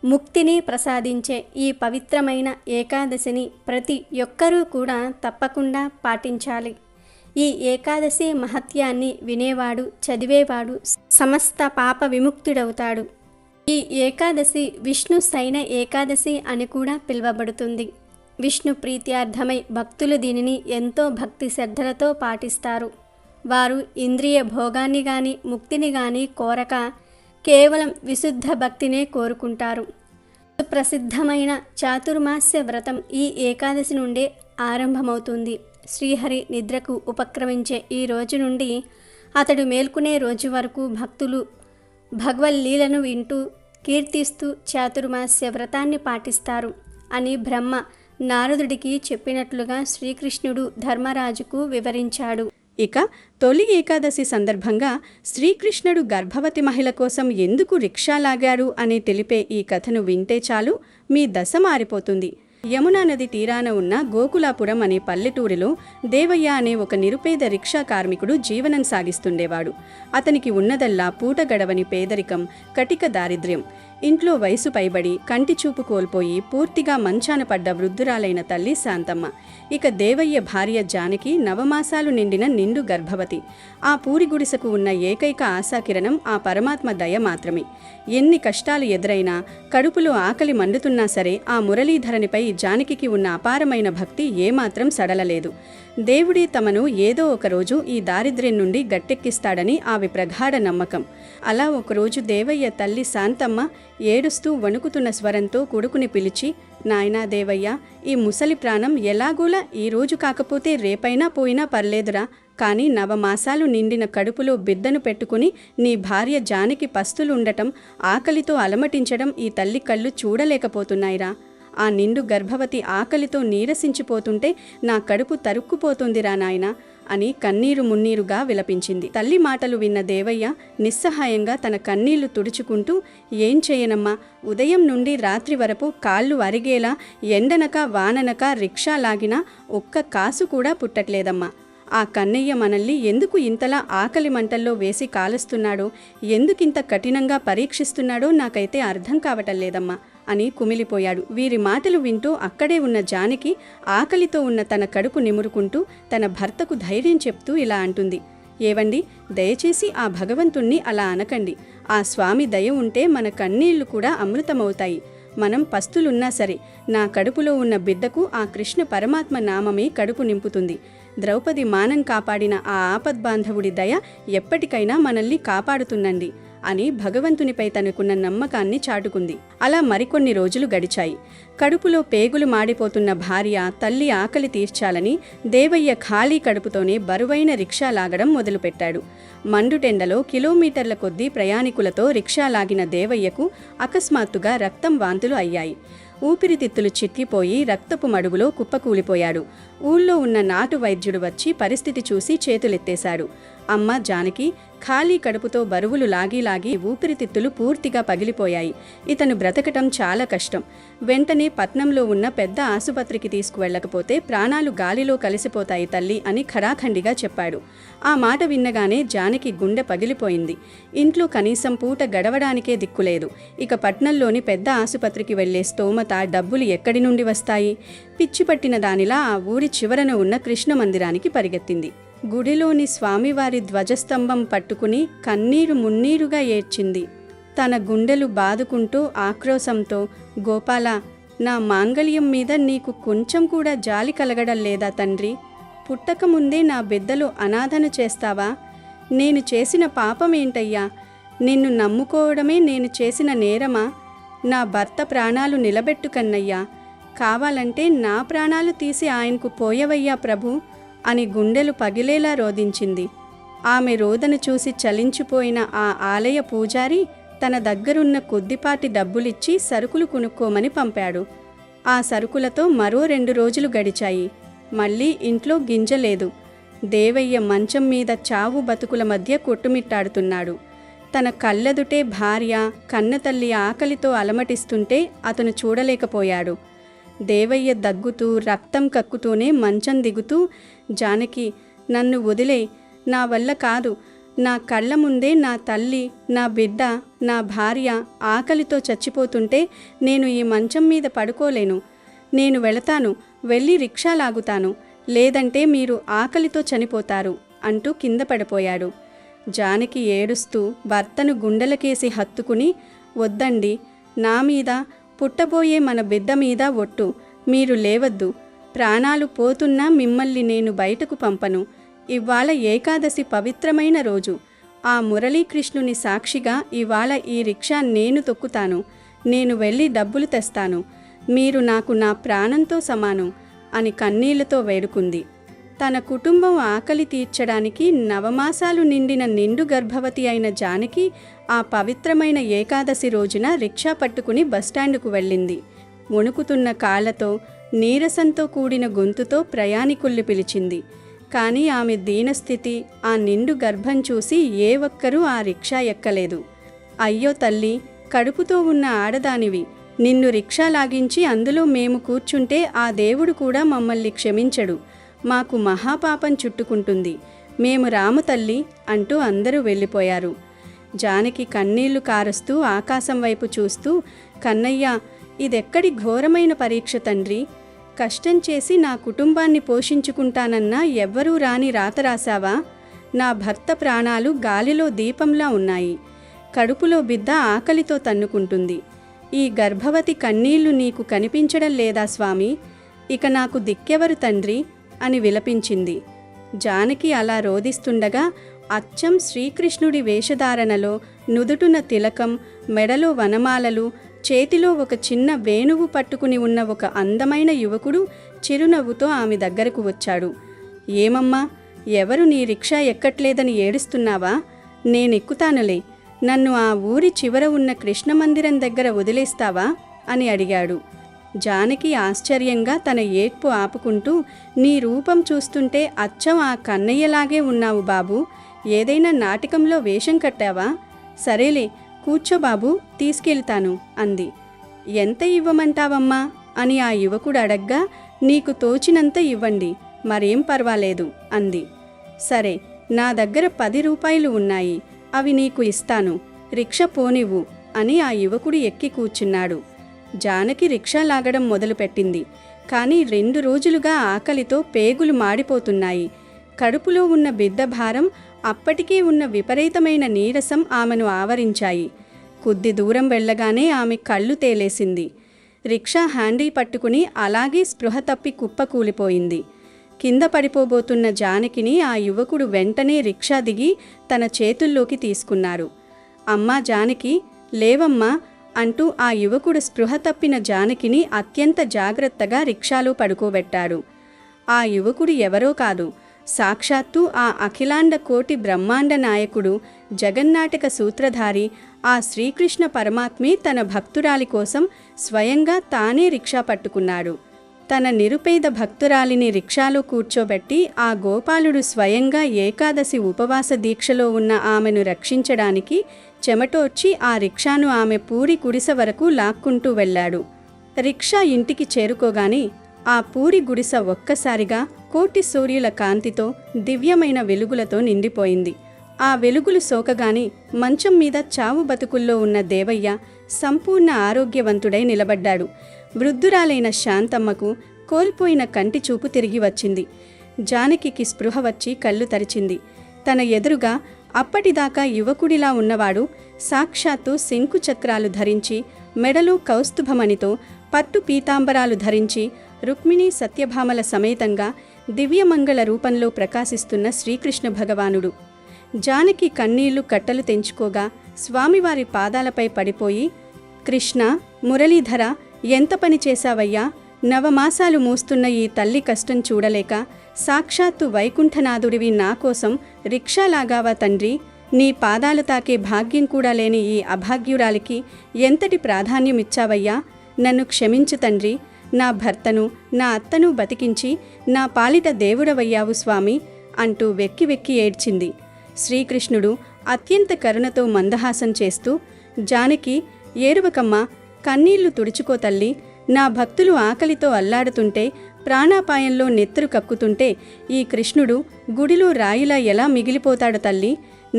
ముక్తిని ప్రసాదించే ఈ పవిత్రమైన ఏకాదశిని ప్రతి ఒక్కరూ కూడా తప్పకుండా పాటించాలి. ఈ ఏకాదశి మహత్యాన్ని వినేవాడు, చదివేవాడు సమస్త పాప విముక్తుడవుతాడు. ఈ ఏకాదశి విష్ణు శయన ఏకాదశి అని కూడా పిలువబడుతుంది. విష్ణు ప్రీత్యార్థమై భక్తులు దీనిని ఎంతో భక్తి శ్రద్ధలతో పాటిస్తారు. వారు ఇంద్రియ భోగాన్ని గాని ముక్తిని గాని కోరక కేవలం విశుద్ధ భక్తినే కోరుకుంటారు. సుప్రసిద్ధమైన చాతుర్మాస్య వ్రతం ఈ ఏకాదశి నుండే ఆరంభమవుతుంది. శ్రీహరి నిద్రకు ఉపక్రమించే ఈ రోజు నుండి అతడు మేల్కొనే రోజు వరకు భక్తులు భగవల్లీలను వింటూ కీర్తిస్తూ చాతుర్మాస్య వ్రతాన్ని పాటిస్తారు అని బ్రహ్మ నారదుడికి చెప్పినట్లుగా శ్రీకృష్ణుడు ధర్మరాజుకు వివరించాడు. ఇక తొలి ఏకాదశి సందర్భంగా శ్రీకృష్ణుడు గర్భవతి మహిళ కోసం ఎందుకు రిక్షా లాగాడు అని తెలిపే ఈ కథను వింటే చాలు మీ దశ మారిపోతుంది. యమునా నది తీరాన ఉన్న గోకులాపురం అనే పల్లెటూరిలో దేవయ్య అనే ఒక నిరుపేద రిక్షా కార్మికుడు జీవనం సాగిస్తుండేవాడు. అతనికి ఉన్నదల్లా పూట గడవని పేదరికం, కటిక దారిద్ర్యం. ఇంట్లో వయసు పైబడి కంటి చూపు కోల్పోయి పూర్తిగా మంచాన పడ్డ వృద్ధురాలైన తల్లి శాంతమ్మ. ఇక దేవయ్య భార్య జానకి నవమాసాలు నిండిన నిండు గర్భవతి. ఆ పూరి గుడిసెకు ఉన్న ఏకైక ఆశాకిరణం ఆ పరమాత్మ దయ మాత్రమే. ఎన్ని కష్టాలు ఎదురైనా, కడుపులో ఆకలి మండుతున్నా సరే ఆ మురళీధరనిపై జానకికి ఉన్న అపారమైన భక్తి ఏమాత్రం సడలలేదు. దేవుడే తమను ఏదో ఒకరోజు ఈ దారిద్ర్యం నుండి గట్టెక్కిస్తాడని ఆమె ప్రగాఢ నమ్మకం. అలా ఒకరోజు దేవయ్య తల్లి శాంతమ్మ ఏడుస్తూ వణుకుతున్న స్వరంతో కొడుకుని పిలిచి, నాయనా దేవయ్య, ఈ ముసలి ప్రాణం ఎలాగోలా ఈరోజు కాకపోతే రేపైనా పోయినా పర్లేదురా, కానీ నవమాసాలు నిండిన కడుపులో బిడ్డను పెట్టుకుని నీ భార్య జానకి పస్తులుండటం, ఆకలితో అలమటించడం ఈ తల్లి కళ్ళు చూడలేకపోతున్నాయిరా. ఆ నిండు గర్భవతి ఆకలితో నీరసించిపోతుంటే నా కడుపు తరుక్కుపోతుందిరా నాయనా అని కన్నీరు మున్నీరుగా విలపించింది. తల్లి మాటలు విన్న దేవయ్య నిస్సహాయంగా తన కన్నీళ్లు తుడుచుకుంటూ, ఏం చేయనమ్మా, ఉదయం నుండి రాత్రి వరకు కాళ్ళు అరిగేలా ఎండనక వాననక రిక్షా లాగినా ఒక్క కాసు కూడా పుట్టట్లేదమ్మా. ఆ కన్నయ్య మనల్ని ఎందుకు ఇంతలా ఆకలి మంటల్లో వేసి కాలుస్తున్నాడో, ఎందుకింత కఠినంగా పరీక్షిస్తున్నాడో నాకైతే అర్థం కావటం లేదమ్మా అని కుమిలిపోయాడు. వీరి మాటలు వింటూ అక్కడే ఉన్న జానకి ఆకలితో ఉన్న తన కడుపు నిమురుకుంటూ తన భర్తకు ధైర్యం చెప్తూ ఇలా అంటుంది, ఏవండి, దయచేసి ఆ భగవంతుణ్ణి అలా అనకండి. ఆ స్వామి దయ ఉంటే మన కన్నీళ్లు కూడా అమృతమవుతాయి. మనం పస్తులున్నా సరే నా కడుపులో ఉన్న బిడ్డకు ఆ కృష్ణ పరమాత్మ నామమే కడుపు నింపుతుంది. ద్రౌపది మానం కాపాడిన ఆ ఆపద్బాంధవుడి దయ ఎప్పటికైనా మనల్ని కాపాడుతుందండి అని భగవంతునిపై తనకున్న నమ్మకాన్ని చాటుకుంది. అలా మరికొన్ని రోజులు గడిచాయి. కడుపులో పేగులు మాడిపోతున్న భార్య తల్లి ఆకలి తీర్చాలని దేవయ్య ఖాళీ కడుపుతోనే బరువైన రిక్షా లాగడం మొదలుపెట్టాడు. మండుటెండలో కిలోమీటర్ల కొద్దీ ప్రయాణికులతో రిక్షా లాగిన దేవయ్యకు అకస్మాత్తుగా రక్తం వాంతులు అయ్యాయి. ఊపిరితిత్తులు చిక్కిపోయి రక్తపు మడుగులో కుప్పకూలిపోయాడు. ఊళ్ళో ఉన్న నాటు వైద్యుడు వచ్చి పరిస్థితి చూసి చేతులెత్తేశాడు. అమ్మ జానకి ఖాళీ కడుపుతో బరువులు లాగి ఊపిరితిత్తులు పూర్తిగా పగిలిపోయాయి. ఇతను బ్రతకటం చాలా కష్టం. వెంటనే పట్నంలో ఉన్న పెద్ద ఆసుపత్రికి తీసుకువెళ్ళకపోతే ప్రాణాలు గాలిలో కలిసిపోతాయి తల్లి అని ఖరాఖండిగా చెప్పాడు. ఆ మాట విన్నగానే జానకి గుండె పగిలిపోయింది. ఇంట్లో కనీసం పూట గడవడానికే దిక్కులేదు. ఇక పట్నంలోని పెద్ద ఆసుపత్రికి వెళ్లే స్తోమత, డబ్బులు ఎక్కడి నుండి వస్తాయి? పిచ్చిపట్టిన దానిలా ఆ ఊరి చివరన ఉన్న కృష్ణ మందిరానికి పరిగెత్తింది. గుడిలోని స్వామివారి ధ్వజస్తంభం పట్టుకుని కన్నీరు మున్నీరుగా ఏడ్చింది. తన గుండెలు బాదుకుంటూ ఆక్రోశంతో, గోపాల, నా మాంగళ్యం మీద నీకు కొంచెం కూడా జాలి కలగడం లేదా తండ్రి? పుట్టకముందే నా బిడ్డలు అనాథను చేస్తావా? నేను చేసిన పాపమేంటయ్యా? నిన్ను నమ్ముకోవడమే నేను చేసిన నేరమా? నా భర్త ప్రాణాలు నిలబెట్టుకన్నయ్యా, కావాలంటే నా ప్రాణాలు తీసి ఆయనకు పోయవయ్యా ప్రభు అని గుండెలు పగిలేలా రోదించింది. ఆమె రోదన చూసి చలించిపోయిన ఆ ఆలయ పూజారి తన దగ్గరున్న కొద్దిపాటి డబ్బులిచ్చి సరుకులు కొనుక్కోమని పంపాడు. ఆ సరుకులతో మరో 2 రోజులు గడిచాయి. మళ్ళీ ఇంట్లో గింజలేదు. దేవయ్య మంచం మీద చావు బతుకుల మధ్య కొట్టుమిట్టాడుతున్నాడు. తన కళ్ళెదుటే భార్య కన్నతల్లి ఆకలితో అలమటిస్తుంటే అతను చూడలేకపోయాడు. దేవయ్య దగ్గుతూ రక్తం కక్కుతూనే మంచం దిగుతూ, జానకి, నన్ను వదిలే, నా వల్ల కాదు. నా కళ్ళ ముందే నా తల్లి, నా బిడ్డ, నా భార్య ఆకలితో చచ్చిపోతుంటే నేను ఈ మంచం మీద పడుకోలేను. నేను వెళతాను, వెళ్ళి రిక్షా లాగుతాను, లేదంటే మీరు ఆకలితో చనిపోతారు అంటూ కింద పడిపోయాడు. జానకి ఏడుస్తూ భర్తను గుండెలకేసి హత్తుకుని, వద్దండి, నా మీద, పుట్టబోయే మన బిడ్డ మీద ఒట్టు, మీరు లేవద్దు. ప్రాణాలు పోతున్నా మిమ్మల్ని నేను బయటకు పంపను. ఇవాళ ఏకాదశి పవిత్రమైన రోజు. ఆ మురళీకృష్ణుని సాక్షిగా ఇవాళ ఈ రిక్షా నేను తొక్కుతాను. నేను వెళ్ళి డబ్బులు తెస్తాను. మీరు నాకు నా ప్రాణంతో సమానం అని కన్నీళ్లతో వేడుకుంది. తన కుటుంబం ఆకలి తీర్చడానికి నవమాసాలు నిండిన నిండు గర్భవతి అయిన జానకి ఆ పవిత్రమైన ఏకాదశి రోజున రిక్షా పట్టుకుని బస్టాండుకు వెళ్ళింది. వణుకుతున్న కాళ్లతో, నీరసంతో కూడిన గొంతుతో ప్రయాణికుల్ని పిలిచింది. కానీ ఆమె దీనస్థితి, ఆ నిండు గర్భం చూసి ఏ ఒక్కరూ ఆ రిక్షా ఎక్కలేదు. అయ్యో తల్లి, కడుపుతో ఉన్న ఆడదానివి, నిన్ను రిక్షా లాగించి అందులో మేము కూర్చుంటే ఆ దేవుడు కూడా మమ్మల్ని క్షమించడు. మాకు మహాపాపం చుట్టుకుంటుంది. మేము రాము తల్లి అంటూ అందరూ వెళ్ళిపోయారు. జానకి కన్నీళ్లు కారుస్తూ ఆకాశం వైపు చూస్తూ, కన్నయ్య, ఇదెక్కడి ఘోరమైన పరీక్ష తండ్రి. కష్టం చేసి నా కుటుంబాన్ని పోషించుకుంటానన్నా ఎవ్వరూ రాని రాత రాశావా? నా భర్త ప్రాణాలు గాలిలో దీపంలా ఉన్నాయి. కడుపులో బిడ్డ ఆకలితో తన్నుకుంటుంది. ఈ గర్భవతి కన్నీళ్లు నీకు కనిపించడం లేదా స్వామి? ఇక నాకు దిక్కెవరు తండ్రి అని విలపించింది. జానకి అలా రోదిస్తుండగా అచ్చం శ్రీకృష్ణుడి వేషధారణలో నుదుటున తిలకం, మెడలో వనమాలలు, చేతిలో ఒక చిన్న వేణువు పట్టుకుని ఉన్న ఒక అందమైన యువకుడు చిరునవ్వుతో ఆమె దగ్గరకు వచ్చాడు. ఏమమ్మా, ఎవరు నీ రిక్షా ఎక్కట్లేదని ఏడుస్తున్నావా? నేనెక్కుతానులే. నన్ను ఆ ఊరి చివర ఉన్న కృష్ణ మందిరం దగ్గర వదిలేస్తావా అని అడిగాడు. జానకి ఆశ్చర్యంగా తన ఏడ్పు ఆపుకుంటూ, నీ రూపం చూస్తుంటే అచ్చం ఆ కన్నయ్యలాగే ఉన్నావు బాబు. ఏదైనా నాటకంలో వేషం కట్టావా? సరేలే, కూర్చో బాబు, తీసుకెళ్తాను అంది. ఎంత ఇవ్వమంటావమ్మా అని ఆ యువకుడు అడగ్గా, నీకు తోచినంత ఇవ్వండి, మరేం పర్వాలేదు అంది. సరే, నా దగ్గర 10 రూపాయలు ఉన్నాయి, అవి నీకు ఇస్తాను, రిక్షా పోనివ్వు అని ఆ యువకుడు ఎక్కి కూర్చున్నాడు. జానకి రిక్షా లాగడం మొదలుపెట్టింది. కానీ 2 రోజులుగా ఆకలితో పేగులు మాడిపోతున్నాయి. కడుపులో ఉన్న బిడ్డ భారం, అప్పటికే ఉన్న విపరీతమైన నీరసం ఆమెను ఆవరించాయి. కొద్ది దూరం వెళ్ళగానే ఆమె కళ్ళు తేలేసింది. రిక్షా హ్యాండిల్ పట్టుకుని అలాగే స్పృహ తప్పి కుప్పకూలిపోయింది. కింద పడిపోబోతున్న జానకిని ఆ యువకుడు వెంటనే రిక్షా దిగి తన చేతుల్లోకి తీసుకున్నారు. అమ్మా జానకి, లేవమ్మా అంటూ ఆ యువకుడు స్పృహ తప్పిన జానకిని అత్యంత జాగ్రత్తగా రిక్షాలో పడుకోబెట్టాడు. ఆ యువకుడు ఎవరో కాదు, సాక్షాత్తు ఆ అఖిలాండ కోటి బ్రహ్మాండ నాయకుడు, జగన్నాటక సూత్రధారి ఆ శ్రీకృష్ణ పరమాత్మే తన భక్తురాలి కోసం స్వయంగా తానే రిక్షా పట్టుకున్నాడు. తన నిరుపేద భక్తురాలిని రిక్షాలో కూర్చోబెట్టి ఆ గోపాలుడు స్వయంగా ఏకాదశి ఉపవాస దీక్షలో ఉన్న ఆమెను రక్షించడానికి చెమటోడ్చి ఆ రిక్షాను ఆమె పూరి గుడిసె వరకు లాక్కుంటూ వెళ్ళాడు. రిక్షా ఇంటికి చేరుకోగానే ఆ పూరి గుడిసె ఒక్కసారిగా కోటి సూర్యుల కాంతితో, దివ్యమైన వెలుగులతో నిండిపోయింది. ఆ వెలుగులు సోకగానే మంచం మీద చావు బతుకుల్లో ఉన్న దేవయ్య సంపూర్ణ ఆరోగ్యవంతుడై నిలబడ్డాడు. వృద్ధురాలైన శాంతమ్మకు కోల్పోయిన కంటి చూపు తిరిగి వచ్చింది. జానకికి స్పృహ వచ్చి కళ్ళు తెరిచింది. తన ఎదురుగా అప్పటిదాకా యువకుడిలా ఉన్నవాడు సాక్షాత్తు శంకు చక్రాలు ధరించి, మెడలో కౌస్తుభమణితో, పట్టు పీతాంబరాలు ధరించి, రుక్మిణీ సత్యభామల సమేతంగా దివ్యమంగళ రూపంలో ప్రకాశిస్తున్న శ్రీకృష్ణ భగవానుడు. జానకి కన్నీళ్లు కట్టలు తెంచుకోగా స్వామివారి పాదాలపై పడిపోయి, కృష్ణ, మురళీధర, ఎంత పని చేశావయ్యా? నవమాసాలు మోస్తున్న ఈ తల్లి కష్టం చూడలేక సాక్షాత్తు వైకుంఠనాథుడివి నా కోసం రిక్షా లాగావా తండ్రి? నీ పాదాలు తాకే భాగ్యం కూడా లేని ఈ అభాగ్యురాలికి ఎంతటి ప్రాధాన్యమిచ్చావయ్యా? నన్ను క్షమించు తండ్రి. నా భర్తను, నా అత్తను బతికించి నా పాలిట దేవుడవయ్యావు స్వామి అంటూ వెక్కి వెక్కి ఏడ్చింది. శ్రీకృష్ణుడు అత్యంత కరుణతో మందహాసం చేస్తూ, జానకి, ఏడువకమ్మా, కన్నీళ్లు తుడుచుకో తల్లి. నా భక్తులు ఆకలితో అల్లాడుతుంటే, ప్రాణాపాయంలో నెత్తురు కక్కుతుంటే ఈ కృష్ణుడు గుడిలో రాయిలా ఎలా మిగిలిపోతాడు తల్లి?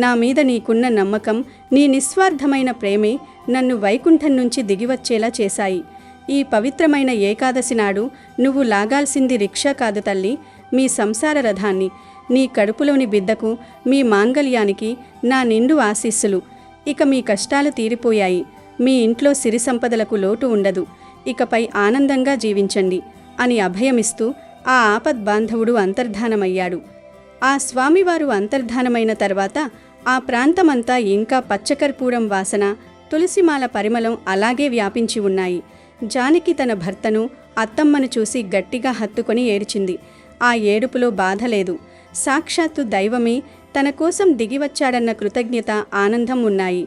నా మీద నీకున్న నమ్మకం, నీ నిస్వార్థమైన ప్రేమే నన్ను వైకుంఠం నుంచి దిగివచ్చేలా చేశాయి. ఈ పవిత్రమైన ఏకాదశి నాడు నువ్వు లాగాల్సింది రిక్షా కాదు తల్లి, మీ సంసార రథాన్ని. నీ కడుపులోని బిడ్డకు, మీ మాంగళ్యానికి నా నిండు ఆశీస్సులు. ఇక మీ కష్టాలు తీరిపోయాయి. మీ ఇంట్లో సిరి సంపదలకు లోటు ఉండదు. ఇకపై ఆనందంగా జీవించండి అని అభయమిస్తూ ఆ ఆపద్బాంధవుడు అంతర్ధానమయ్యాడు. ఆ స్వామివారు అంతర్ధానమైన తర్వాత ఆ ప్రాంతమంతా ఇంకా పచ్చకర్పూరం వాసన, తులసిమాల పరిమళం అలాగే వ్యాపించి ఉన్నాయి. జానకి తన భర్తను, అత్తమ్మను చూసి గట్టిగా హత్తుకొని ఏడ్చింది. ఆ ఏడుపులో బాధ లేదు. సాక్షాత్తు దైవమే తన కోసం దిగివచ్చాడన్న కృతజ్ఞత, ఆనందం ఉన్నాయి.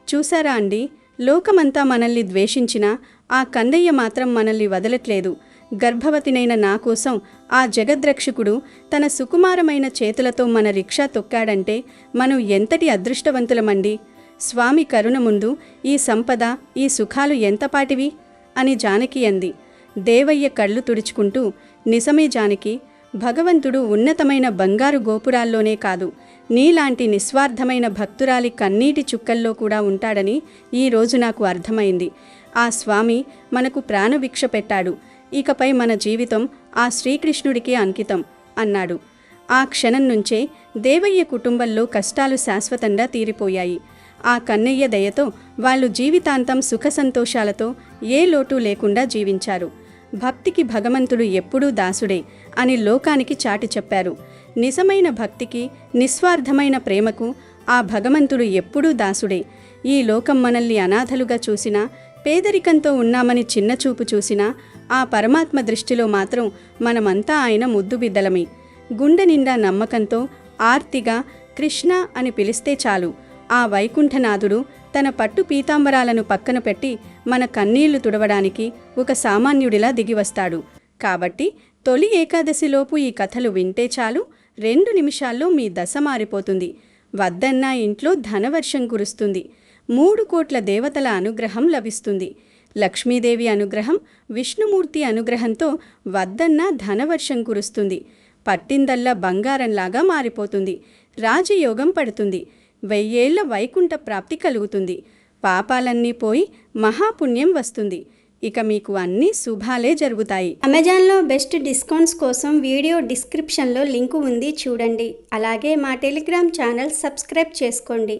చూశారా అండి, లోకమంతా మనల్ని ద్వేషించినా ఆ కన్నయ్య మాత్రం మనల్ని వదలట్లేదు. గర్భవతినైన నా కోసం ఆ జగద్రక్షకుడు తన సుకుమారమైన చేతులతో మన రిక్షా తొక్కాడంటే మనం ఎంతటి అదృష్టవంతులమండి. స్వామి కరుణ ముందు ఈ సంపద, ఈ సుఖాలు ఎంతపాటివి అని జానకి అంది. దేవయ్య కళ్ళు తుడుచుకుంటూ, నిజమే జానకి, భగవంతుడు ఉన్నతమైన బంగారు గోపురాల్లోనే కాదు, నీలాంటి నిస్వార్థమైన భక్తురాలి కన్నీటి చుక్కల్లో కూడా ఉంటాడని ఈరోజు నాకు అర్థమైంది. ఆ స్వామి మనకు ప్రాణభిక్ష పెట్టాడు. ఇకపై మన జీవితం ఆ శ్రీకృష్ణుడికి అంకితం అన్నాడు. ఆ క్షణం నుంచే దేవయ్య కుటుంబంలో కష్టాలు శాశ్వతంగా తీరిపోయాయి. ఆ కన్నయ్య దయతో వాళ్ళు జీవితాంతం సుఖ సంతోషాలతో ఏ లోటు లేకుండా జీవించారు. భక్తికి భగవంతుడు ఎప్పుడూ దాసుడే అని లోకానికి చాటి చెప్పారు. నిజమైన భక్తికి, నిస్వార్థమైన ప్రేమకు ఆ భగవంతుడు ఎప్పుడూ దాసుడే. ఈ లోకం మనల్ని అనాథలుగా చూసినా, పేదరికంతో ఉన్నామని చిన్నచూపు చూసినా, ఆ పరమాత్మ దృష్టిలో మాత్రం మనమంతా ఆయన ముద్దుబిడ్డలమే. గుండె నిండా నమ్మకంతో ఆర్తిగా కృష్ణ అని పిలిస్తే చాలు, ఆ వైకుంఠనాథుడు తన పట్టు పీతాంబరాలను పక్కన పెట్టి మన కన్నీళ్లు తుడవడానికి ఒక సామాన్యుడిలా దిగివస్తాడు. కాబట్టి తొలి ఏకాదశిలోపు ఈ కథలు వింటే చాలు, 2 నిమిషాల్లో మీ దశ మారిపోతుంది. వద్దన్నా ఇంట్లో ధనవర్షం కురుస్తుంది. 3 కోట్ల దేవతల అనుగ్రహం లభిస్తుంది. లక్ష్మీదేవి అనుగ్రహం, విష్ణుమూర్తి అనుగ్రహంతో వద్దన్నా ధనవర్షం కురుస్తుంది. పట్టిందల్లా బంగారంలాగా మారిపోతుంది. రాజయోగం పడుతుంది. 1000 ఏళ్ల వైకుంఠ ప్రాప్తి కలుగుతుంది. పాపాలన్నీ పోయి మహాపుణ్యం వస్తుంది. ఇక మీకు అన్ని శుభాలే జరుగుతాయి. అమెజాన్లో బెస్ట్ డిస్కౌంట్స్ కోసం వీడియో డిస్క్రిప్షన్లో లింకు ఉంది, చూడండి. అలాగే మా టెలిగ్రామ్ ఛానల్ సబ్స్క్రైబ్ చేసుకోండి.